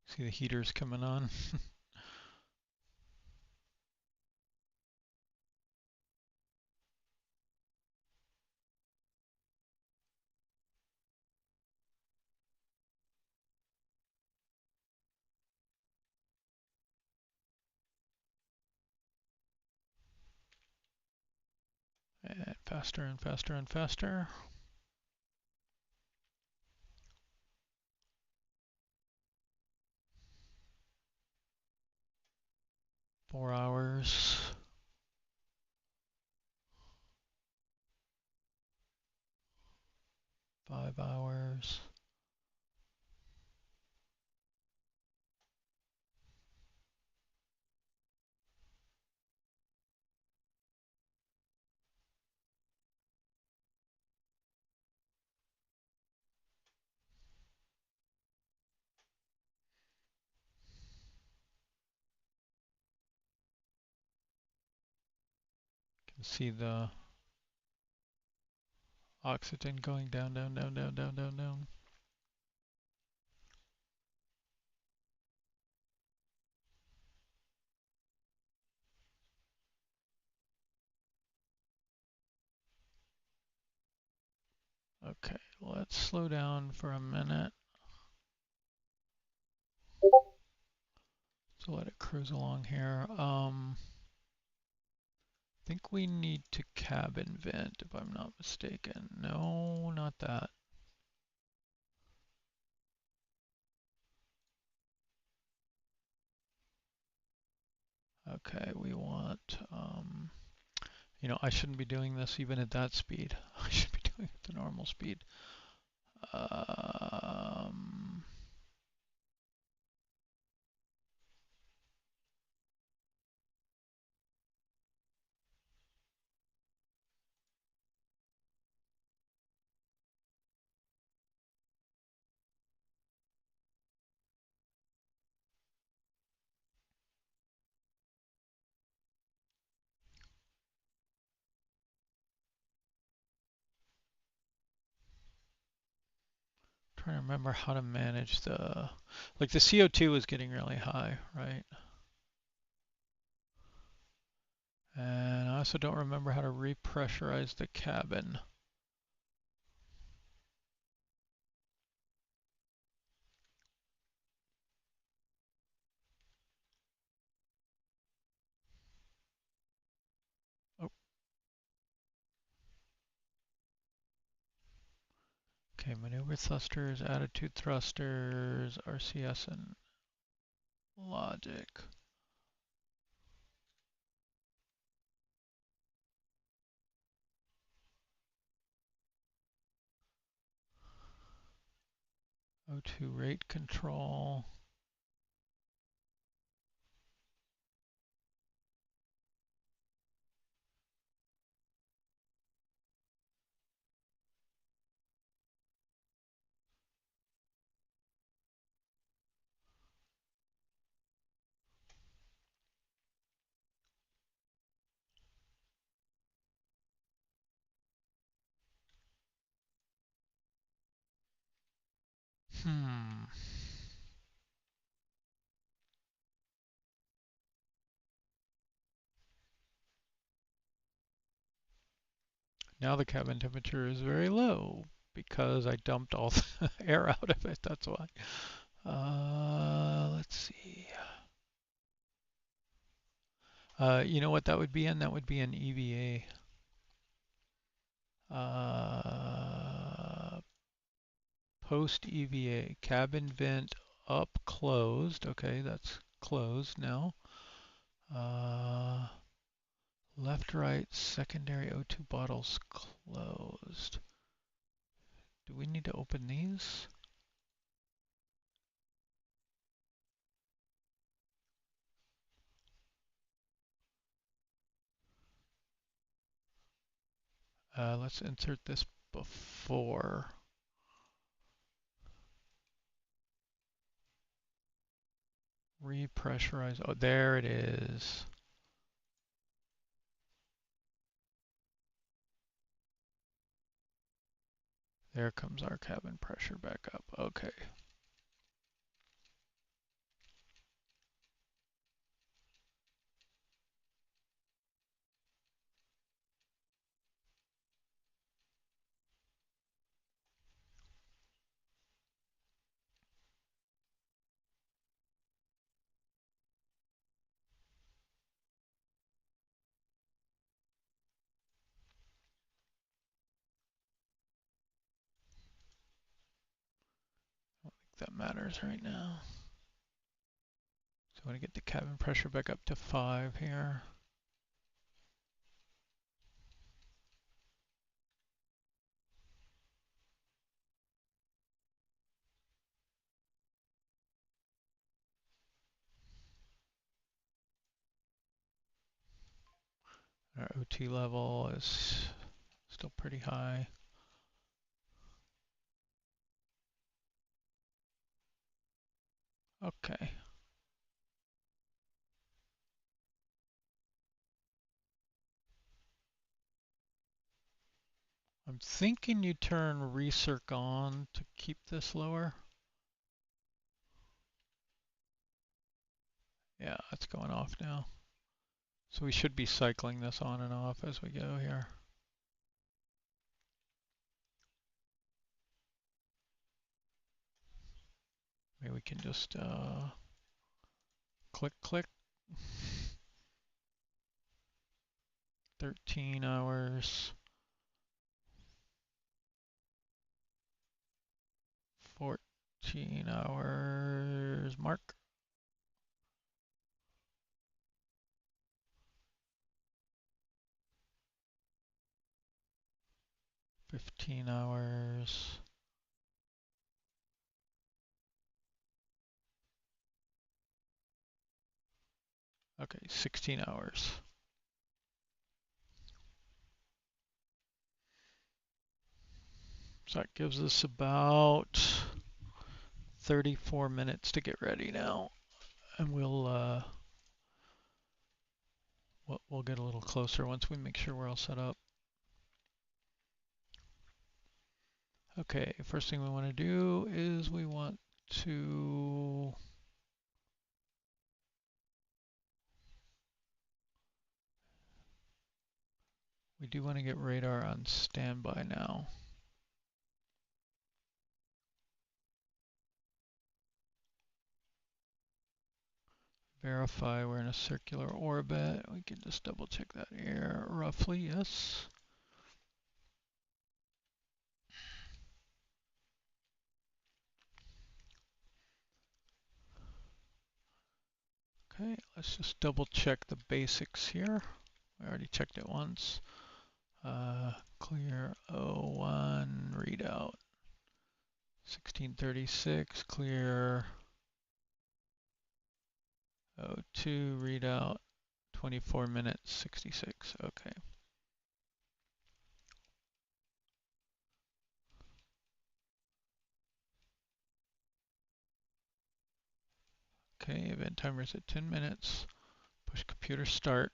See the heaters coming on. And faster and faster and faster. 4 hours. 5 hours. You can see the oxygen going down, down, down, down, down, down, down. Okay, let's slow down for a minute. So let it cruise along here. I think we need to cabin vent, if I'm not mistaken. No, not that. Okay, we want, you know, I shouldn't be doing this even at that speed. I should be doing it at the normal speed. Trying to remember how to manage the, like the CO2 is getting really high, right? And I also don't remember how to repressurize the cabin. Oh. Okay, maneuver thrusters, attitude thrusters, RCS and logic. O2 rate control. Now the cabin temperature is very low because I dumped all the air out of it, that's why. Let's see. You know what that would be in? That would be an EVA. Post EVA, cabin vent up closed. Okay, that's closed now. Left, right, secondary O2 bottles closed. Do we need to open these? Let's insert this before. Repressurize. Oh, there it is. There comes our cabin pressure back up. Okay. that matters right now. So I want to get the cabin pressure back up to 5 here. Our OT level is still pretty high. Okay. I'm thinking you turn recirc on to keep this lower. Yeah, it's going off now. So we should be cycling this on and off as we go here. Maybe we can just click, click. 13 hours. 14 hours mark. 15 hours. Okay, 16 hours. So that gives us about 34 minutes to get ready now. And we'll get a little closer once we make sure we're all set up. Okay, first thing we want to do is we want to get radar on standby now. Verify we're in a circular orbit. We can just double check that here. Roughly, yes. Okay, let's just double check the basics here. We already checked it once. Clear 01 readout. 1636, clear 02 readout. 24 minutes, 66, okay. Okay, event timer's at 10 minutes. Push computer start.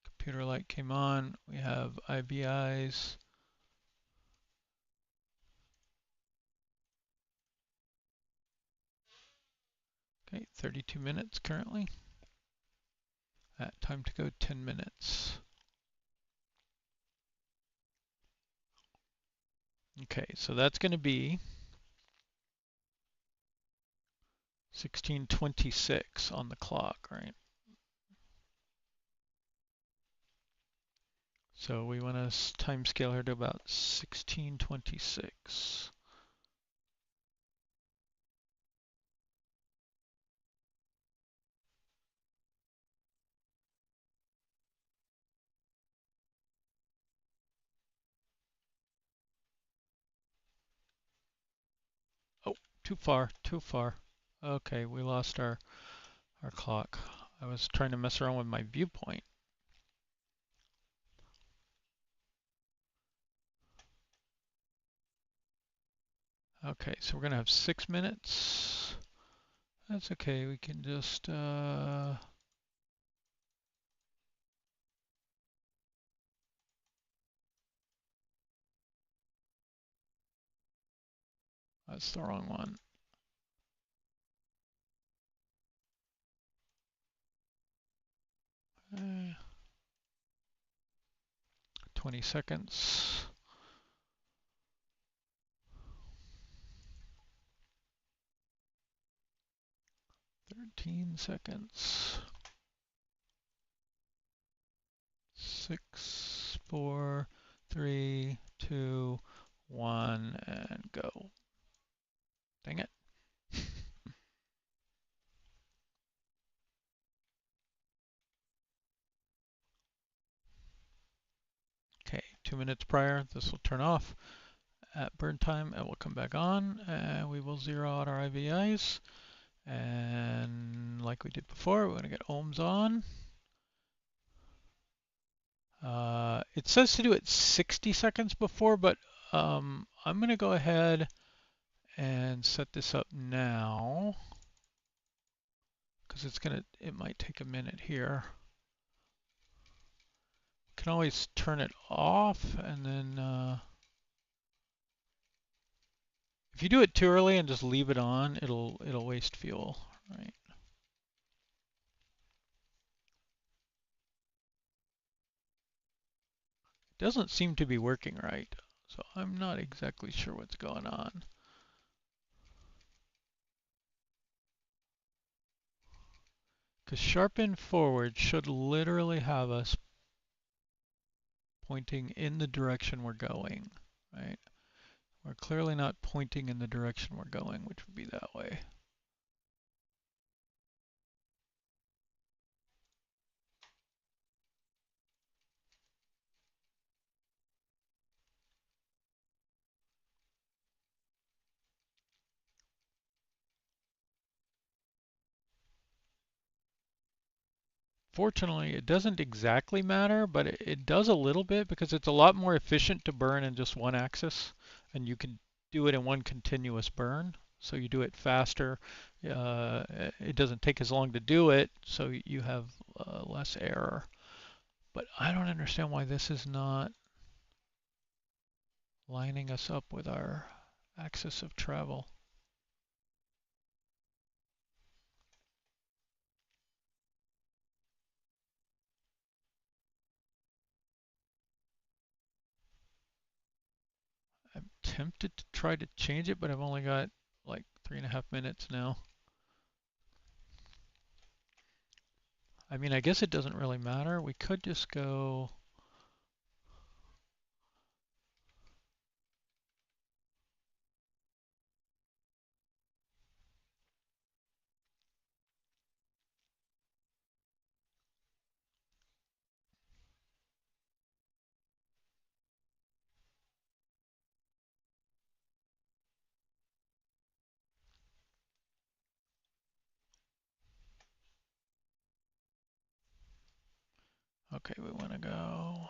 Computer light came on. We have IVIs. Okay, 32 minutes currently. Time to go 10 minutes. Okay, so that's going to be 1626 on the clock, right? So we want to time scale her to about 1626. Oh, too far, too far. Okay, we lost our clock. I was trying to mess around with my viewpoint. Okay, so we're gonna have 6 minutes. That's okay, we can just that's the wrong one. 20 seconds. 13 seconds. 6, 4, 3, 2, 1, and go. Dang it. Okay, 2 minutes prior, this will turn off. At burn time, it will come back on, and we will zero out our IVIs. And like we did before, we're going to get OAMS on. It says to do it 60 seconds before, but I'm going to go ahead and set this up now because it might take a minute here. You can always turn it off, and then if you do it too early and just leave it on, it'll waste fuel, right? It doesn't seem to be working right, so I'm not exactly sure what's going on. Because sharpen forward should literally have us pointing in the direction we're going, right? We're clearly not pointing in the direction we're going, which would be that way. Fortunately, it doesn't exactly matter, but it does a little bit because it's a lot more efficient to burn in just one axis, and you can do it in one continuous burn. So you do it faster. It doesn't take as long to do it, so you have less error. But I don't understand why this is not lining us up with our axis of travel. I'm tempted to try to change it, but I've only got like 3.5 minutes now. I mean, I guess it doesn't really matter. We could just go. Okay, we want to go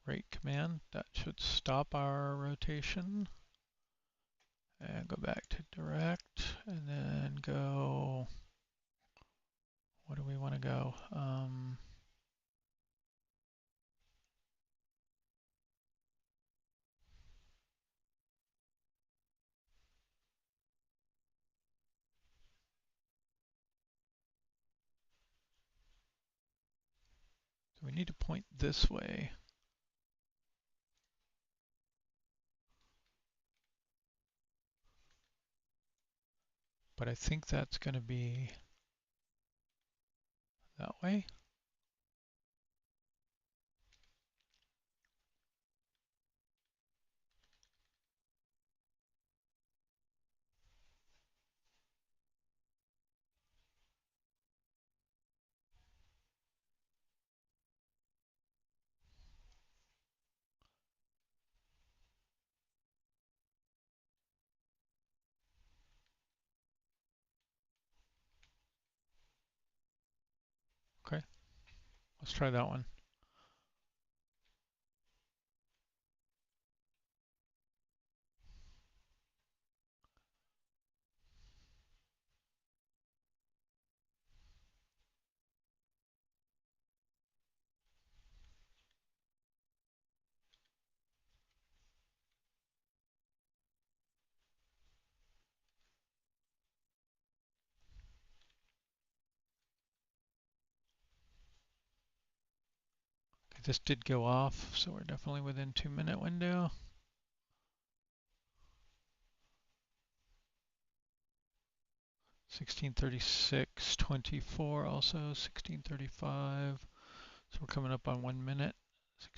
rate command. That should stop our rotation. And go back to direct, and then go. What do we want to go? So we need to point this way. But I think that's going to be that way. Okay, let's try that one. Okay, this did go off, so we're definitely within 2-minute window. (16:36:24) also 16:35. So we're coming up on 1 minute.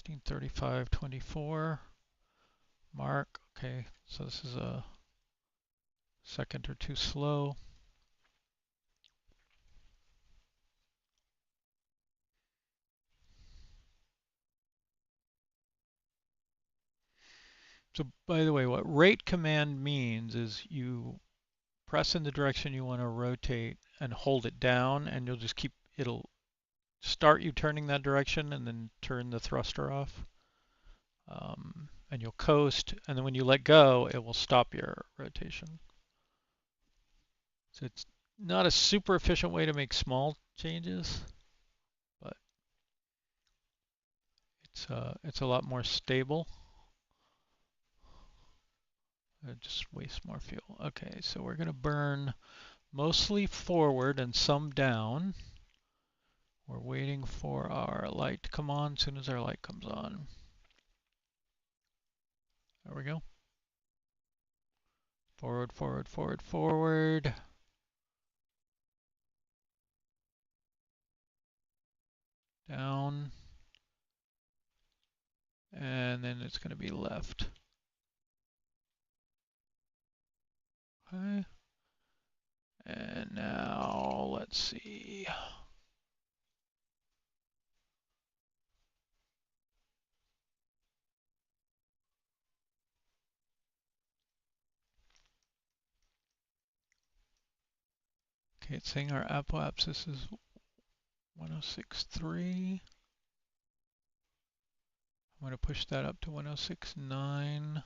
16:35:24. Mark. Okay, so this is a second or two slow. So by the way, what rate command means is you press in the direction you want to rotate and hold it down, and you'll just keep, it'll start you turning that direction and then turn the thruster off. And you'll coast, and then when you let go, it will stop your rotation. So it's not a super efficient way to make small changes, but it's a lot more stable. It just wastes more fuel. Okay, so we're going to burn mostly forward and some down. We're waiting for our light to come on. As soon as our light comes on, there we go. Forward, forward, forward, forward. Down. And then it's going to be left. Okay. And now let's see. Okay, it's saying our apoapsis is 106.3. I'm going to push that up to 106.9.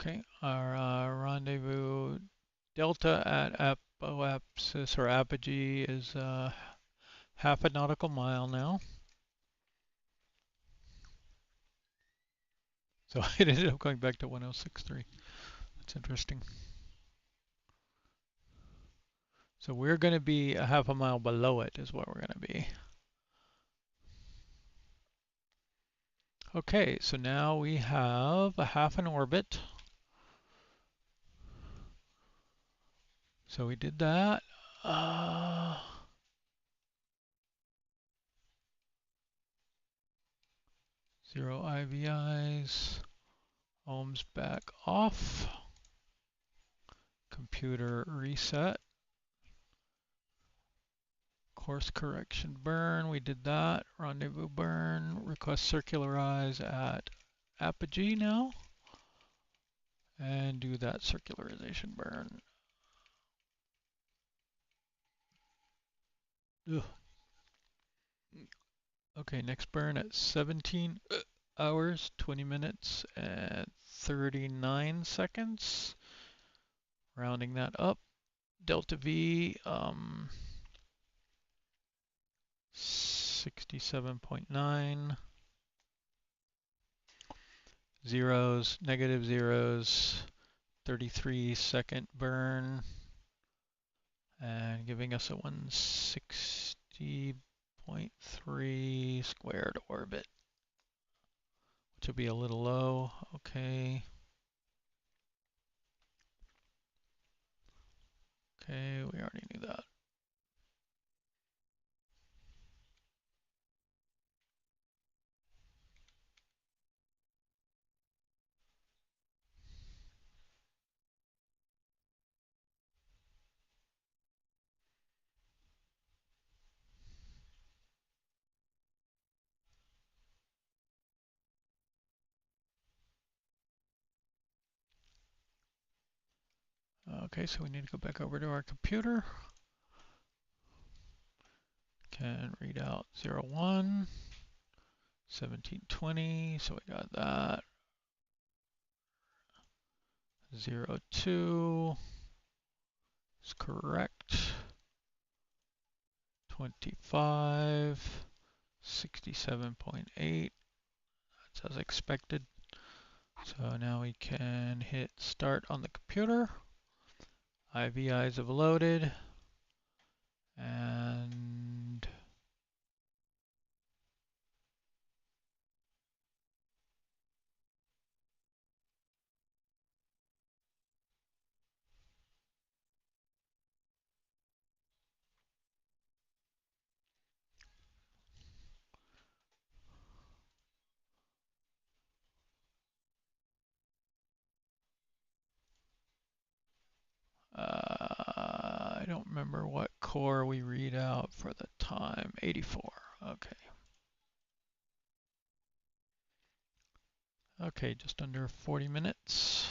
Okay, our rendezvous delta at apoapsis or apogee is half a nautical mile now. So it ended up going back to 106.3. That's interesting. So we're going to be a half a mile below it is what we're going to be. Okay, so now we have a half an orbit. So we did that. 0 IVIs. OAMS back off. Computer reset. Course correction burn, we did that. Rendezvous burn, request circularize at apogee now. And do that circularization burn. Ugh. Okay, next burn at 17 hours, 20 minutes, and 39 seconds. Rounding that up. Delta V, 67.9. Zeros, negative zeros, 33-second burn, and giving us a 160.3 squared orbit, which will be a little low. Okay. Okay, we already knew that. Okay, so we need to go back over to our computer. Can read out 01, 1720, so we got that. 02 is correct. 25, 67.8, that's as expected. So now we can hit start on the computer. IVIs have loaded, and remember what core we read out for the time. 84. Okay. Okay, just under 40 minutes.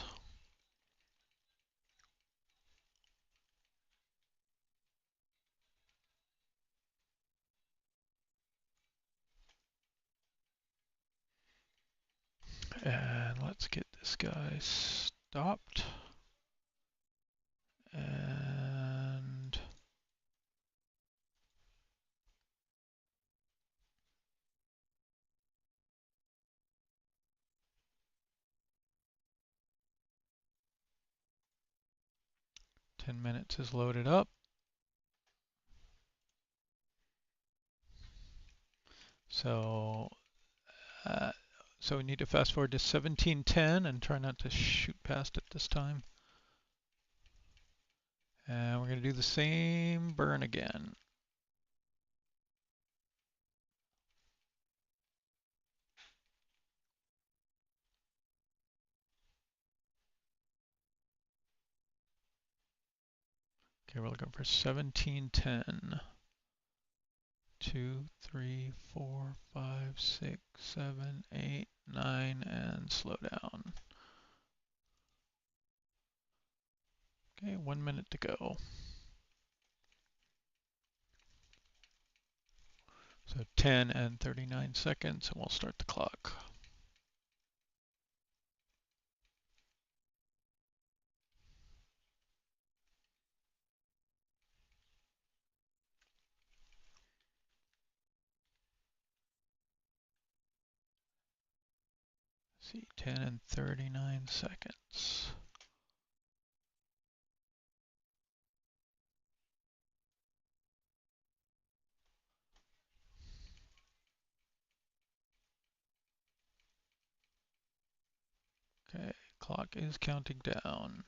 And let's get this guy stopped. And ten minutes is loaded up. So so we need to fast forward to 1710 and try not to shoot past it this time. And we're going to do the same burn again. Okay, we're looking for 1710. 2, 3, 4, 5, 6, 7, 8, 9, and slow down. Okay, 1 minute to go. So 10 and 39 seconds, and we'll start the clock. See, 10 and 39 seconds. Okay, clock is counting down.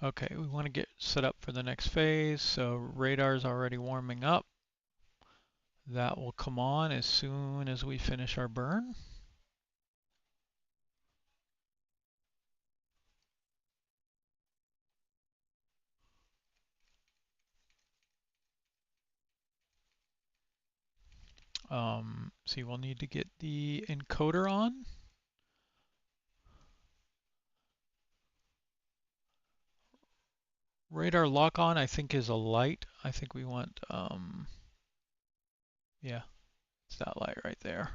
Okay, we want to get set up for the next phase, so radar's already warming up. That will come on as soon as we finish our burn. See, we'll need to get the encoder on. Radar lock on, I think, is a light. I think we want, yeah, it's that light right there.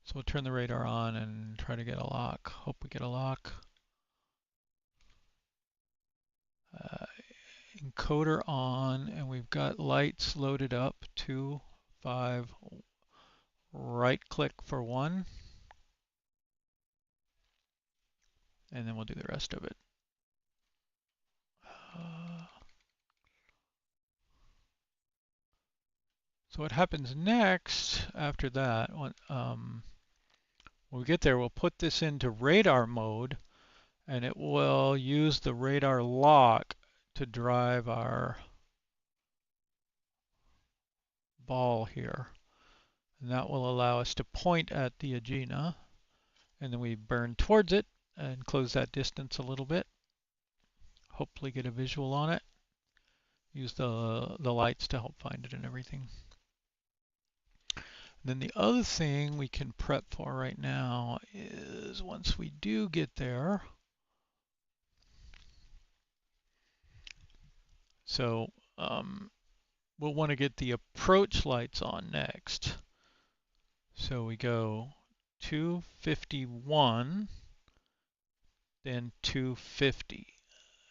So we'll turn the radar on and try to get a lock. Hope we get a lock. Encoder on, and we've got lights loaded up. 2, 5, right click for 1. And then we'll do the rest of it. So what happens next after that, when we get there, we'll put this into radar mode, and it will use the radar lock to drive our ball here. And that will allow us to point at the Agena, and then we burn towards it and close that distance a little bit. Hopefully get a visual on it. Use the lights to help find it and everything. Then the other thing we can prep for right now is once we do get there, so we'll want to get the approach lights on next. So we go 251, then 250,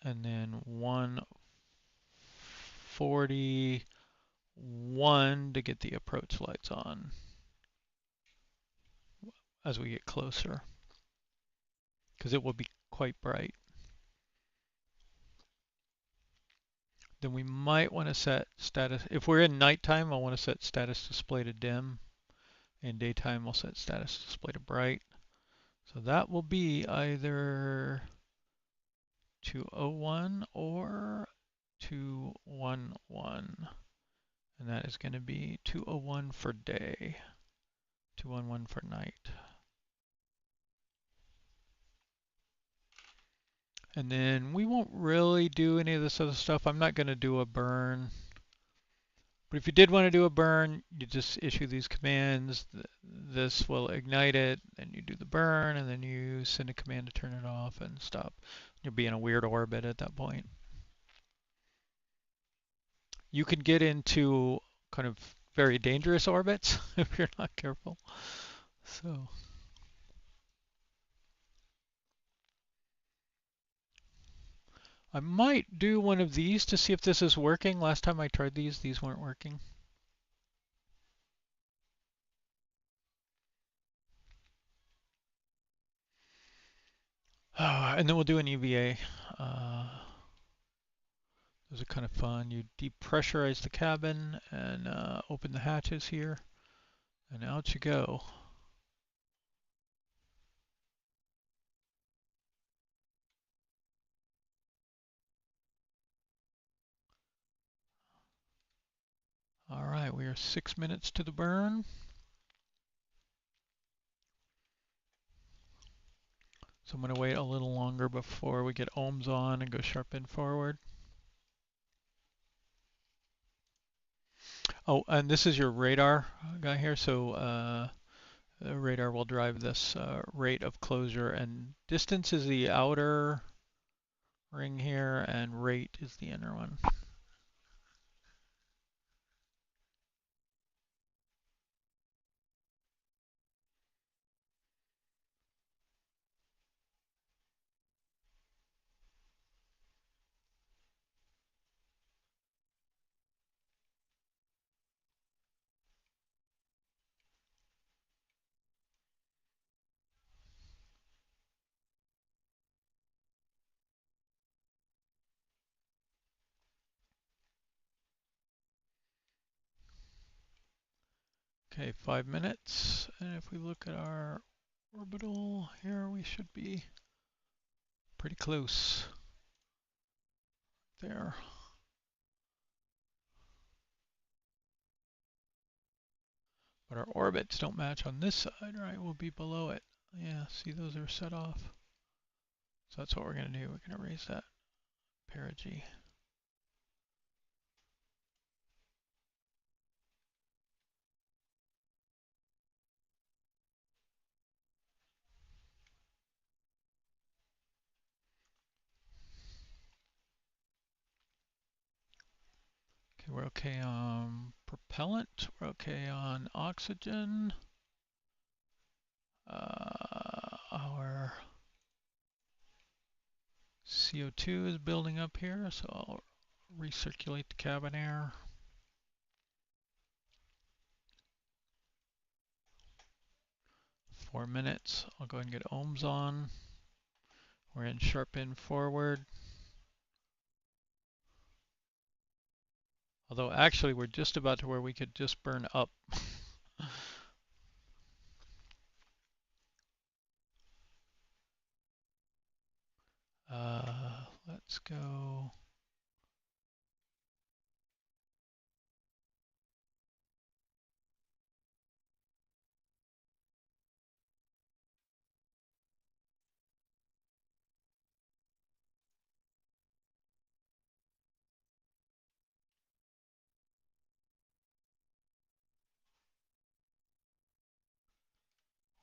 and then 141 to get the approach lights on as we get closer, because it will be quite bright. Then we might want to set status. If we're in nighttime, I'll want to set status display to dim. In daytime, we'll set status display to bright. So that will be either 201 or 211. And that is going to be 201 for day, 211 for night. And then we won't really do any of this other stuff. I'm not going to do a burn. But if you did want to do a burn, you just issue these commands. This will ignite it, and you do the burn, and then you send a command to turn it off and stop. You'll be in a weird orbit at that point. You can get into kind of very dangerous orbits if you're not careful. So I might do one of these to see if this is working. Last time I tried these weren't working. And then we'll do an EVA. Those are kind of fun. You depressurize the cabin and open the hatches here, and out you go. All right, we are 6 minutes to the burn. So I'm going to wait a little longer before we get OAMS on and go sharp in forward. Oh, and this is your radar guy here. So the radar will drive this rate of closure, and distance is the outer ring here, and rate is the inner one. Okay, 5 minutes, and if we look at our orbital here, we should be pretty close there. But our orbits don't match on this side, right? We'll be below it. Yeah, see, those are set off. So that's what we're going to do. We're going to raise that perigee. Okay, we're okay on propellant. We're okay on oxygen. Our CO2 is building up here, so I'll recirculate the cabin air. Four minutes. I'll go ahead and get OAMS on. We're in sharp in forward. Although actually we're just about to where we could just burn up. Let's go.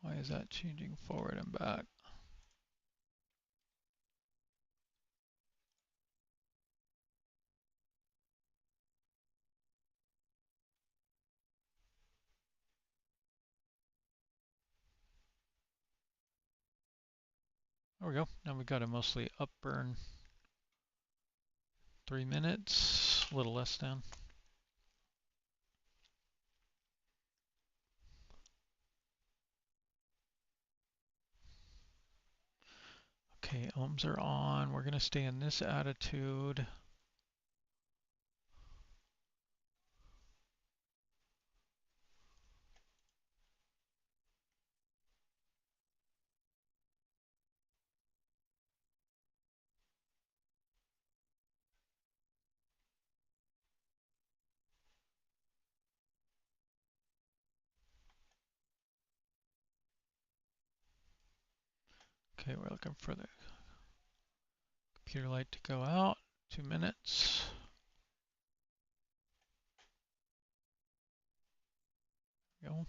Why is that changing forward and back? There we go. Now we've got a mostly up burn. 3 minutes, a little less than. Okay, OAMS are on. We're going to stay in this attitude. Okay, we're looking for the Computer light to go out. 2 minutes. Go.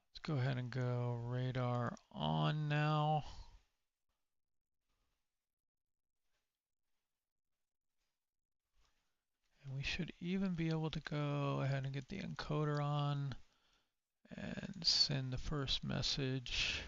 Let's go ahead and go radar on now. And we should even be able to go ahead and get the encoder on and send the first message.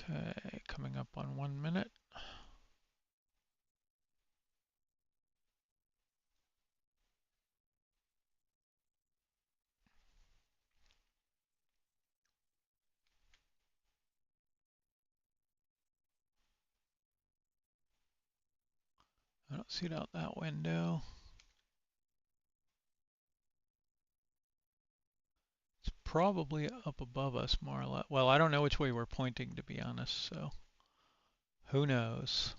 Okay, coming up on 1 minute. I don't see it out that window. It's probably up above us more or less. Well, I don't know which way we're pointing, to be honest, so who knows?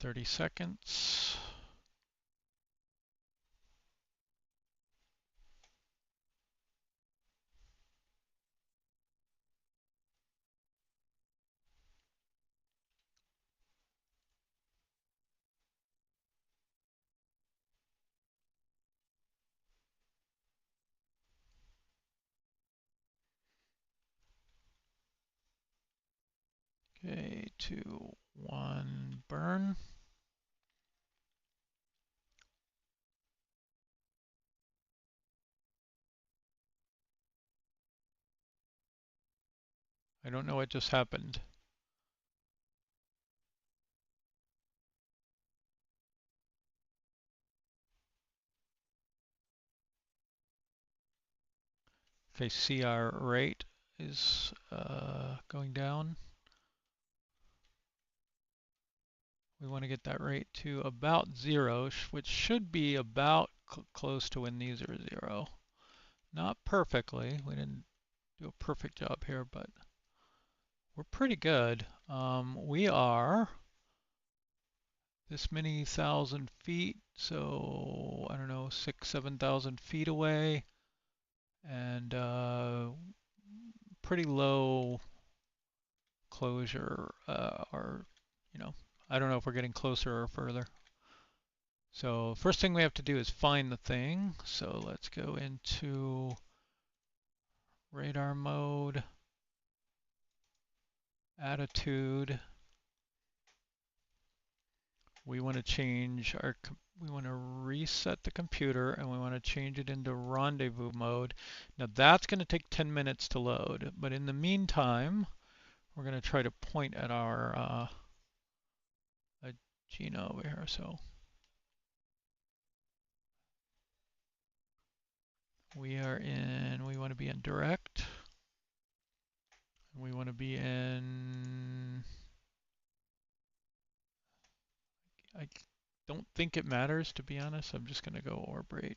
30 seconds. Okay, 2, 1, burn. I don't know what just happened. Okay, CR rate is going down. We want to get that rate to about 0, which should be about close to when these are 0. Not perfectly. We didn't do a perfect job here, but we're pretty good. We are this many thousand feet, so I don't know, 6,000, 7,000 feet away, and pretty low closure, or, you know, I don't know if we're getting closer or further. So first thing we have to do is find the thing. So let's go into radar mode, attitude. We want to change our, we want to reset the computer and we want to change it into rendezvous mode. Now that's going to take 10 minutes to load, but in the meantime, we're going to try to point at our Agena over here. So we want to be in direct. We want to be in, I don't think it matters, to be honest. I'm just going to go orb rate.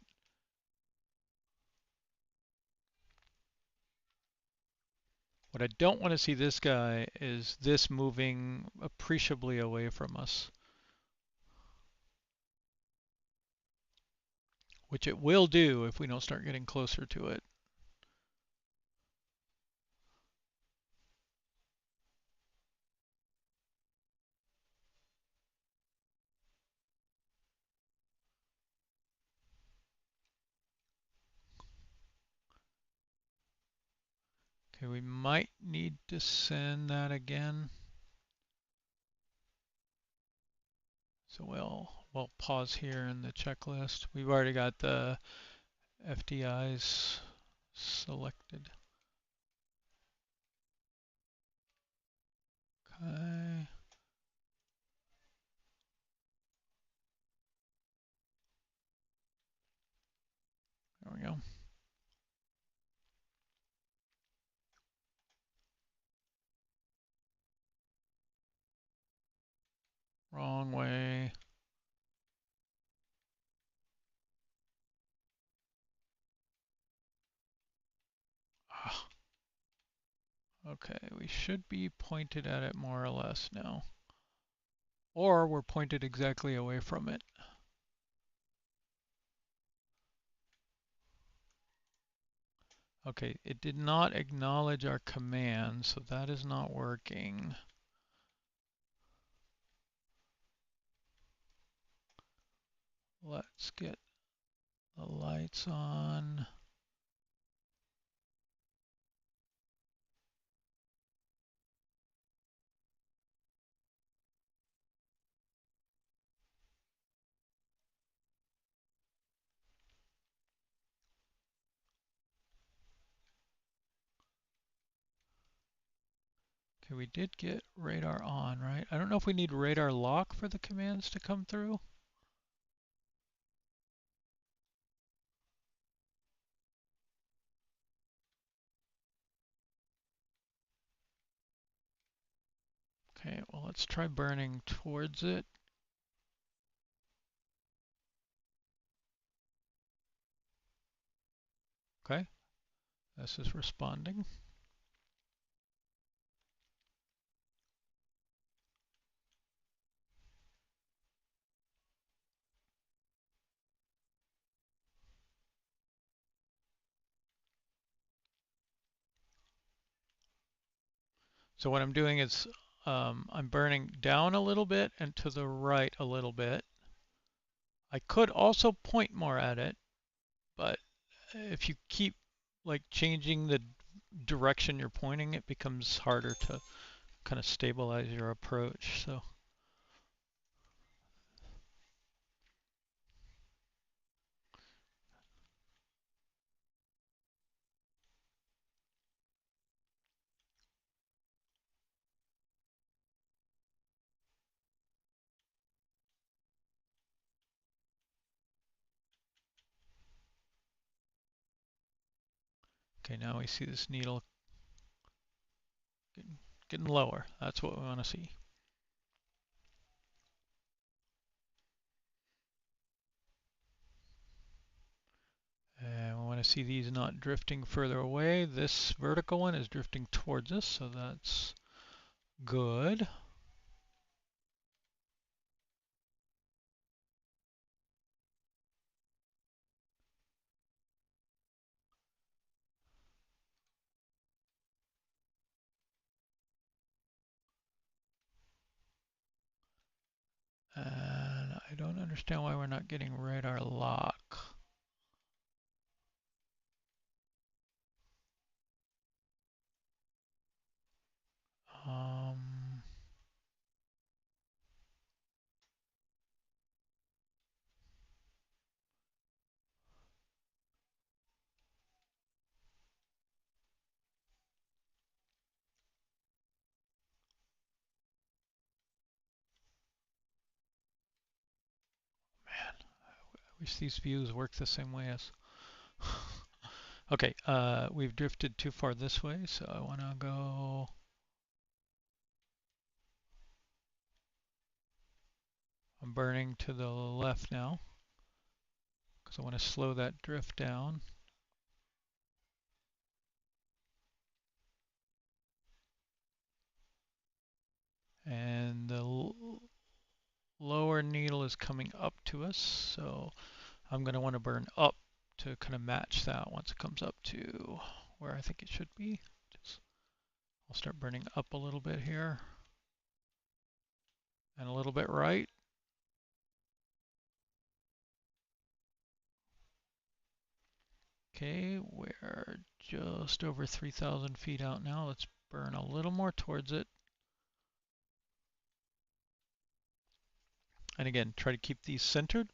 What I don't want to see this guy is this moving appreciably away from us, which it will do if we don't start getting closer to it. Okay, we might need to send that again. So we'll pause here in the checklist. We've already got the FDIs selected. Okay. There we go. Wrong way. Ah. Okay, we should be pointed at it more or less now. Or we're pointed exactly away from it. Okay, it did not acknowledge our command, so that is not working. Let's get the lights on. Okay, we did get radar on, right? I don't know if we need radar lock for the commands to come through. Okay, well, let's try burning towards it. Okay, this is responding. So what I'm doing is I'm burning down a little bit and to the right a little bit. I could also point more at it, but if you keep like changing the direction you're pointing, it becomes harder to kind of stabilize your approach. So okay, now we see this needle getting lower. That's what we want to see. And we want to see these not drifting further away. This vertical one is drifting towards us, so that's good. And I don't understand why we're not getting radar lock. Um, man, I wish these views work the same way as. Okay, we've drifted too far this way, so I want to go. I'm burning to the left now because I want to slow that drift down. And the lower needle is coming up to us, so I'm going to want to burn up to kind of match that once it comes up to where I think it should be. I'll start burning up a little bit here and a little bit right. Okay, we're just over 3,000 feet out now. Let's burn a little more towards it. And again, try to keep these centered.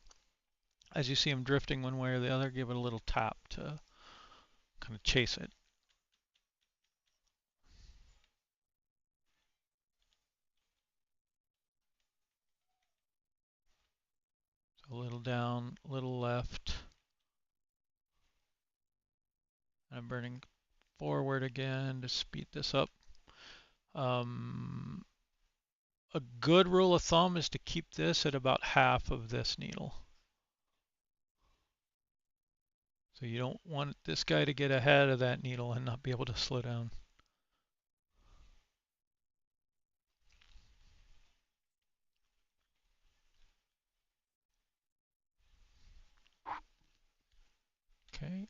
As you see them drifting one way or the other, give it a little tap to kind of chase it. So a little down, a little left. I'm burning forward again to speed this up. a good rule of thumb is to keep this at about half of this needle. So you don't want this guy to get ahead of that needle and not be able to slow down. Okay,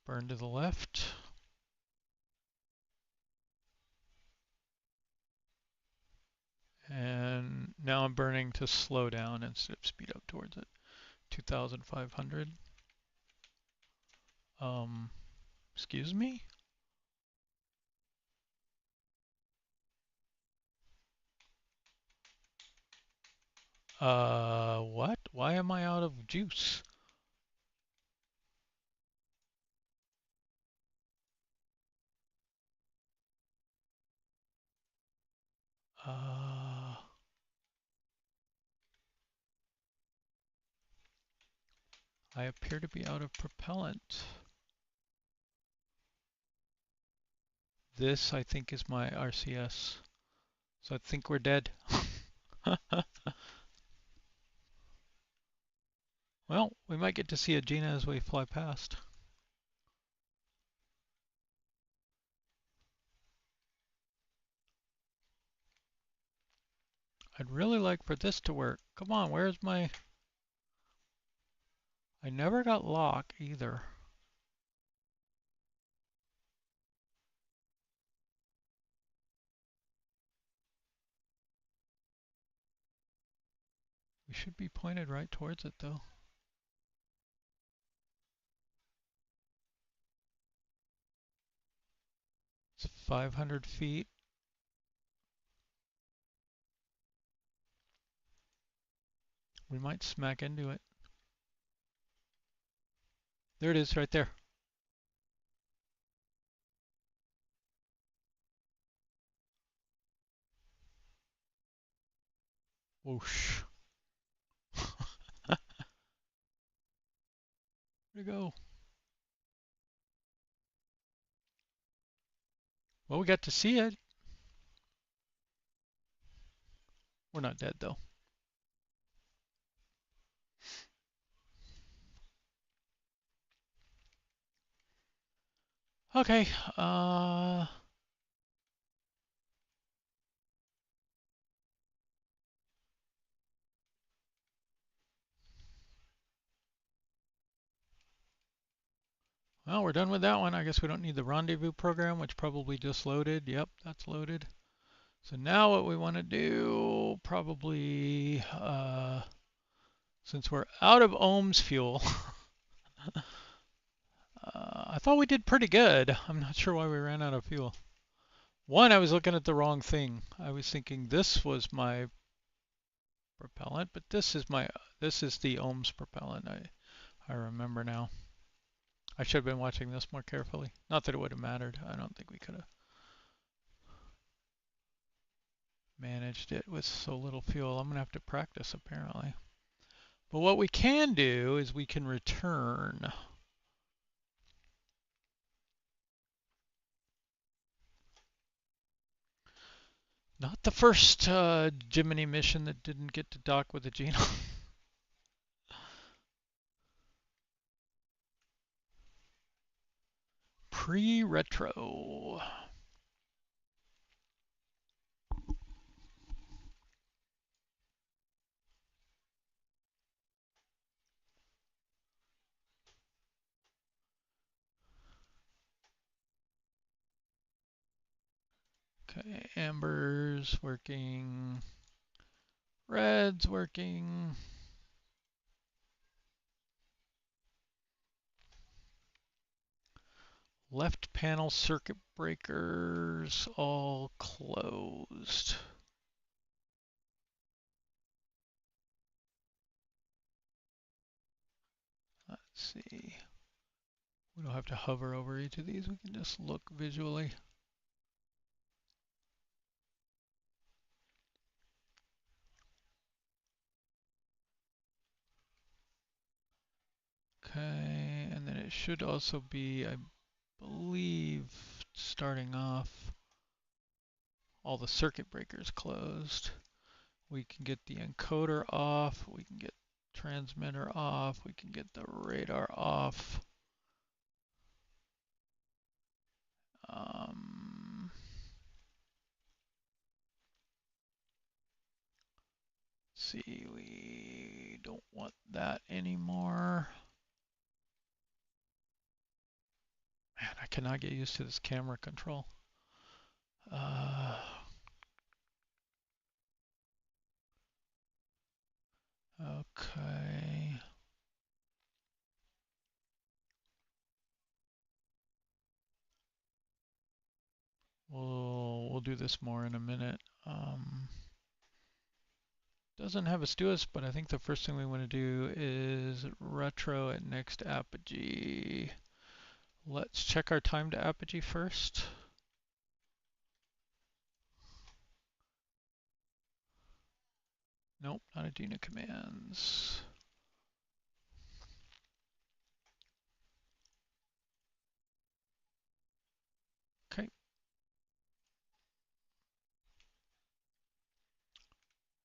burn to the left. And now I'm burning to slow down instead of speed up towards it. 2,500. Excuse me? What? Why am I out of juice? I appear to be out of propellant. This, I think, is my RCS. So I think we're dead. Well, we might get to see Agena as we fly past. I'd really like for this to work. Come on, where's my... I never got lock either. We should be pointed right towards it though. It's 500 feet. We might smack into it. There it is, right there. Whoosh. Where'd it go? Well, we got to see it. We're not dead though. Okay, well, we're done with that one. I guess we don't need the rendezvous program, which probably just loaded. Yep, that's loaded. So now what we want to do, probably, since we're out of OAMS fuel, I thought we did pretty good. I'm not sure why we ran out of fuel. One, I was looking at the wrong thing. I was thinking this was my propellant, but this is the OAMS propellant. I remember now. I should have been watching this more carefully. Not that it would have mattered. I don't think we could have managed it with so little fuel. I'm gonna have to practice apparently. But what we can do is we can return. Not the first Gemini mission that didn't get to dock with Agena. Pre-retro. Okay, amber's working. Red's working. Left panel circuit breakers all closed. Let's see. We don't have to hover over each of these. We can just look visually. Okay, and then it should also be, I believe, starting off all the circuit breakers closed. We can get the encoder off, we can get transmitter off, we can get the radar off. See, we don't want that anymore. Man, I cannot get used to this camera control. Okay. We'll do this more in a minute. Doesn't have a Stuist, but I think the first thing we want to do is retro at next apogee. Let's check our time to apogee first. Nope, not Agena commands. Okay.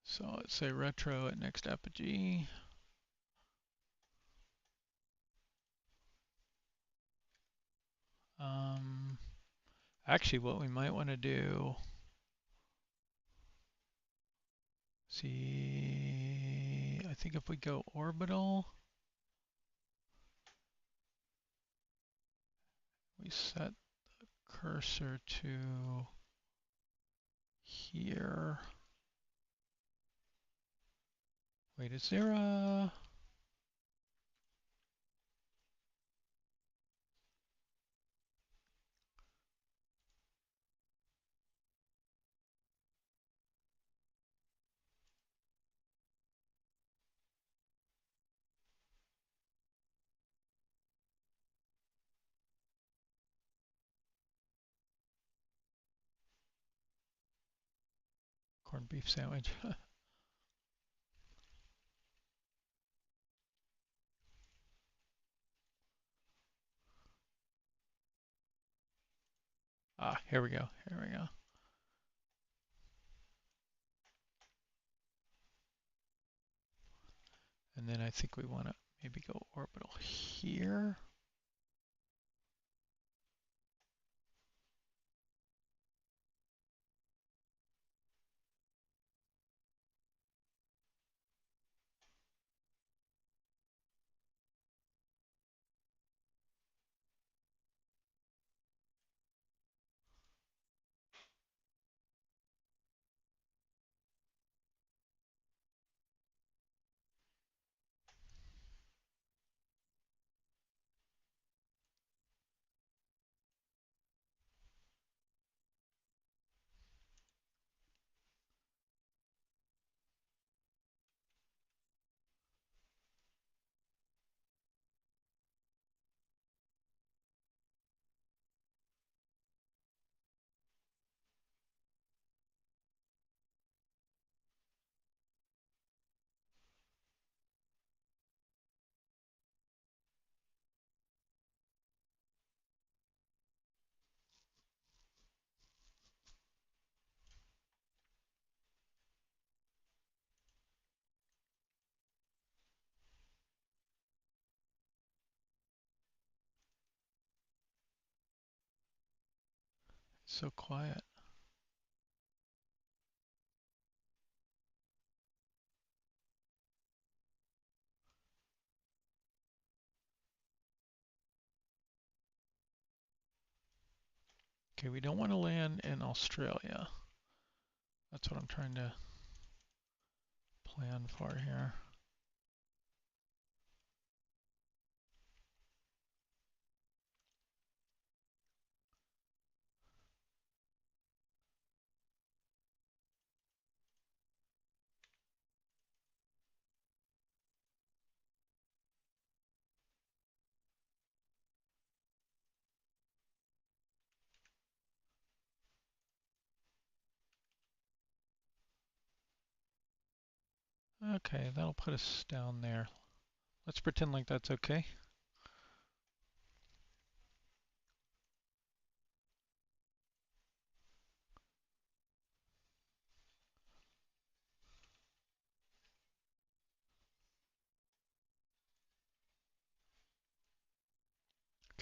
So let's say retro at next apogee. Actually, what we might want to do, see, I think if we go orbital, we set the cursor to here. Wait, is there a... corned beef sandwich? Ah, here we go, here we go. And then I think we want to maybe go orbital here. It's so quiet. Okay, we don't want to land in Australia. That's what I'm trying to plan for here. Okay, that'll put us down there. Let's pretend like that's okay.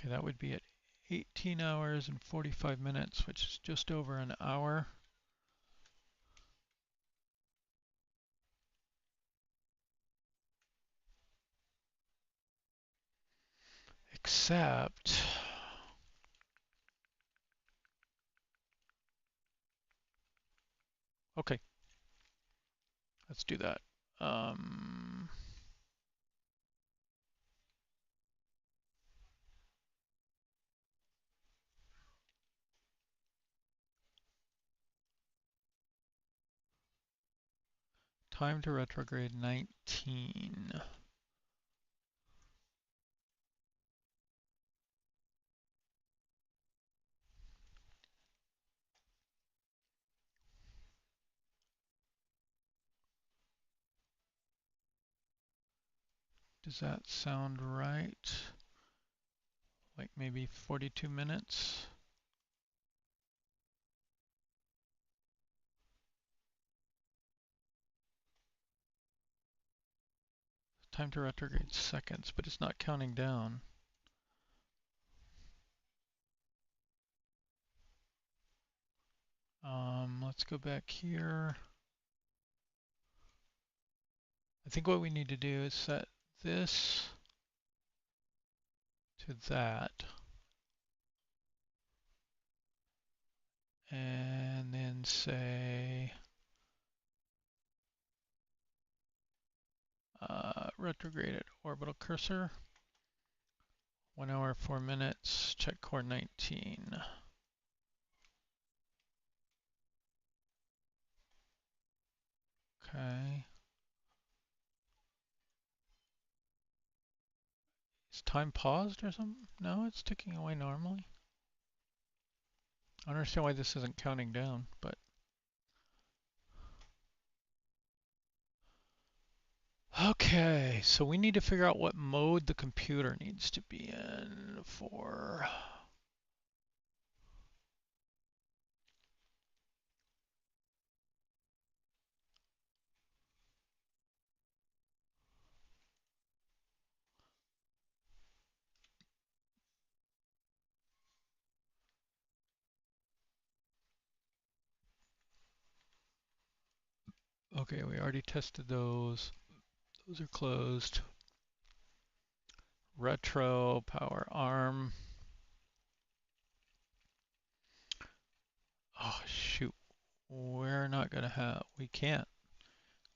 Okay, that would be at 18 hours and 45 minutes, which is just over an hour. Except, okay, let's do that. Time to retrograde 19. Does that sound right? Like maybe 42 minutes? Time to retrograde seconds, but it's not counting down. Let's go back here. I think what we need to do is set this to that. And then say retrograde at orbital cursor. 1 hour, 4 minutes, check core 19. Okay. Is time paused or something? No, it's ticking away normally. I don't understand why this isn't counting down, but. Okay, so we need to figure out what mode the computer needs to be in for. Okay, we already tested those. Those are closed. Retro, power arm. Oh, shoot. We're not going to have, we can't.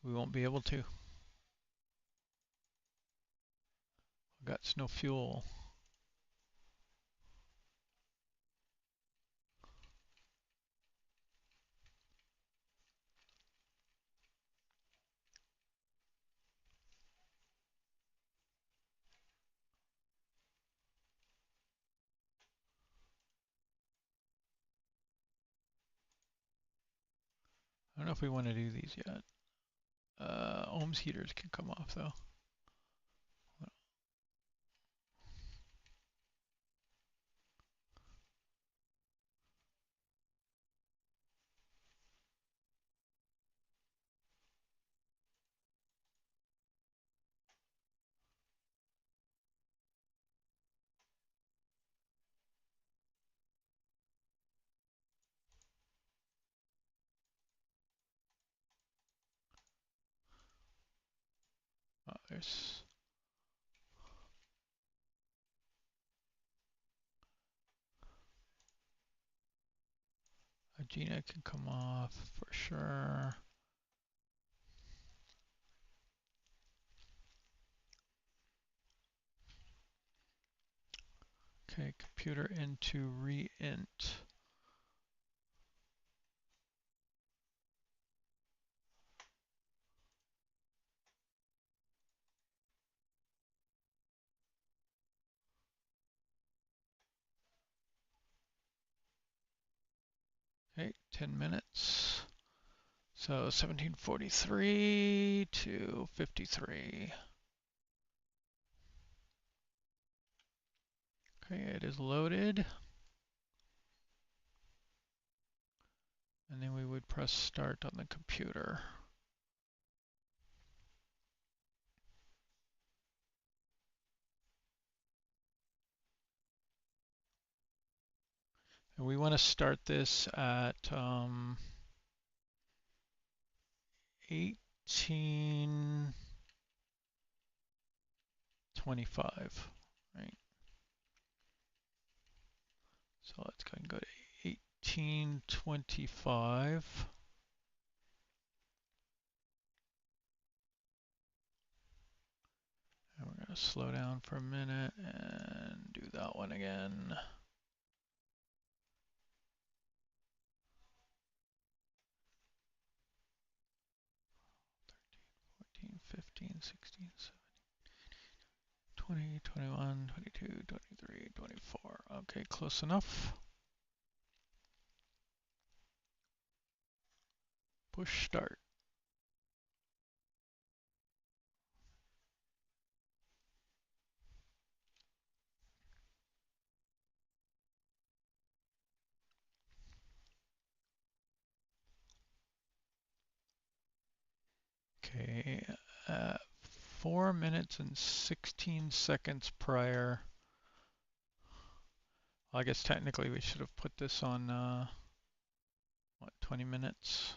We won't be able to. We've got no fuel. I don't know if we want to do these yet. OAMS heaters can come off though. There's Agena can come off for sure. Okay, computer into ReEnt. Okay, 10 minutes. So 1743 to 53. Okay, it is loaded. And then we would press start on the computer. And we want to start this at 1825, right? So let's go and go to 1825. And we're going to slow down for a minute and do that one again. 13, 14, 15, 16, 17, 20, 21, 22, 23, 24. Okay, close enough. Push start. Okay, 4 minutes and 16 seconds prior. Well, I guess technically we should have put this on, what, 20 minutes?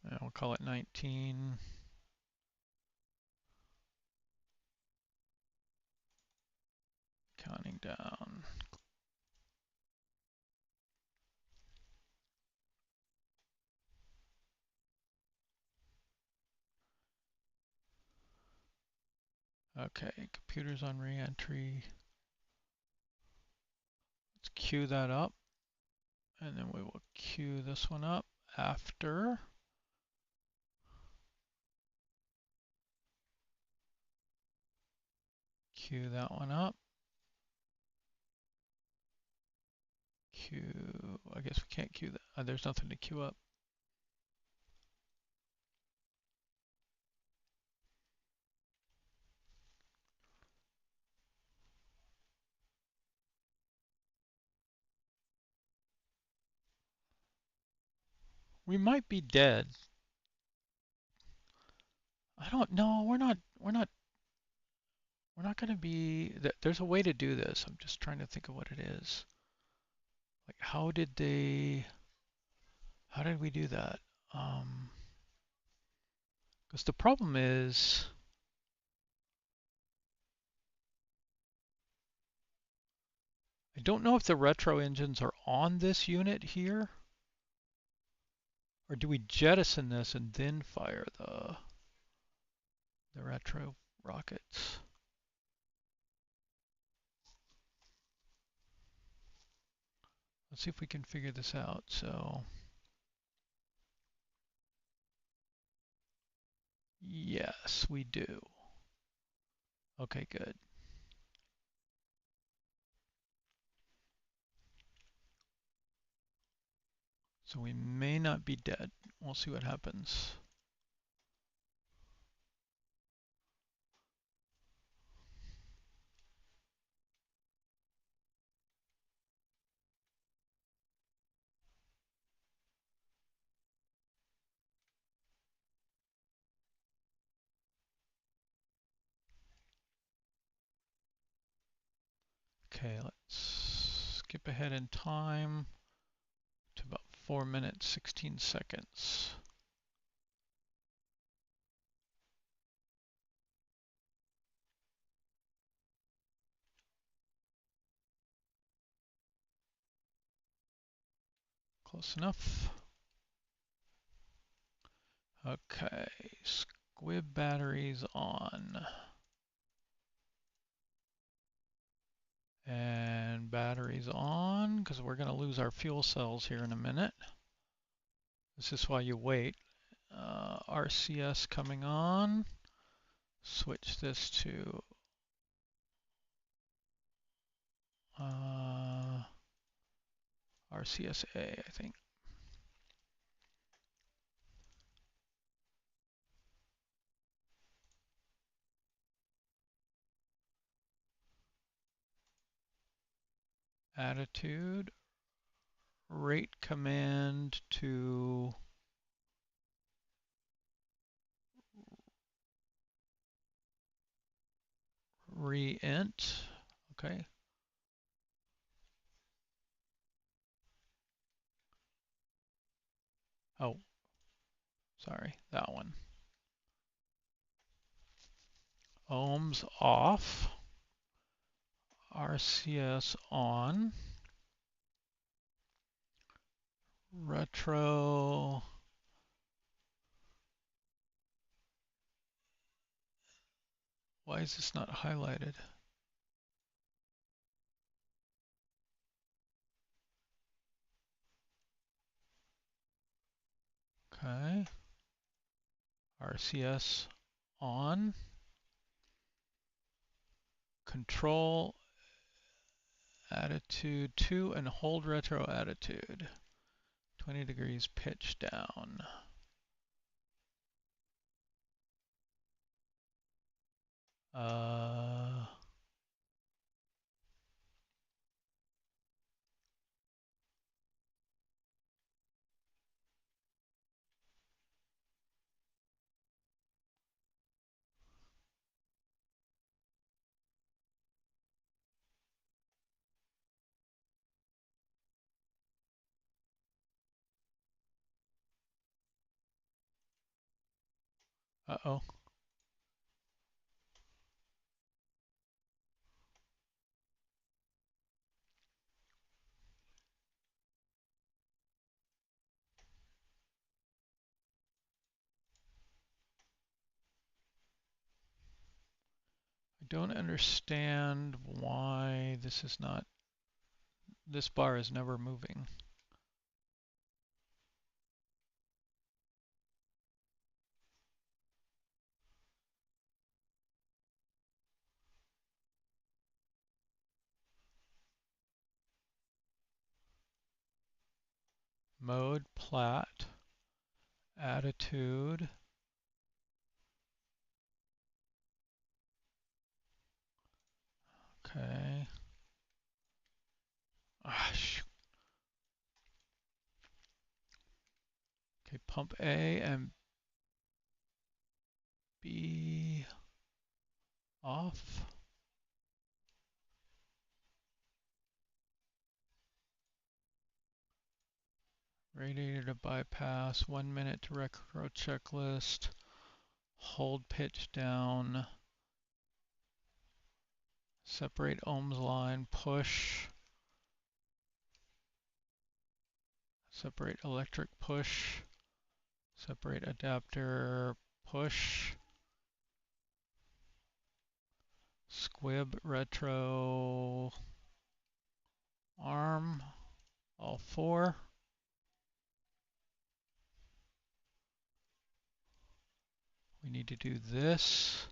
And we'll call it 19. Counting down. Okay, computers on reentry. Let's queue that up. And then we will queue this one up after. Queue that one up. Queue, I guess we can't queue that. There's nothing to queue up. We might be dead. I don't know. We're not going to be, there's a way to do this. I'm just trying to think of what it is. Like, how did we do that? Because the problem is, I don't know if the retro engines are on this unit here, or do we jettison this and then fire the retro rockets? Let's see if we can figure this out. So, yes, we do. Okay, good. So we may not be dead. We'll see what happens. Okay, let's skip ahead in time to about 4 minutes, 16 seconds. Close enough. Okay, squib batteries on. And batteries on, because we're going to lose our fuel cells here in a minute. This is why you wait. RCS coming on. Switch this to RCSA, I think. Attitude. Rate command to ReEnt. Okay. Oh, sorry, that one. OAMS off. RCS on. Retro. Why is this not highlighted? Okay. RCS on. Control attitude 2 and hold retro attitude. 20 degrees pitch down. Uh-oh. I don't understand why this is not, this bar is never moving. Mode, plat, attitude. Okay. Ah, shoot. Okay, pump A and B off. Radiator to bypass, 1 minute to retro checklist. Hold pitch down. Separate ohms line, push. Separate electric, push. Separate adapter, push. Squib, retro, arm, all 4. We need to do this,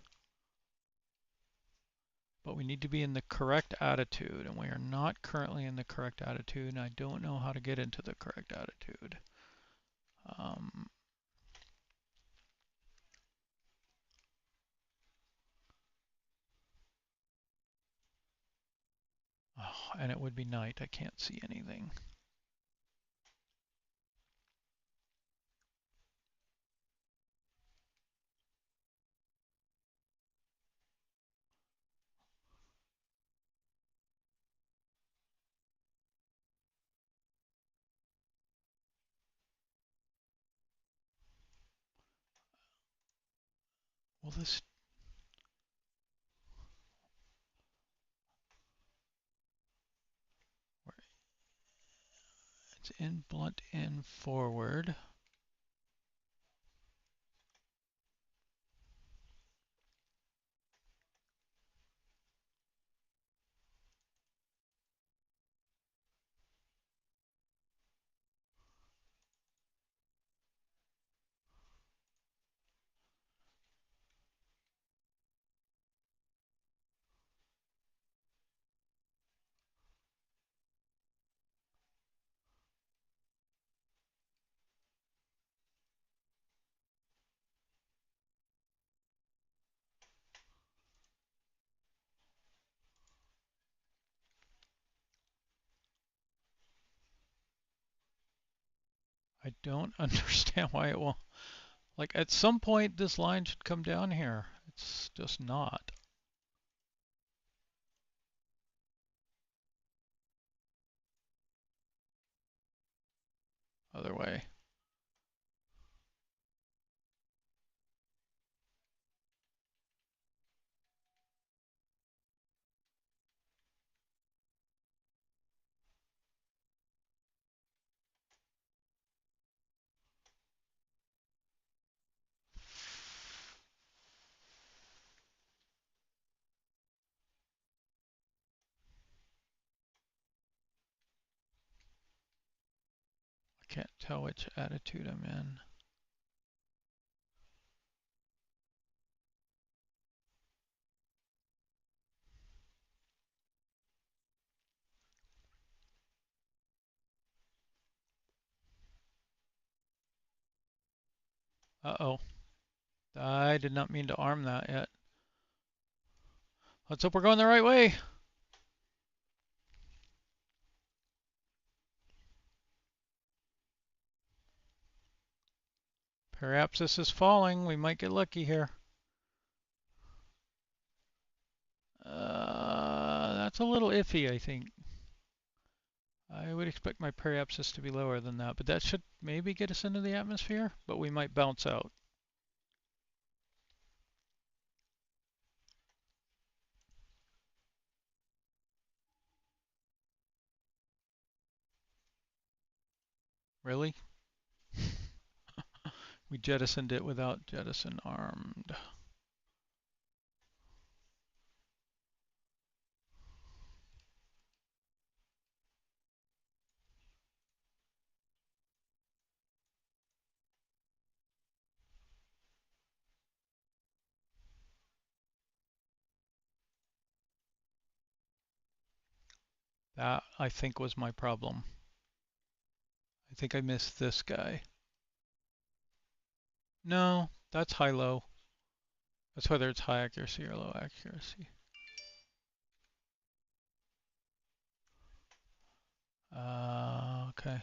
but we need to be in the correct attitude, and we are not currently in the correct attitude, and I don't know how to get into the correct attitude. Oh, and it would be night, I can't see anything. Well, this, it's in blunt in forward. I don't understand why it won't. Like at some point this line should come down here. It's just not. Other way. I can't tell which attitude I'm in. Uh-oh. I did not mean to arm that yet. Let's hope we're going the right way. Periapsis is falling. We might get lucky here. That's a little iffy, I think. I would expect my periapsis to be lower than that, but that should maybe get us into the atmosphere, but we might bounce out. Really? We jettisoned it without jettison armed. That, I think, was my problem. I think I missed this guy. No, that's high-low. That's whether it's high accuracy or low accuracy. Okay.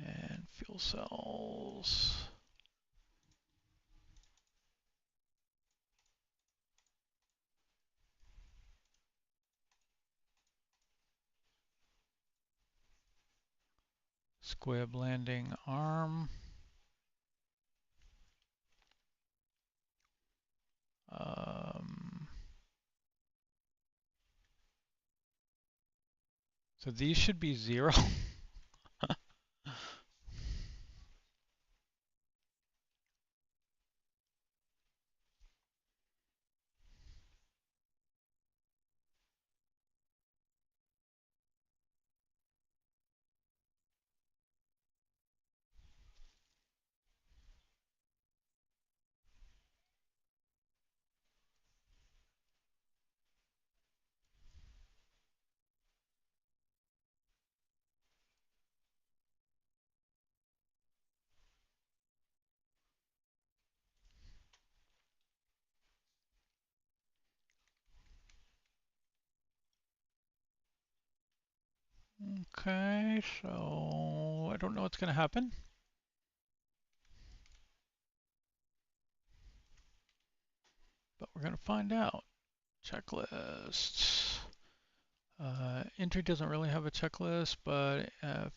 And fuel cells. Squib landing arm. So these should be 0. Okay, so I don't know what's going to happen. But we're going to find out. Checklist. ENRI doesn't really have a checklist, but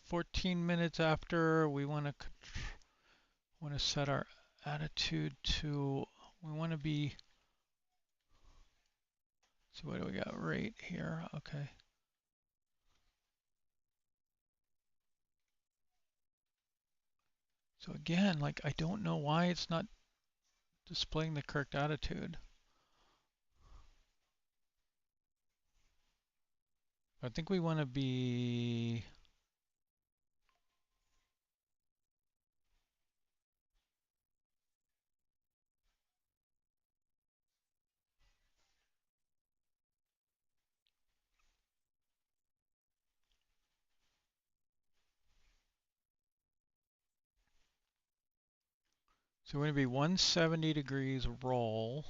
14 minutes after, we want to set our attitude to, we want to be, so what do we got? Rate here. Okay. So again, like, I don't know why it's not displaying the correct attitude. I think we want to be, So we're going to be 170 degrees roll.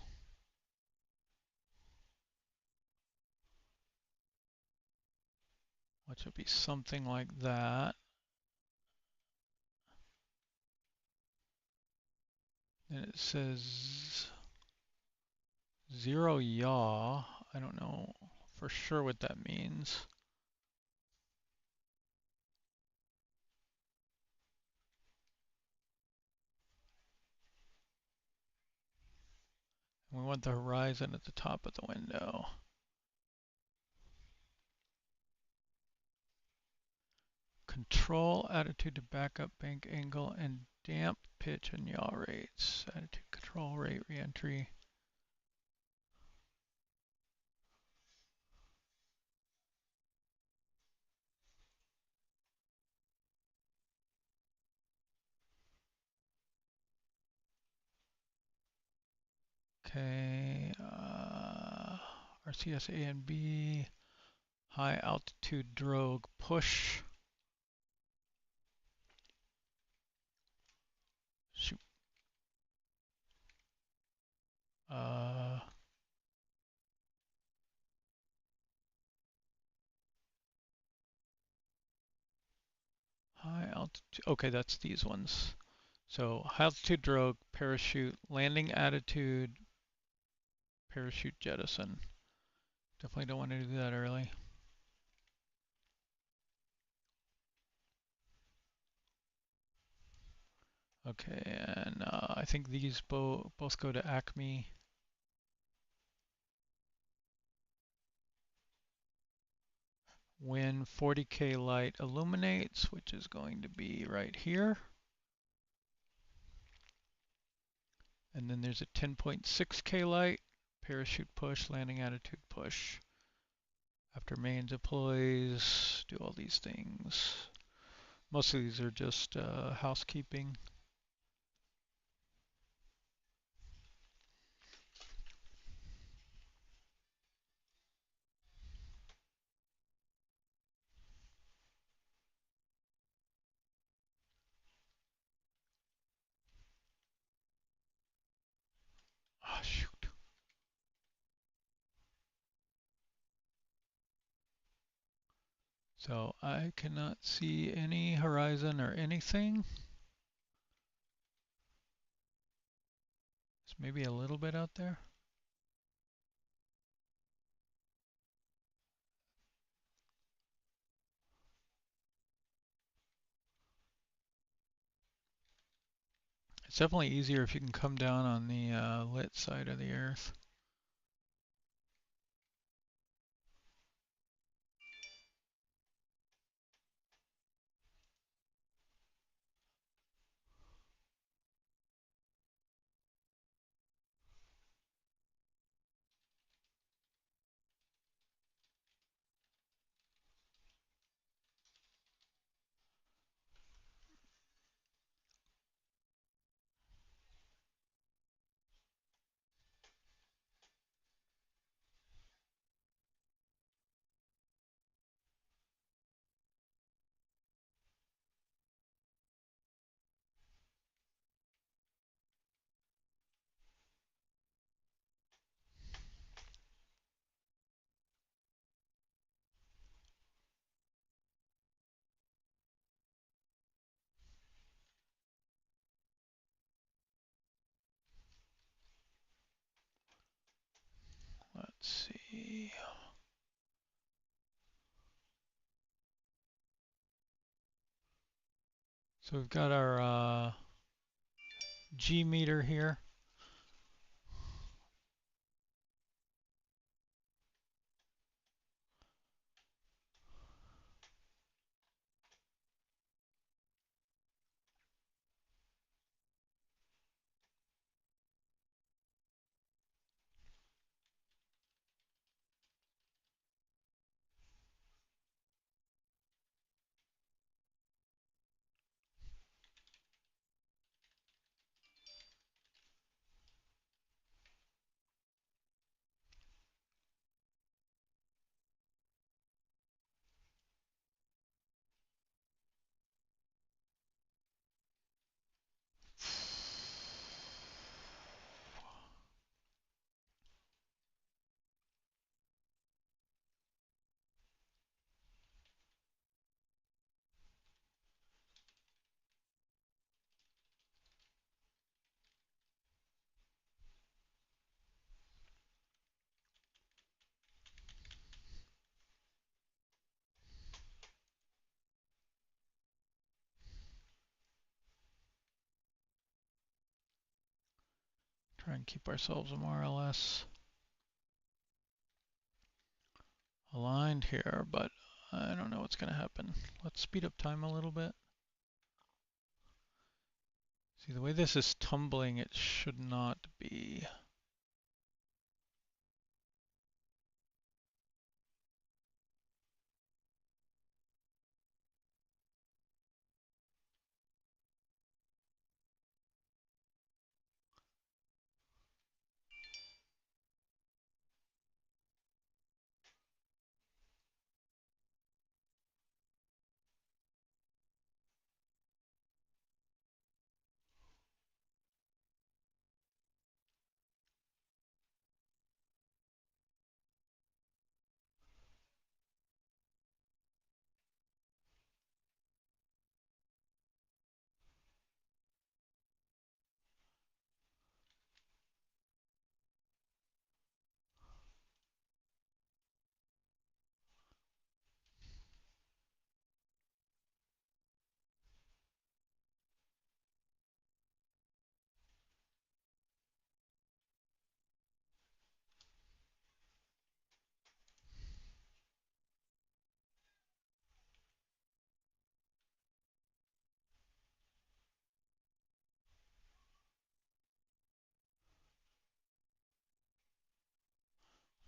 Which would be something like that. And it says 0 yaw. I don't know for sure what that means. We want the horizon at the top of the window. Control attitude to backup bank angle and damp pitch and yaw rates. Attitude control rate reentry. Okay, RCS A and B, high altitude drogue push. Shoot. High altitude, okay, that's these ones. So high altitude drogue, parachute, landing attitude, parachute jettison. Definitely don't want to do that early. Okay, and I think these both go to Acme. When 40K light illuminates, which is going to be right here. And then there's a 10.6K light, parachute push, landing attitude push. After main deploys, do all these things. Most of these are just housekeeping. Oh, shoot. So I cannot see any horizon or anything. It's maybe a little bit out there. It's definitely easier if you can come down on the lit side of the earth. Let's see. So we've got our G meter here. Try and keep ourselves more or less aligned here, but I don't know what's going to happen. Let's speed up time a little bit. See, the way this is tumbling, it should not be.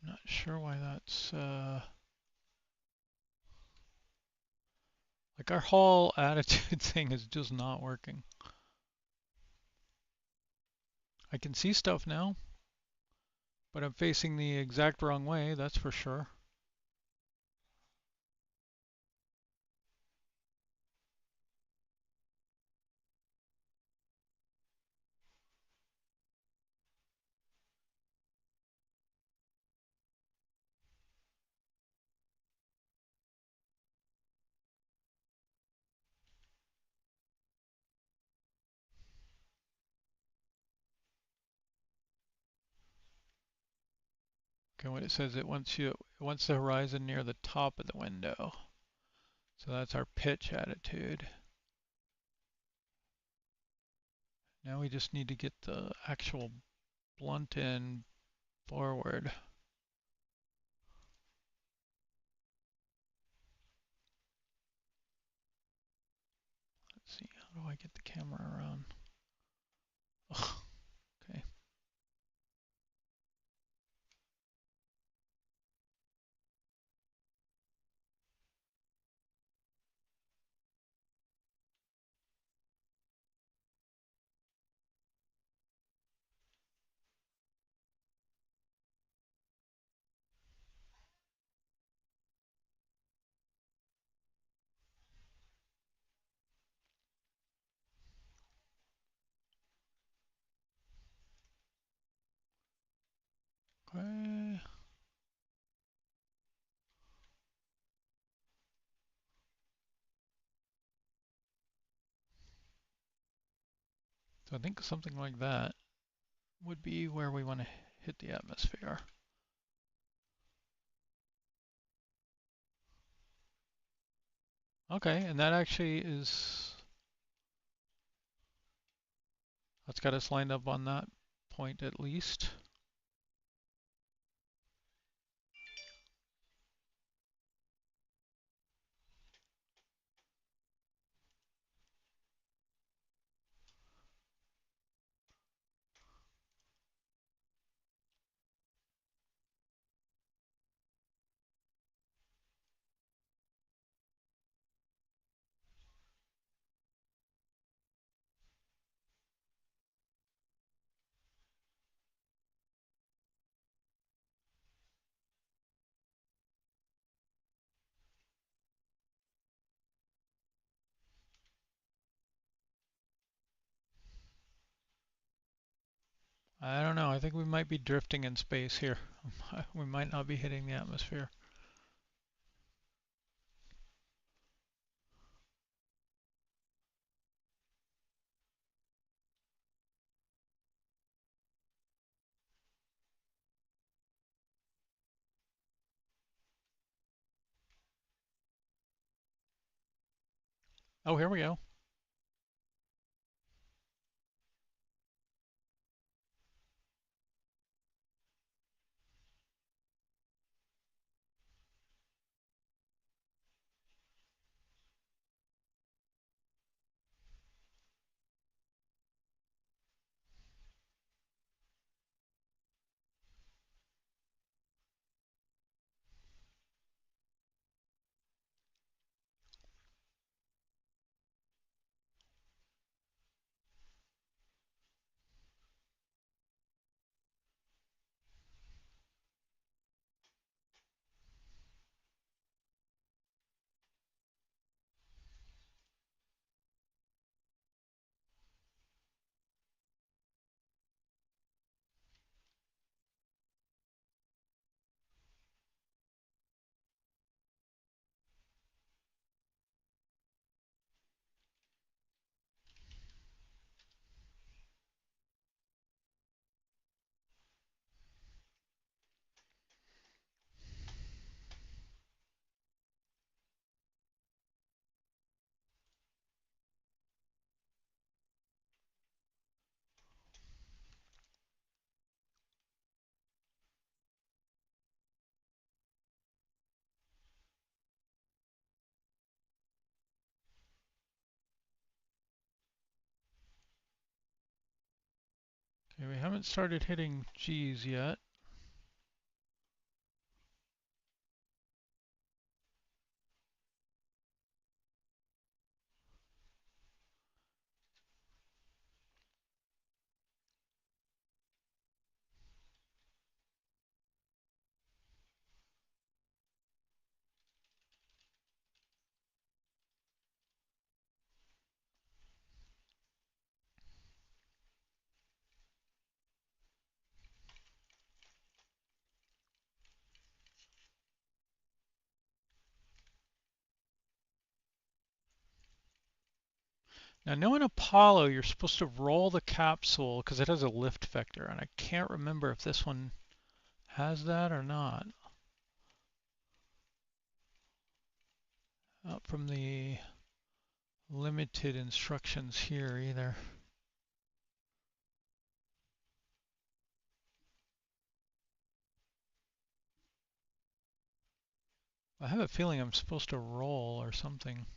I'm not sure why that's like our whole attitude thing is just not working. I can see stuff now, but I'm facing the exact wrong way, that's for sure. Okay, what it says, it wants the horizon near the top of the window. So that's our pitch attitude. Now we just need to get the actual blunt end forward. Let's see, how do I get the camera around? Ugh, okay. Okay. So I think something like that would be where we want to hit the atmosphere. Okay, and that actually is, that's got us lined up on that point at least. I don't know, I think we might be drifting in space here. We might not be hitting the atmosphere. Oh, here we go. Okay, we haven't started hitting G's yet. Now, knowing Apollo, you're supposed to roll the capsule because it has a lift vector, and I can't remember if this one has that or not. Not from the limited instructions here either. I have a feeling I'm supposed to roll or something.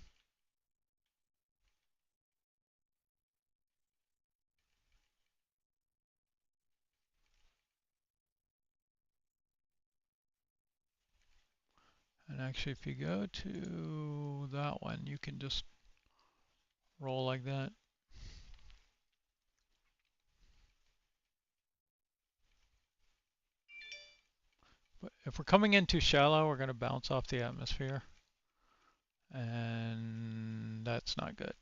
And actually, if you go to that one, you can just roll like that. But if we're coming in too shallow, we're going to bounce off the atmosphere. And that's not good.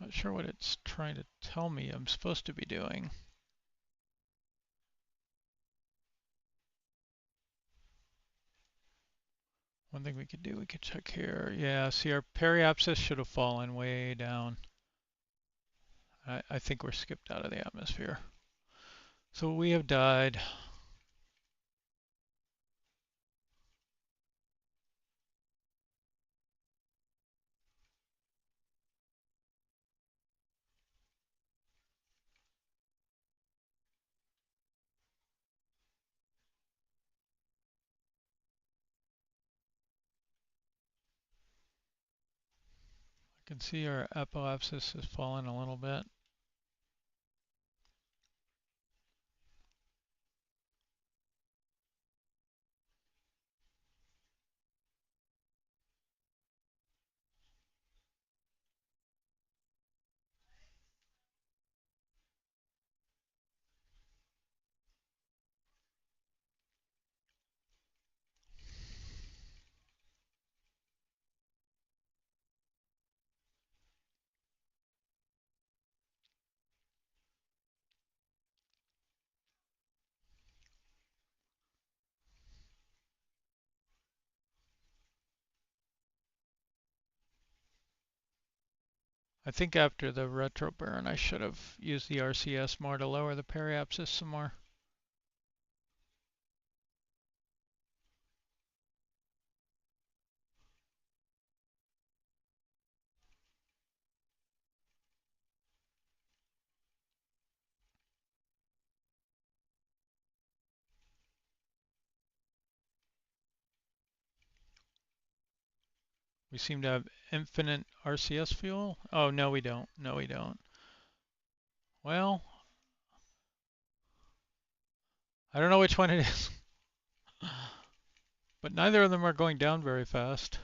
Not sure what it's trying to tell me I'm supposed to be doing. One thing we could do, we could check here. Yeah, see our periapsis should have fallen way down. I think we're skipped out of the atmosphere. So we have died. I can see our apoapsis has fallen a little bit. I think after the retro burn, I should have used the RCS more to lower the periapsis some more. We seem to have infinite RCS fuel. Oh, no, we don't. No, we don't. Well, I don't know which one it is. But neither of them are going down very fast.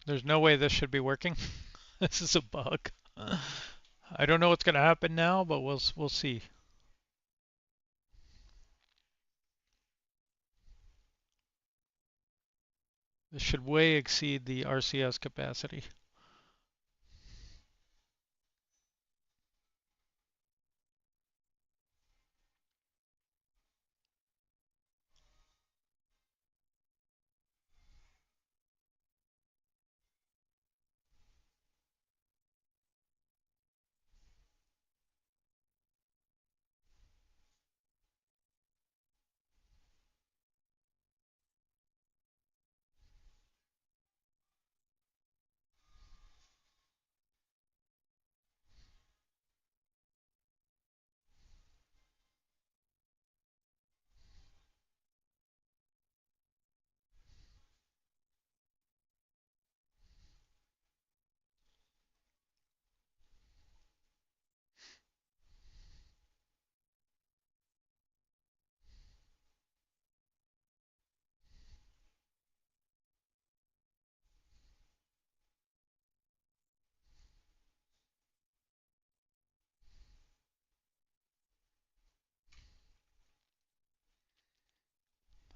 There's no way this should be working. This is a bug. I don't know what's going to happen now, but we'll see. This should way exceed the RCS capacity.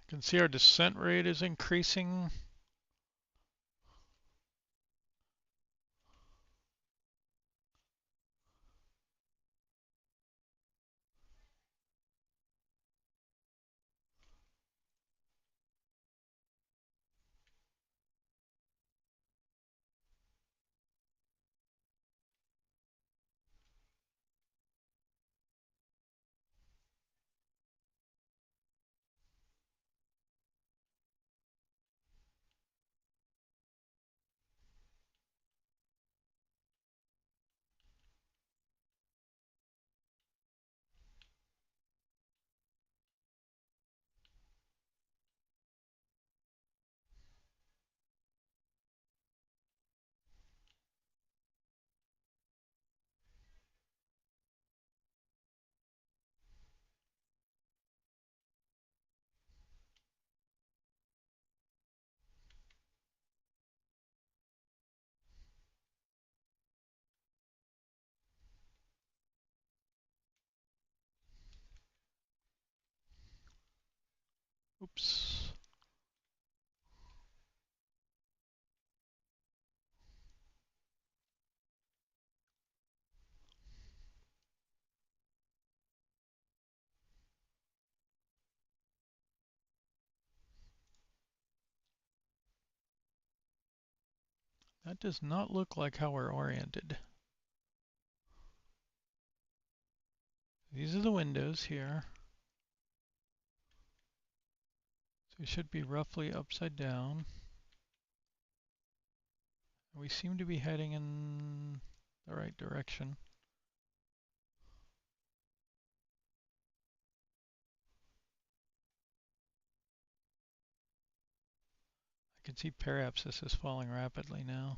You can see our descent rate is increasing. Oops. That does not look like how we're oriented. These are the windows here. So we should be roughly upside down. We seem to be heading in the right direction. I can see periapsis is falling rapidly now.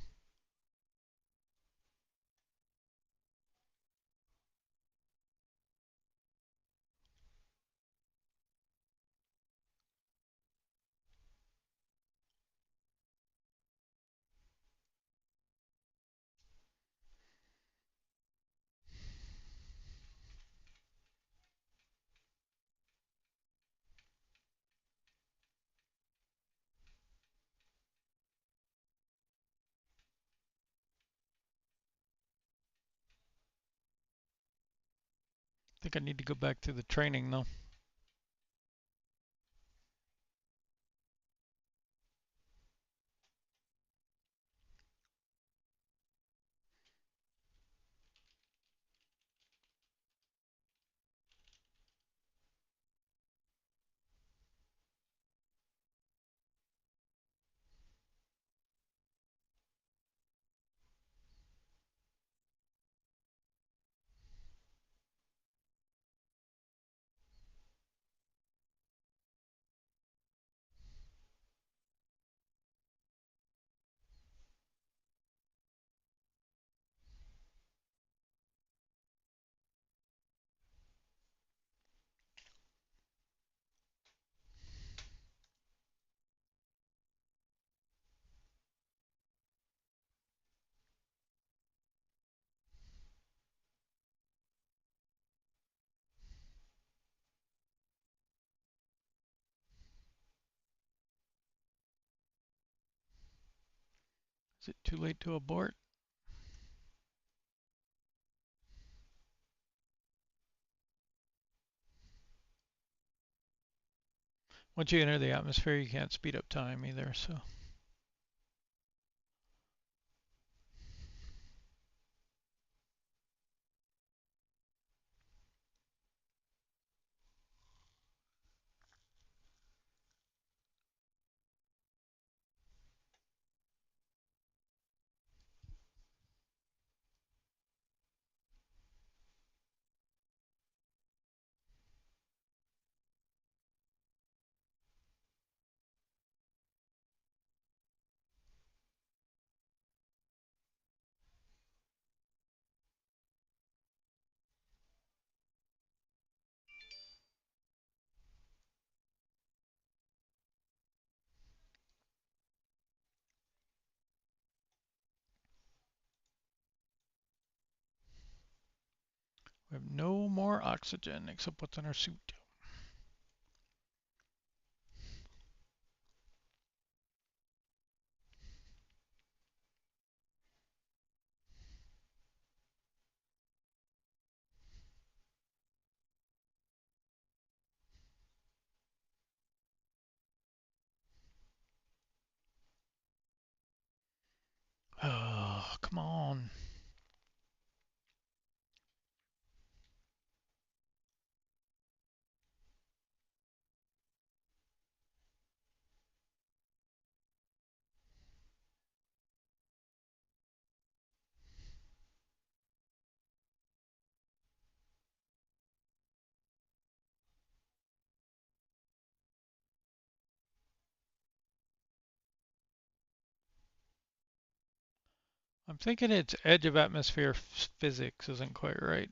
I think I need to go back to the training though. Is it too late to abort? Once you enter the atmosphere, you can't speed up time either, so. We have no more oxygen except what's in our suit. Oh, come on. I'm thinking its edge of atmosphere physics isn't quite right.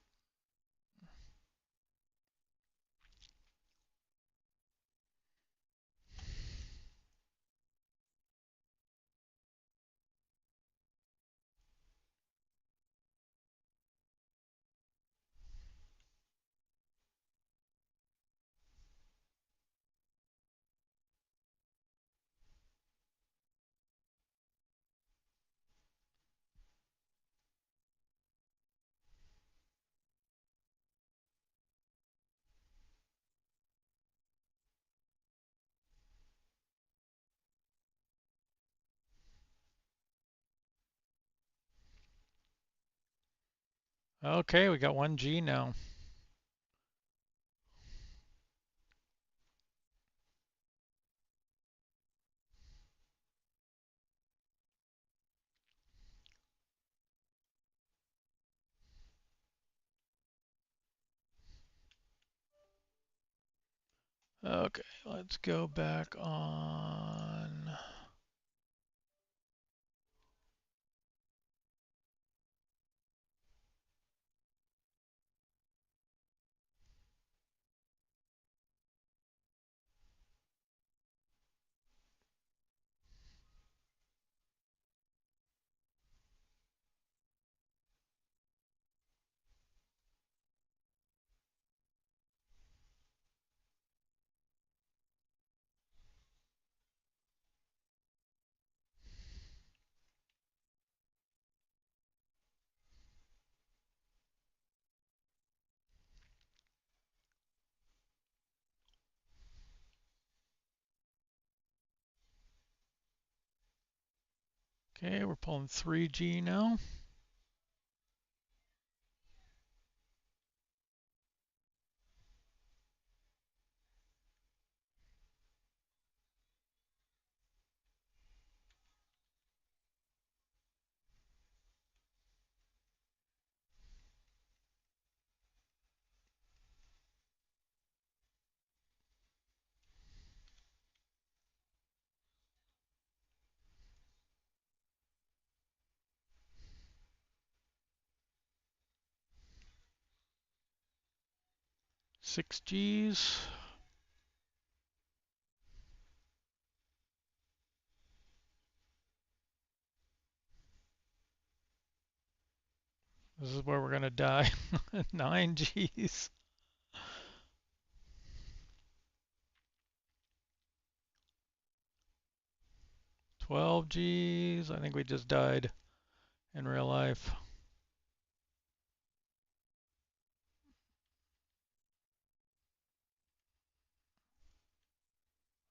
Okay, we got 1G now. Okay, let's go back on. Okay, we're pulling 3G now. Six Gs. This is where we're gonna die. 9Gs. 12Gs. I think we just died in real life.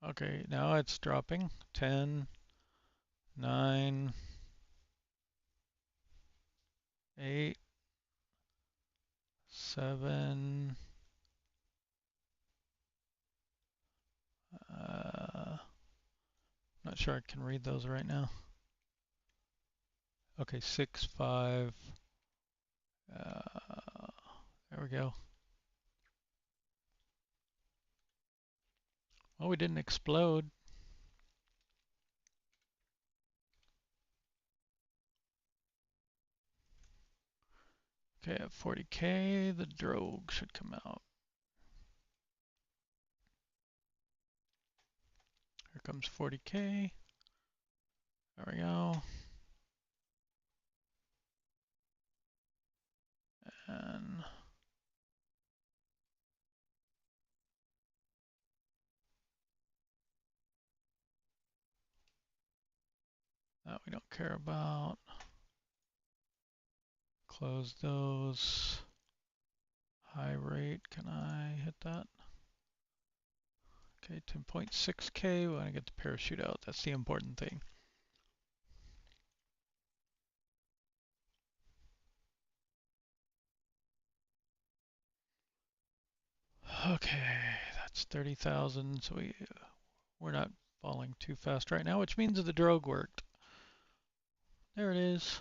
Okay, now it's dropping. 10, 9, 8, 7. Not sure I can read those right now. Okay, 6, 5. There we go. Well, we didn't explode. Okay, at 40K, the drogue should come out. Here comes 40K. There we go. And that we don't care about. Close those. High rate, can I hit that? Okay, 10.6K, we want to get the parachute out. That's the important thing. Okay, that's 30,000, so we're not falling too fast right now, which means the drogue worked. There it is.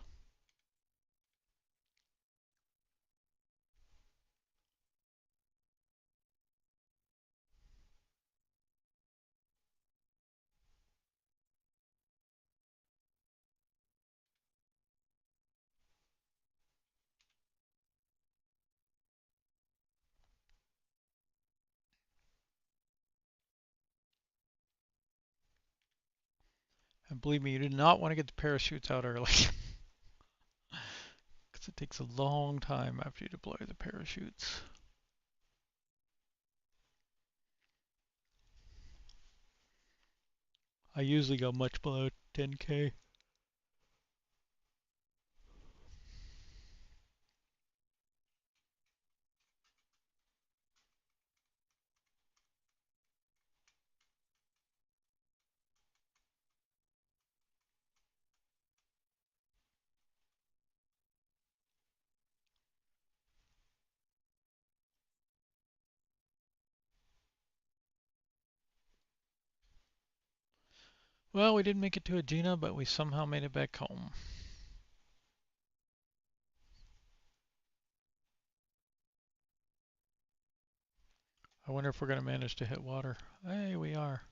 And believe me, you do not want to get the parachutes out early. Because it takes a long time after you deploy the parachutes. I usually go much below 10K. Well, we didn't make it to Agena, but we somehow made it back home. I wonder if we're going to manage to hit water. Hey, we are.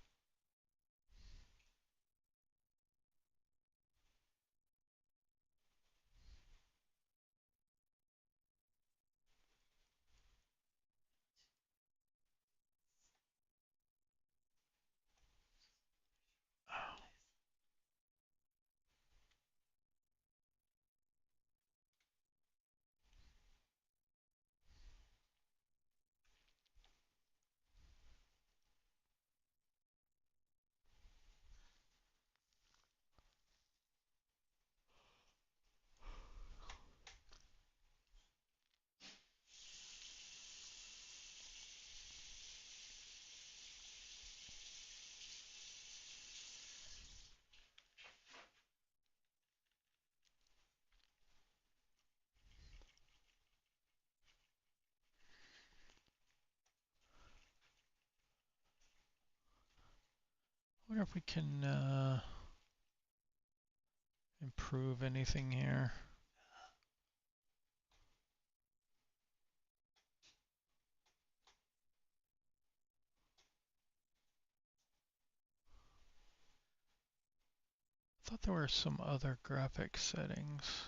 I wonder if we can improve anything here. I thought there were some other graphic settings.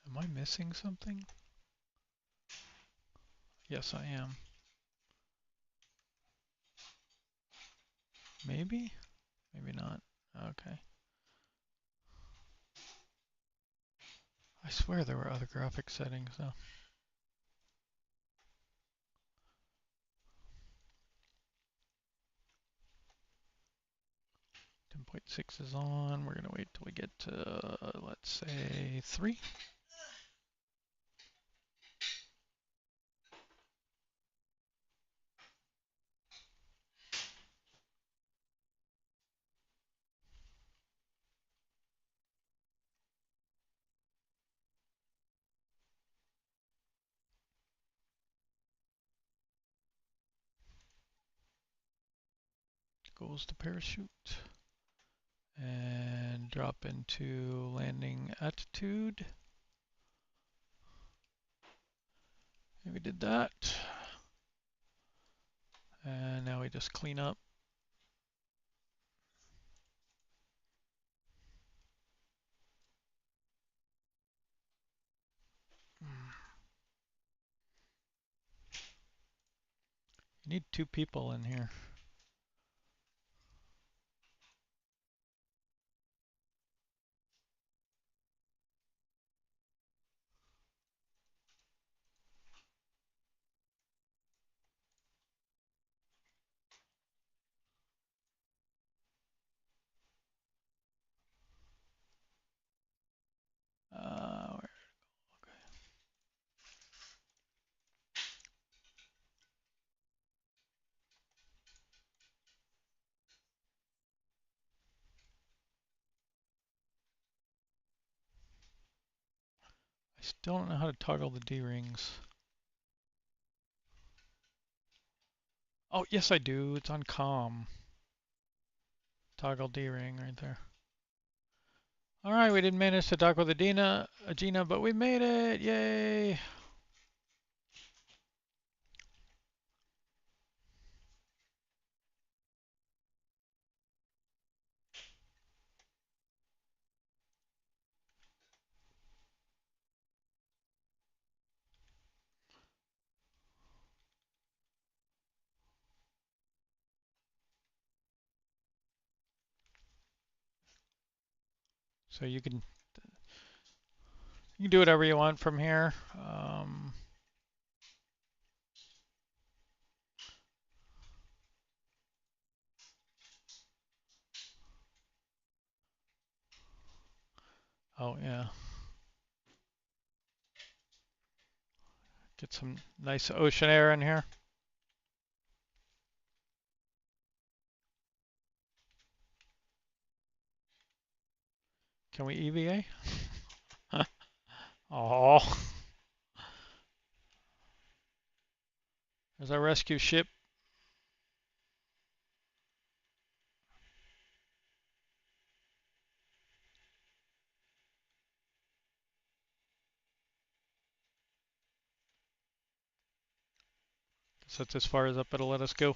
Am I missing something? Yes, I am. Maybe? Maybe not. Okay. I swear there were other graphic settings though. 10.6 is on. We're gonna wait till we get to, let's say, 3. Goes the parachute. And drop into landing attitude. And we did that. And now we just clean up. You need 2 people in here. Okay. I still don't know how to toggle the D-rings. Oh, yes I do. It's on COM. Toggle D-ring right there. Alright, we didn't manage to dock with Agena, but we made it! Yay! So you can do whatever you want from here. Oh yeah. Get some nice ocean air in here. Can we EVA? Oh. There's our rescue ship. Guess that's as far as up it'll let us go.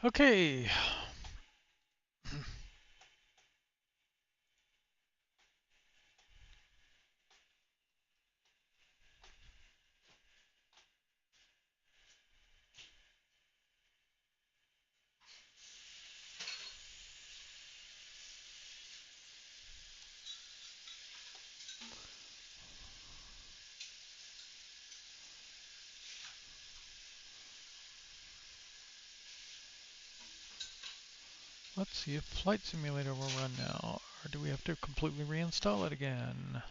Okay. Let's see if Flight Simulator will run now, or do we have to completely reinstall it again?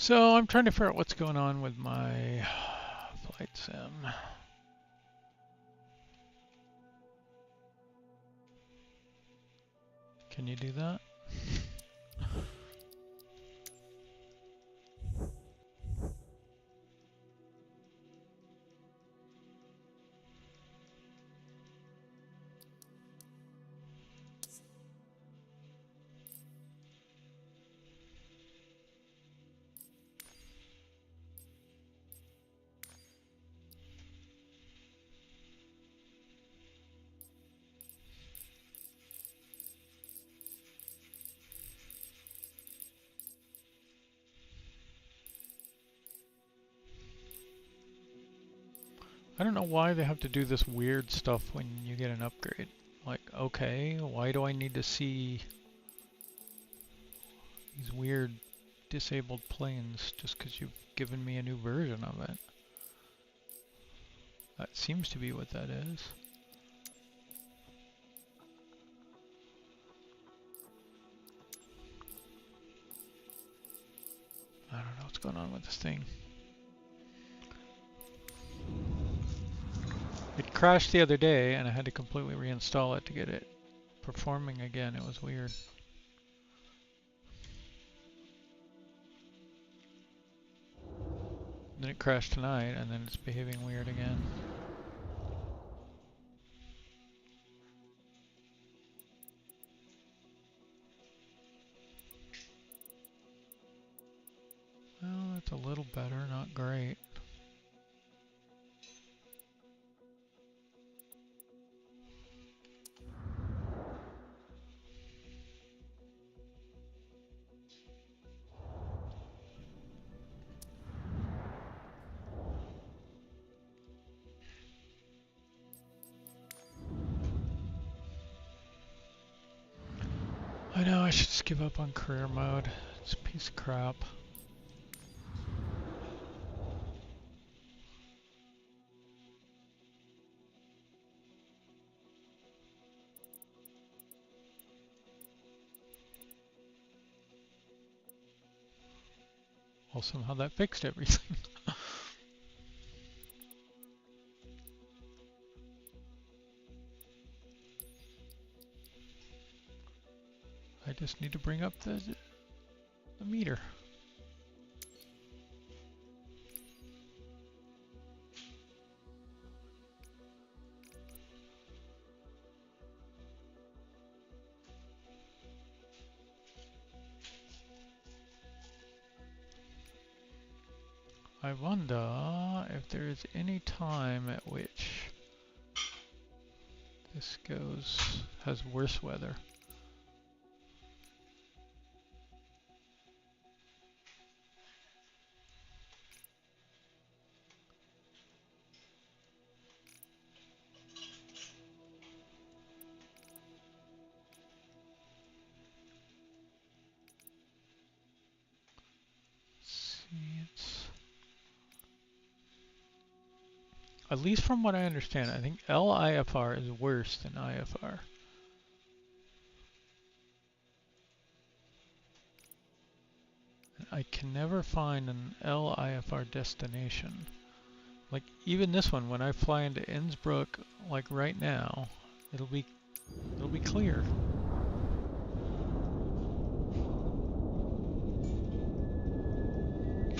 So I'm trying to figure out what's going on with my flight sim. Can you do that? I don't know why they have to do this weird stuff when you get an upgrade. Like, okay, why do I need to see these weird disabled planes just because you've given me a new version of it? That seems to be what that is. I don't know what's going on with this thing. It crashed the other day and I had to completely reinstall it to get it performing again. It was weird. Then it crashed tonight and then it's behaving weird again. Well, that's a little better, not great. I know, I should just give up on career mode. It's a piece of crap. Well, somehow that fixed everything. I just need to bring up the meter. I wonder if there is any time at which this has worse weather. At least from what I understand, I think LIFR is worse than IFR. I can never find an LIFR destination. Like even this one, when I fly into Innsbruck, like right now, it'll be clear.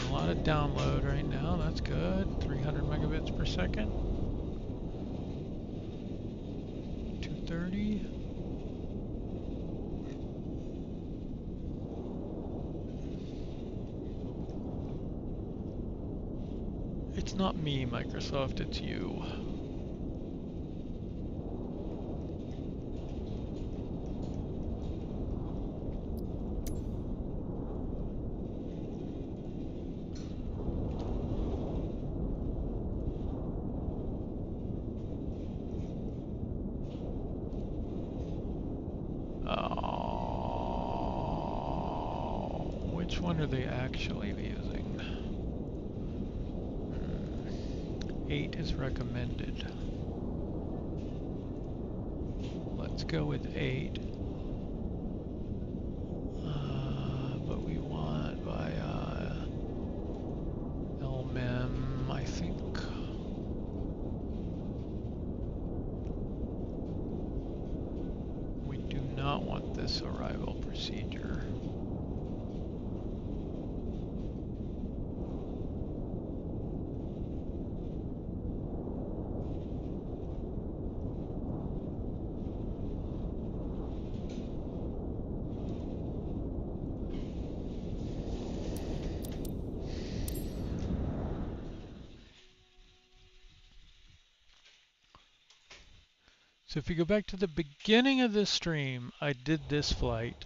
A lot of download right now, that's good. 300 megabits per second. 230. It's not me, Microsoft, it's you. Which one are they actually using? 8 is recommended. Let's go with 8. But we want via LMM, I think. We do not want this arrival procedure. So if you go back to the beginning of this stream, I did this flight.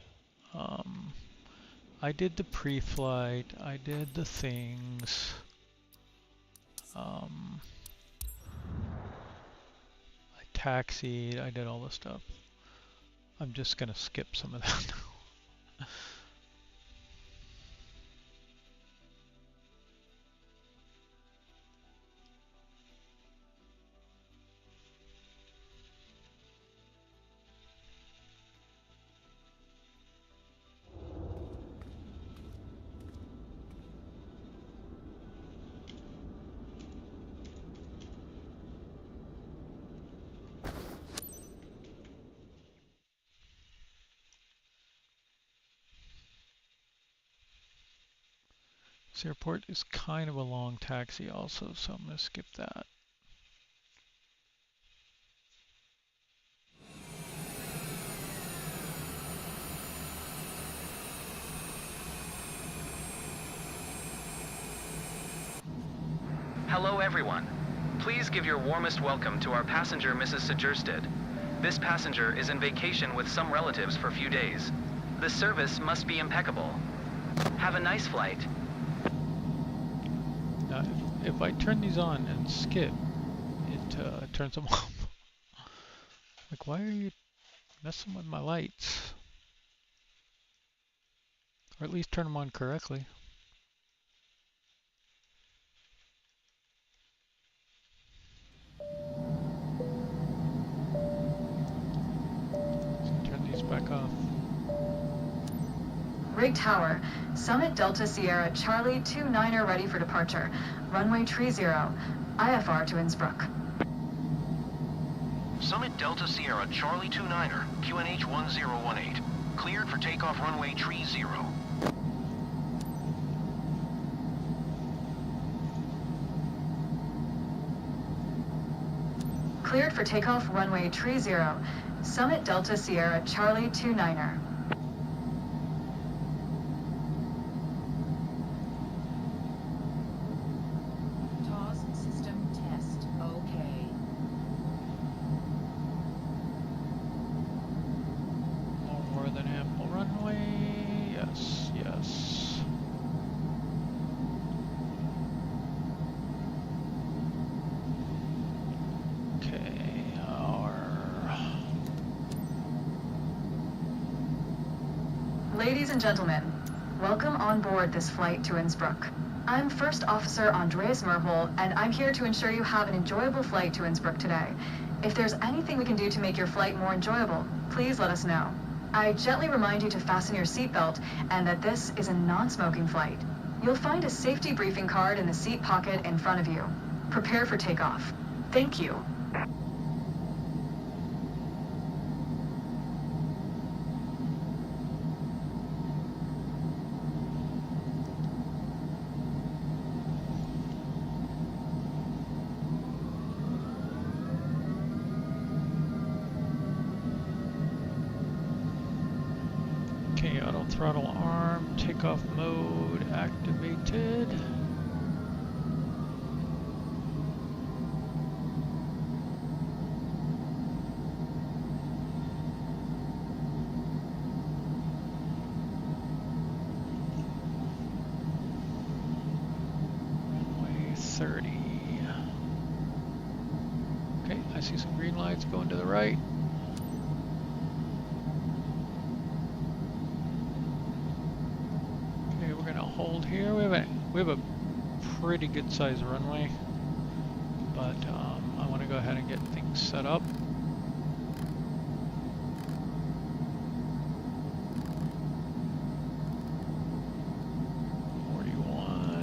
I did the pre-flight, I did the things. taxied, I did all the stuff. I'm just gonna skip some of that now. This airport is kind of a long taxi also, so I'm going to skip that. Hello everyone. Please give your warmest welcome to our passenger Mrs. Sajursted. This passenger is in vacation with some relatives for a few days. The service must be impeccable. Have a nice flight. Now, if I turn these on and skip, it turns them off. Like, why are you messing with my lights? Or at least turn them on correctly. So turn these back off. Rig Tower, Summit Delta Sierra Charlie 29er ready for departure. Runway 30, IFR to Innsbruck. Summit Delta Sierra Charlie 29er, QNH 1018. Cleared for takeoff runway 30. Cleared for takeoff runway 30, Summit Delta Sierra Charlie 29er. TOS system test. Okay. More than ample runway. Yes, yes. Okay, Ladies and gentlemen, welcome on board this flight to Innsbruck. I'm First Officer Andreas Merhol, and I'm here to ensure you have an enjoyable flight to Innsbruck today. If there's anything we can do to make your flight more enjoyable, please let us know. I gently remind you to fasten your seatbelt and that this is a non-smoking flight. You'll find a safety briefing card in the seat pocket in front of you. Prepare for takeoff. Thank you. okay, auto throttle arm, takeoff mode activated. Runway 30. Okay, I see some green lights going to the right. Okay, we're gonna hold here. We have a pretty good sized runway, but I want to go ahead and get things set up.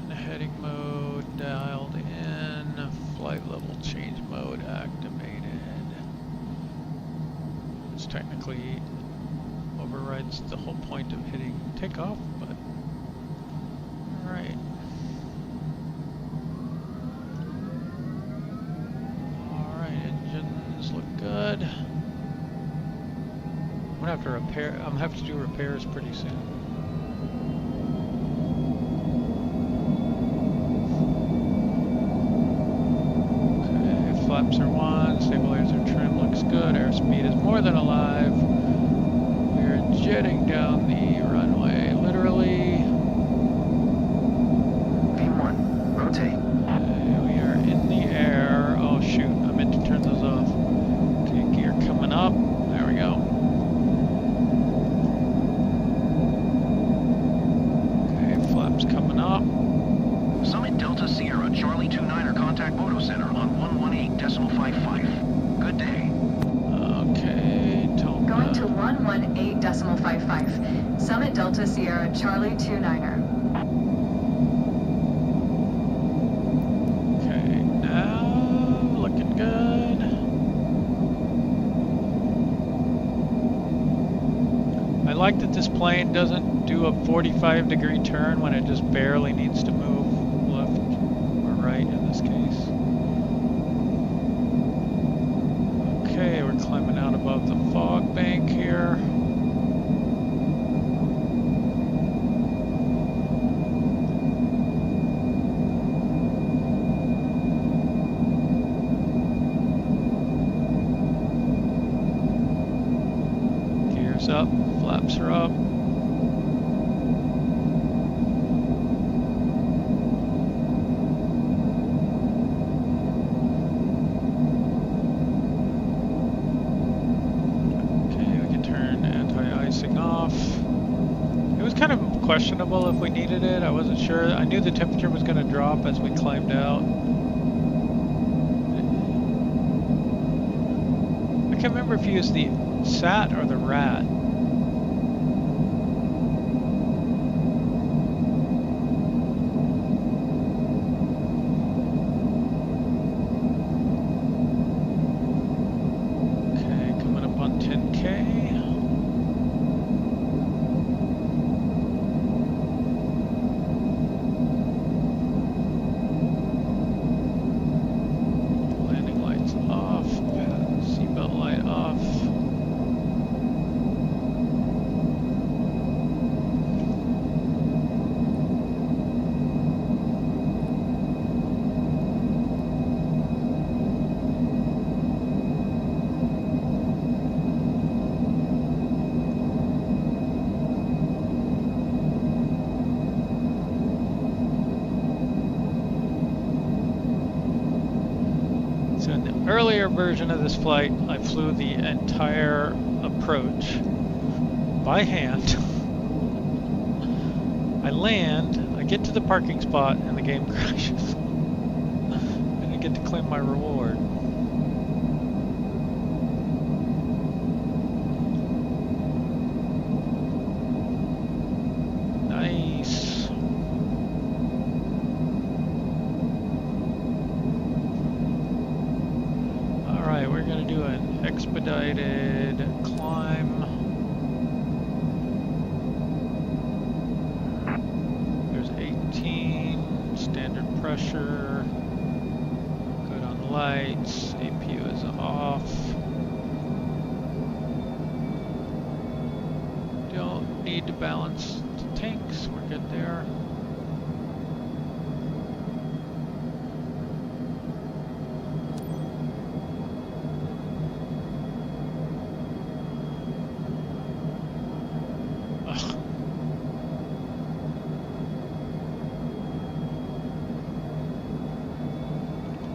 Heading mode dialed in, flight level change mode activated. This technically overrides the whole point of hitting takeoff, but alright. Alright, engines look good. I'm gonna have to repair, I'm gonna have to do repairs pretty soon. Flaps are on, stabilizer trim looks good, airspeed is more than alive. We're jetting down the runway, literally. Beam 1, rotate. We are in the air. Oh shoot, I meant to turn those off. Okay, Delta Sierra Charlie 29er contact Moto Center on 118.55. Good day. Okay, Going to 118.55. Summit Delta Sierra Charlie 29er. Okay, now looking good. I like that this plane doesn't do a 45-degree turn when it just barely needs to move left or right in this case. Okay, we're climbing out above the fog bank here. Gears up, flaps are up. Kind of questionable if we needed it. I wasn't sure. I knew the temperature was going to drop as we climbed out. I can't remember if you used the SAT or the RAT. Okay, coming up on 10K. Earlier version of this flight, I flew the entire approach by hand. I land, I get to the parking spot, and the game crashes. I didn't get to claim my reward. Nice. We're going to do an expedited climb. There's 18, standard pressure, good on the lights, APU is off. Don't need to balance the tanks, we're good there.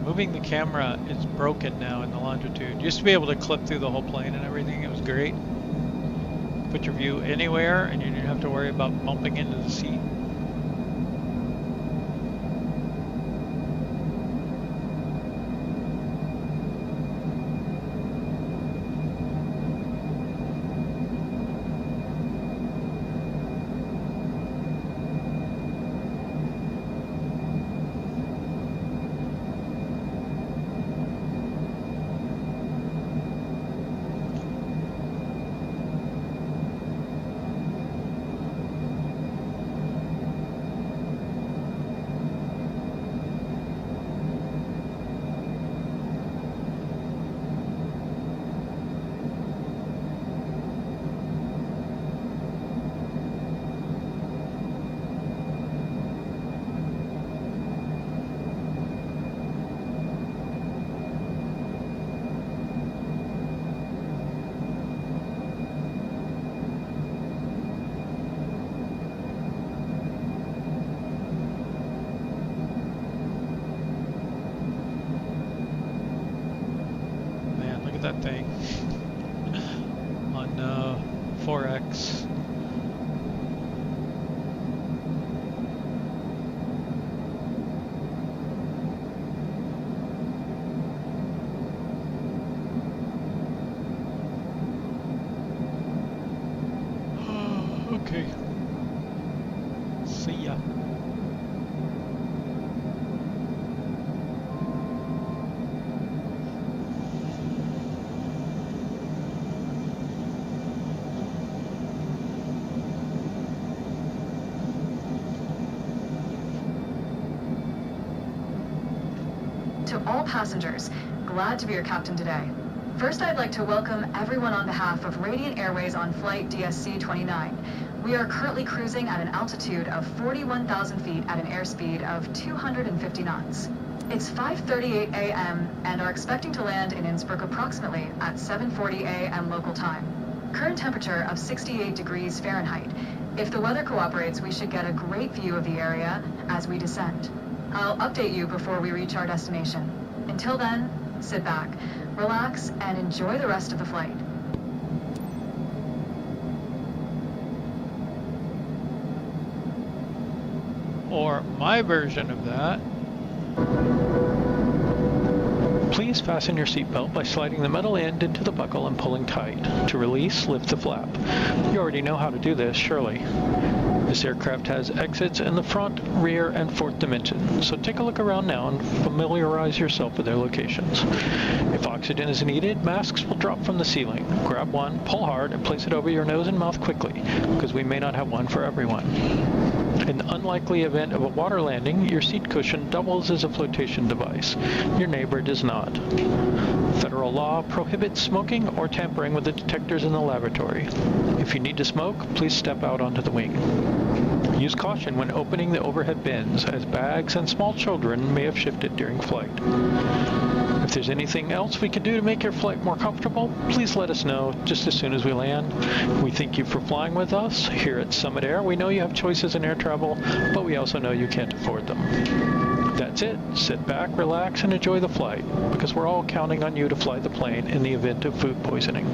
Moving the camera is broken now in the Longitude. Used to be able to clip through the whole plane and everything. It was great. Put your view anywhere and you didn't have to worry about bumping into the seat. That thing on 4X. to all passengers. Glad to be your captain today. First, I'd like to welcome everyone on behalf of Radiant Airways on flight DSC-29. We are currently cruising at an altitude of 41,000 feet at an airspeed of 250 knots. It's 5:38 a.m. and are expecting to land in Innsbruck approximately at 7:40 a.m. local time. Current temperature of 68 degrees Fahrenheit. If the weather cooperates, we should get a great view of the area as we descend. I'll update you before we reach our destination. Until then, sit back, relax, and enjoy the rest of the flight. Or my version of that. Please fasten your seatbelt by sliding the metal end into the buckle and pulling tight. To release, lift the flap. You already know how to do this, surely. This aircraft has exits in the front, rear, and fourth dimension, so take a look around now and familiarize yourself with their locations. If oxygen is needed, masks will drop from the ceiling. Grab one, pull hard, and place it over your nose and mouth quickly, because we may not have one for everyone. In the unlikely event of a water landing, your seat cushion doubles as a flotation device. Your neighbor does not. Federal law prohibits smoking or tampering with the detectors in the lavatory. If you need to smoke, please step out onto the wing. Use caution when opening the overhead bins, as bags and small children may have shifted during flight. If there's anything else we can do to make your flight more comfortable, please let us know just as soon as we land. We thank you for flying with us. Here at Summit Air, we know you have choices in air travel, but we also know you can't afford them. That's it. Sit back, relax, and enjoy the flight, because we're all counting on you to fly the plane in the event of food poisoning.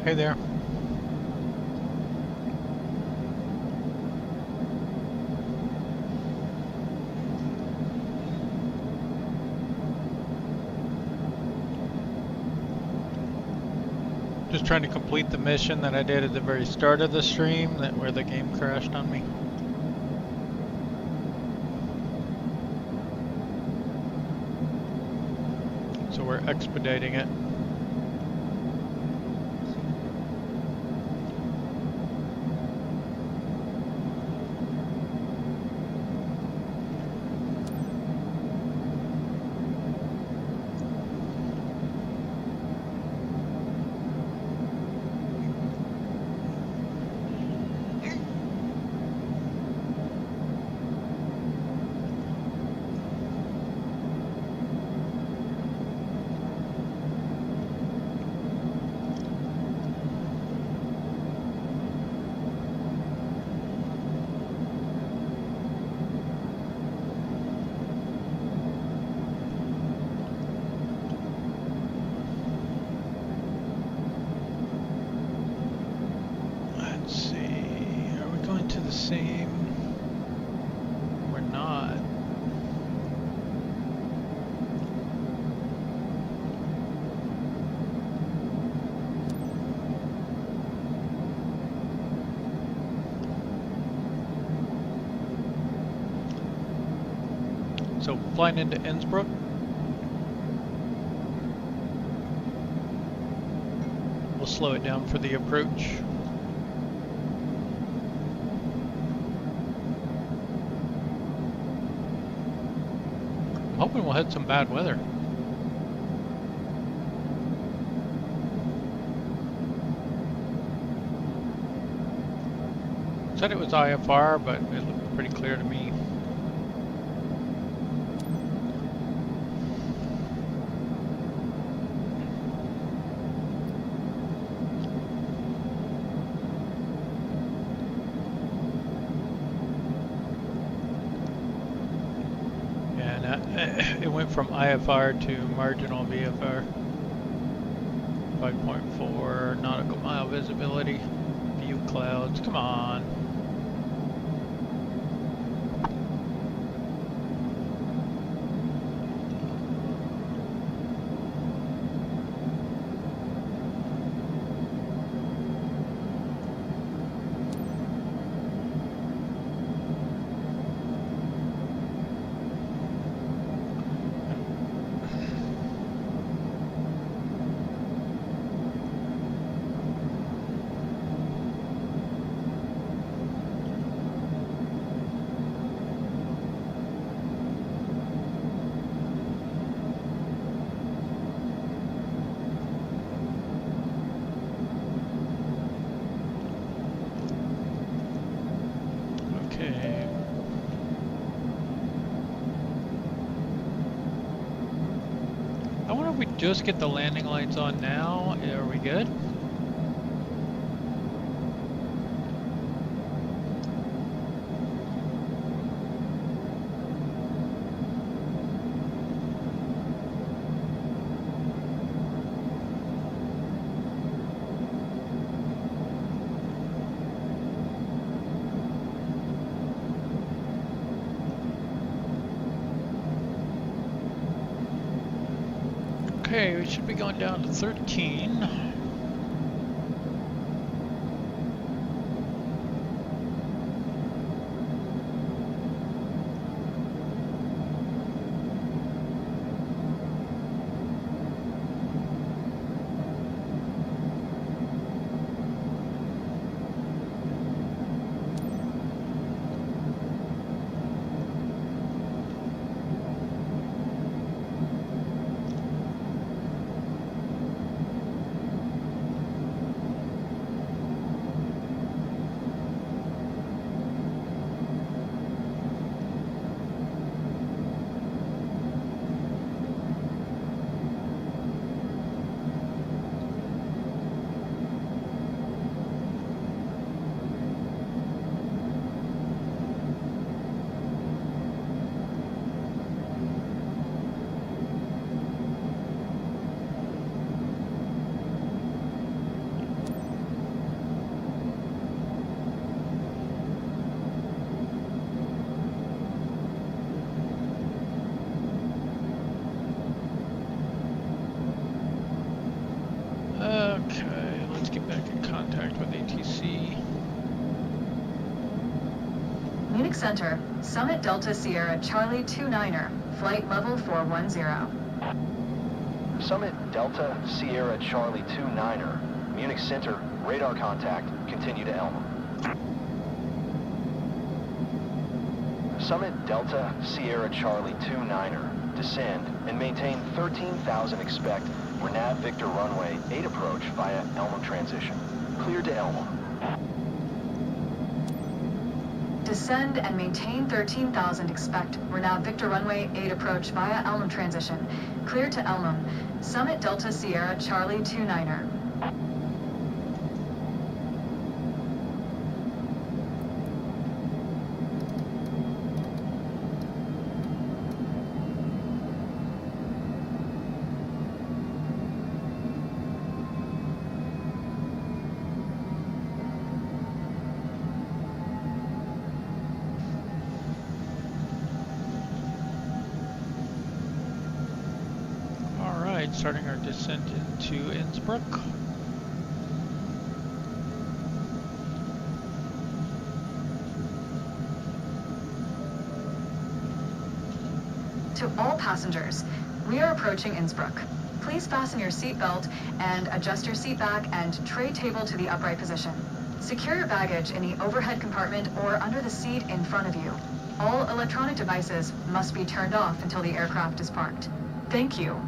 Hey there. Just trying to complete the mission that I did at the very start of the stream, where the game crashed on me. So we're expediting it. So flying into Innsbruck. We'll slow it down for the approach. I'm hoping we'll hit some bad weather. Said it was IFR, but it looked pretty clear to me. It went from IFR to marginal VFR. 5.4 nautical mile visibility. View clouds. Come on. I wonder if we just get the landing lights on now. Are we good? Okay, we should be going down to 13. Connect with ATC. Munich Center, Summit Delta Sierra Charlie 29er, flight level 410. Summit Delta Sierra Charlie 29er, Munich Center, radar contact, continue to Elm. Summit Delta Sierra Charlie 29er, descend and maintain 13,000 expect, Renav Victor runway 8 approach via Elm transition. Cleared to Elm. Descend and maintain 13,000 expect, Renav Victor runway 8 approach via Elm transition. Clear to Elm. Summit Delta Sierra Charlie 29er. Starting our descent into Innsbruck. To all passengers, we are approaching Innsbruck. Please fasten your seatbelt and adjust your seat back and tray table to the upright position. Secure your baggage in the overhead compartment or under the seat in front of you. All electronic devices must be turned off until the aircraft is parked. Thank you.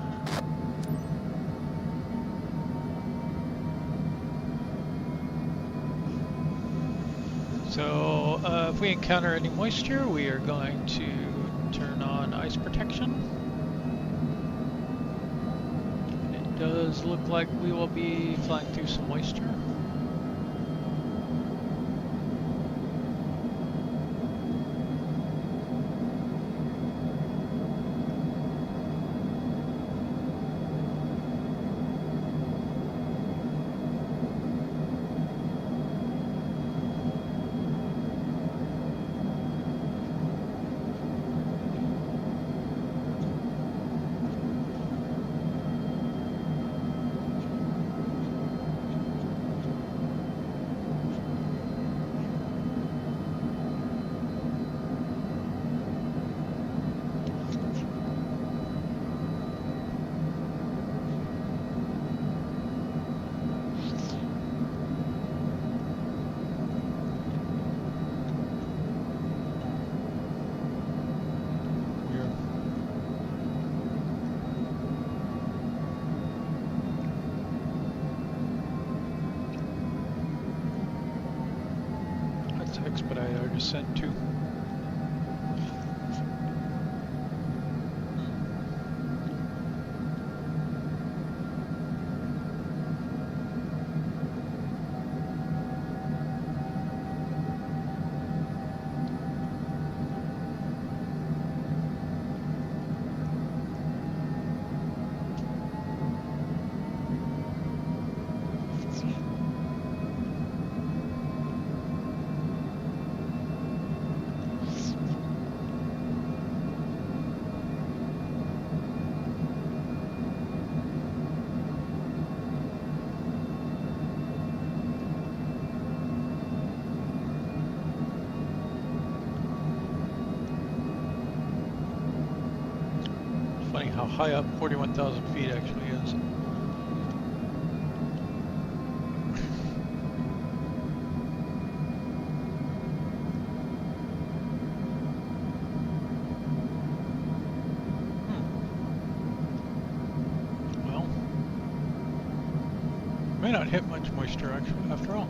So if we encounter any moisture, we are going to turn on ice protection. It does look like we will be flying through some moisture. Expedite our descent too. How high up 41,000 feet actually is. Well, may not hit much moisture actually after all.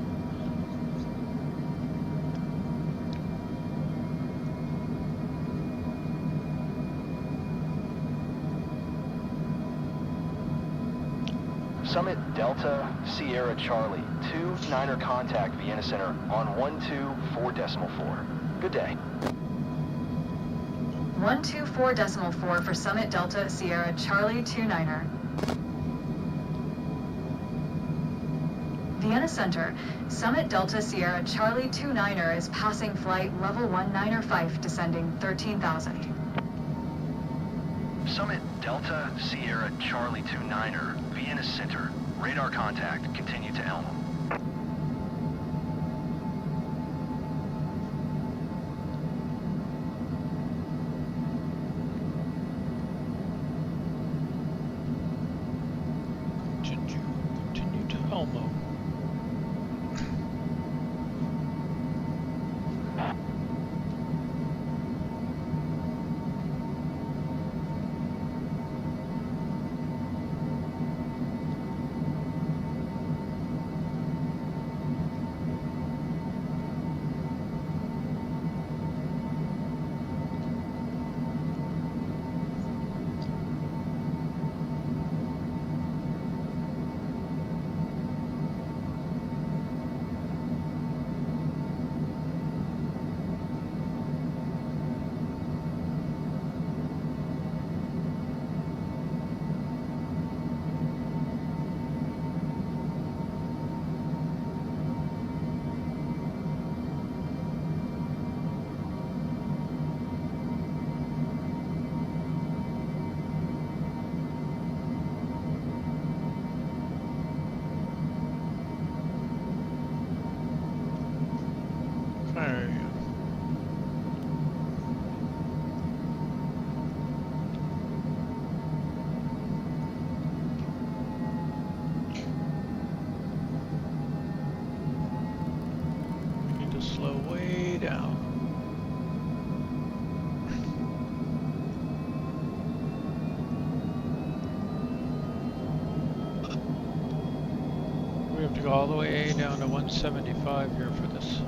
Summit Delta Sierra Charlie 29er contact Vienna Center on 124.4. Good day. 124.4 for Summit Delta Sierra Charlie 29er. Vienna Center, Summit Delta Sierra Charlie 29er is passing flight level 19er Fife, descending 13,000. Summit Delta Sierra Charlie 29er, Vienna Center, radar contact, continue to Elm. down. We have to go all the way down to 175 here for this.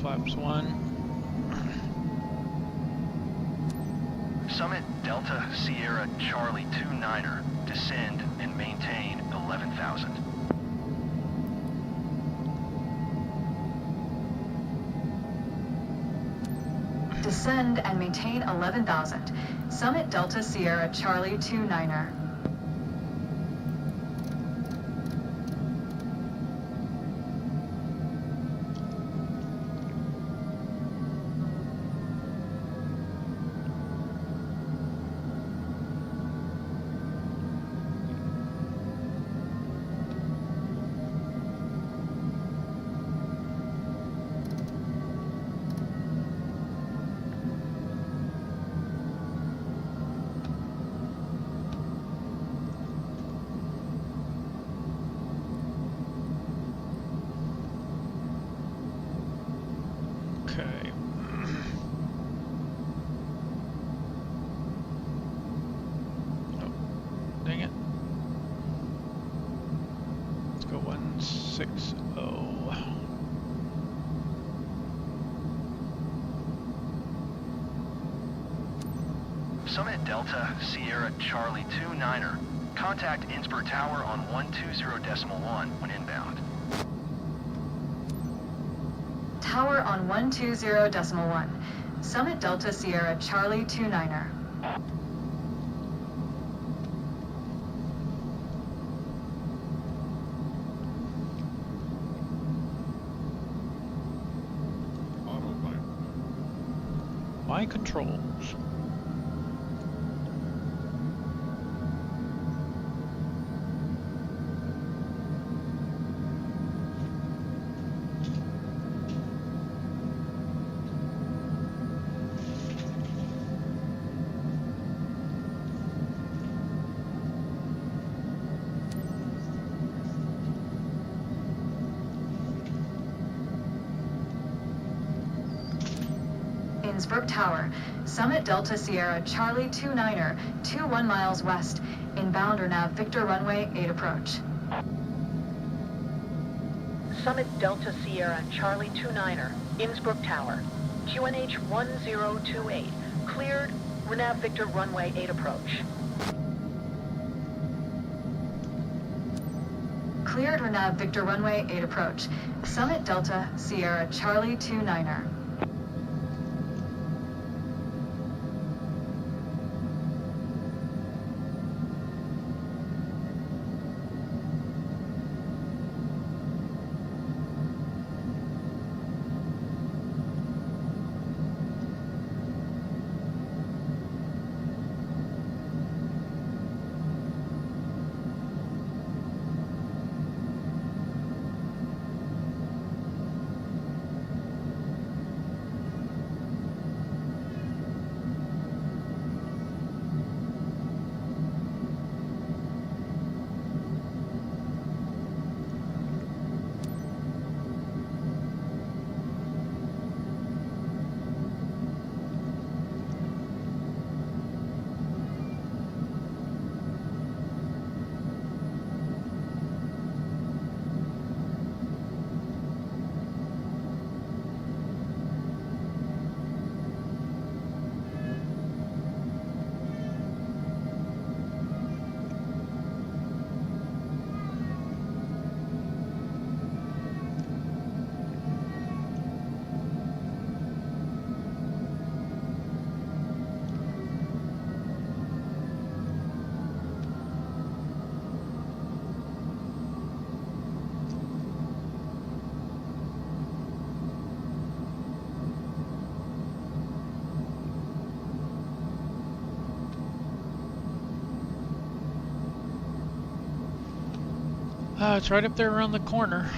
Flaps 1. Summit Delta Sierra Charlie 29er, descend and maintain 11,000. Descend and maintain 11,000. Summit Delta Sierra Charlie 29er. Okay. Oh, dang it. Let's go 160. Summit Delta Sierra Charlie 29er, contact Innsbruck Tower on 120.1 when inbound. Tower on 120.1. Summit Delta Sierra Charlie 29er. My controls. Innsbruck Tower, Summit Delta Sierra Charlie 29er, 21 miles west, inbound or nav Victor runway 8 approach. Summit Delta Sierra Charlie 29er, Innsbruck Tower, QNH 1028, cleared, ReNav Victor runway 8 approach. Cleared ReNav Victor runway 8 approach. Summit Delta Sierra Charlie 29er. It's right up there around the corner.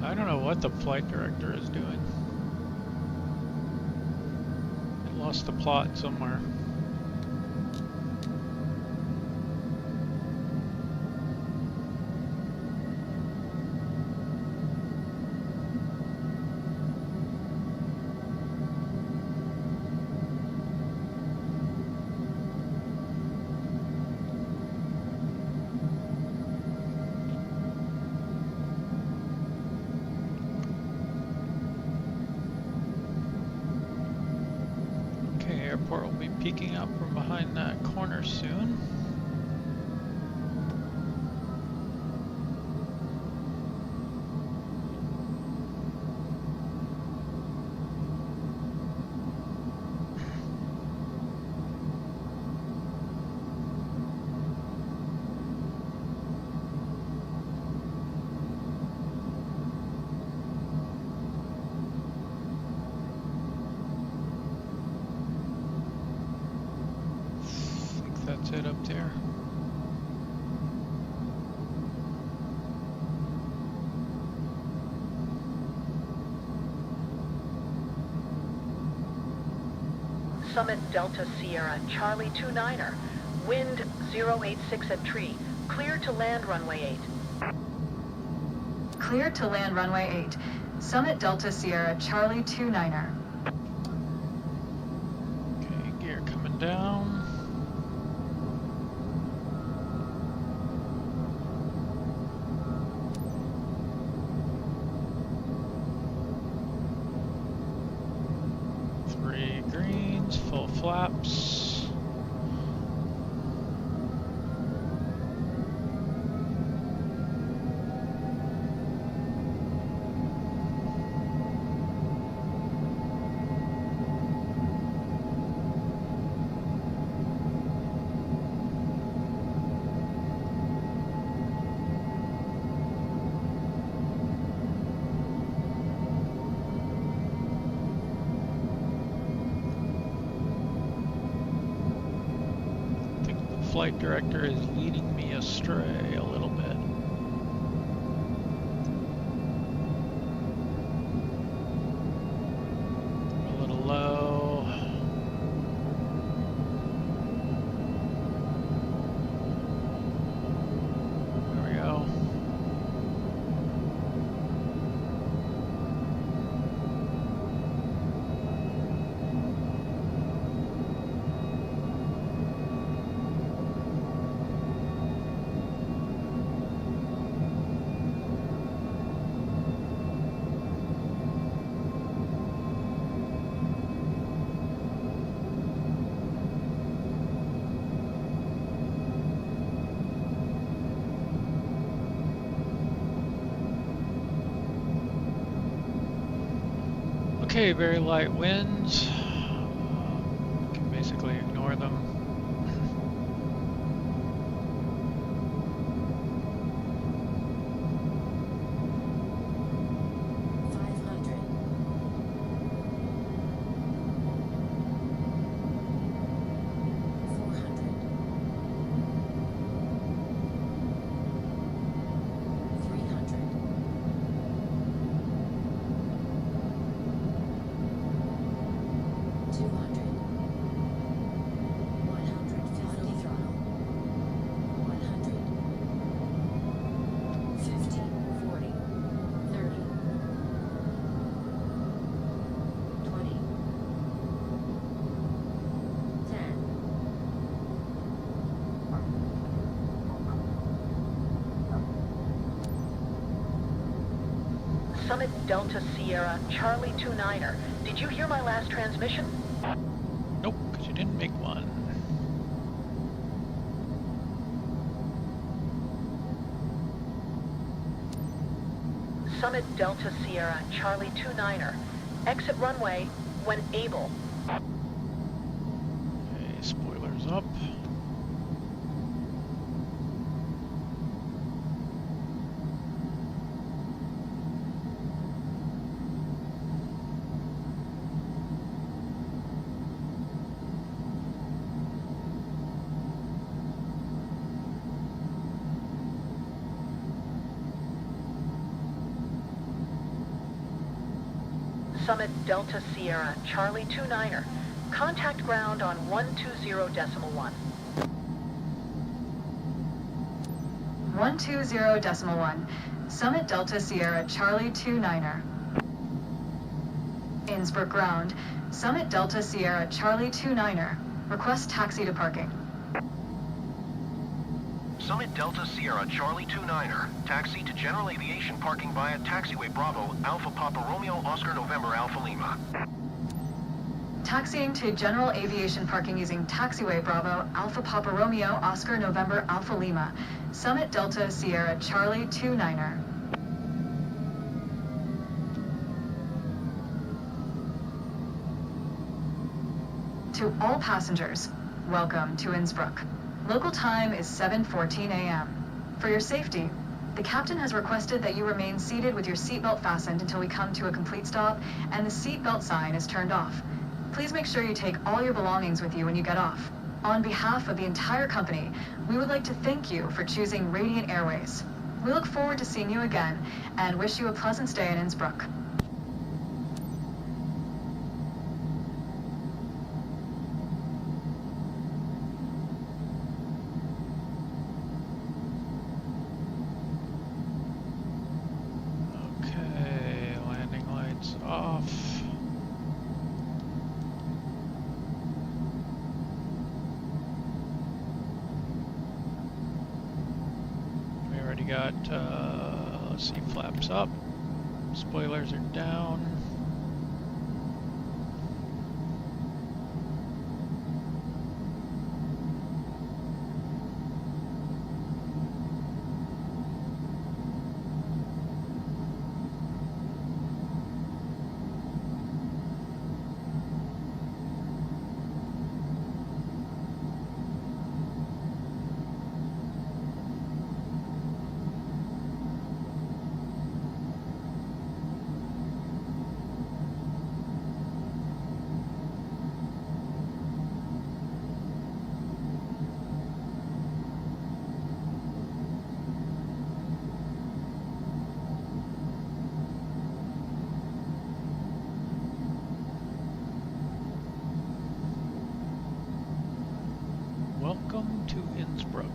I don't know what the flight director is doing. It lost the plot somewhere. Airport will be peeking up from behind that corner soon. That's it up there. Summit Delta Sierra Charlie 29er, wind 086 at tree, clear to land runway 8. Clear to land runway 8. Summit Delta Sierra Charlie 29er. Okay, gear coming down. Full flaps. Flight director is leading me astray a little bit. A little low. There we go. Okay, very light winds. Can basically ignore them. Summit Delta Sierra Charlie 29er. Did you hear my last transmission? Nope, because you didn't make one. Summit Delta Sierra Charlie 29er. Exit runway when able. Okay, spoilers up. Summit Delta Sierra Charlie 29er. Contact ground on 120.1. 120.1. Summit Delta Sierra Charlie 29er. Innsbruck ground. Summit Delta Sierra Charlie 29er. Request taxi to parking. Summit Delta Sierra Charlie 29er. Taxi to General Aviation Parking via Taxiway Bravo, Alpha Papa Romeo Oscar November Alpha Lima. Taxiing to General Aviation Parking using Taxiway Bravo, Alpha Papa Romeo Oscar November Alpha Lima. Summit Delta Sierra Charlie 29er. To all passengers, welcome to Innsbruck. Local time is 7:14 a.m. For your safety, the captain has requested that you remain seated with your seatbelt fastened until we come to a complete stop and the seatbelt sign is turned off. Please make sure you take all your belongings with you when you get off. On behalf of the entire company, we would like to thank you for choosing Radiant Airways. We look forward to seeing you again and wish you a pleasant stay in Innsbruck. Okay, landing lights off. We already got, let's see, flaps up. Spoilers are down. Welcome to Innsbruck.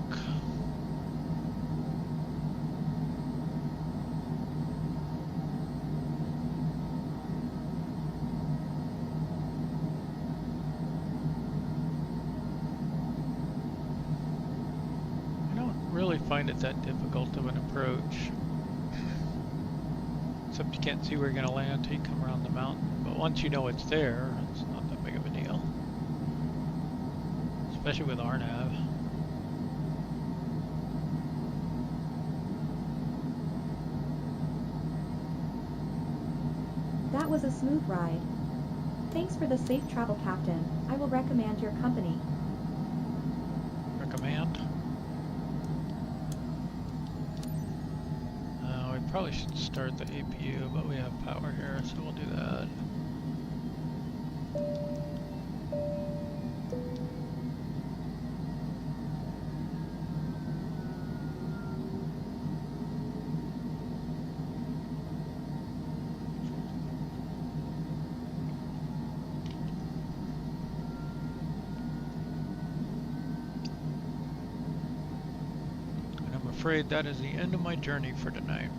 I don't really find it that difficult of an approach. Except you can't see where you're going to land until you come around the mountain. But once you know it's there, it's not that big of a deal. Especially with RNAV. That was a smooth ride. Thanks for the safe travel, Captain. I will recommend your company. Recommend? We probably should start the APU, but we have power here, so we'll do that. I'm afraid that is the end of my journey for tonight.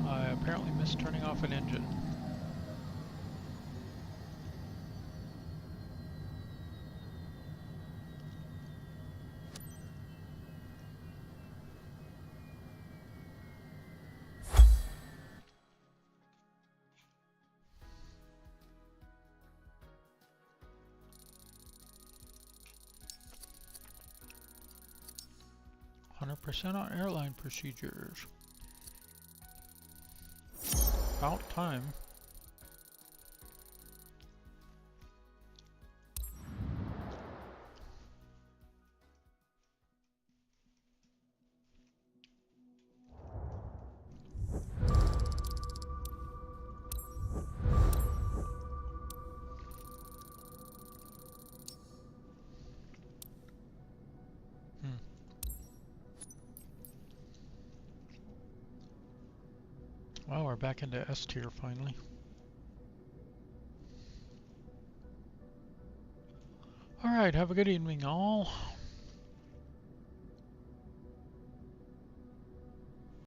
I apparently missed turning off an engine. 100% on airline procedures. About time. Well, we're back into S tier finally. Alright, have a good evening all.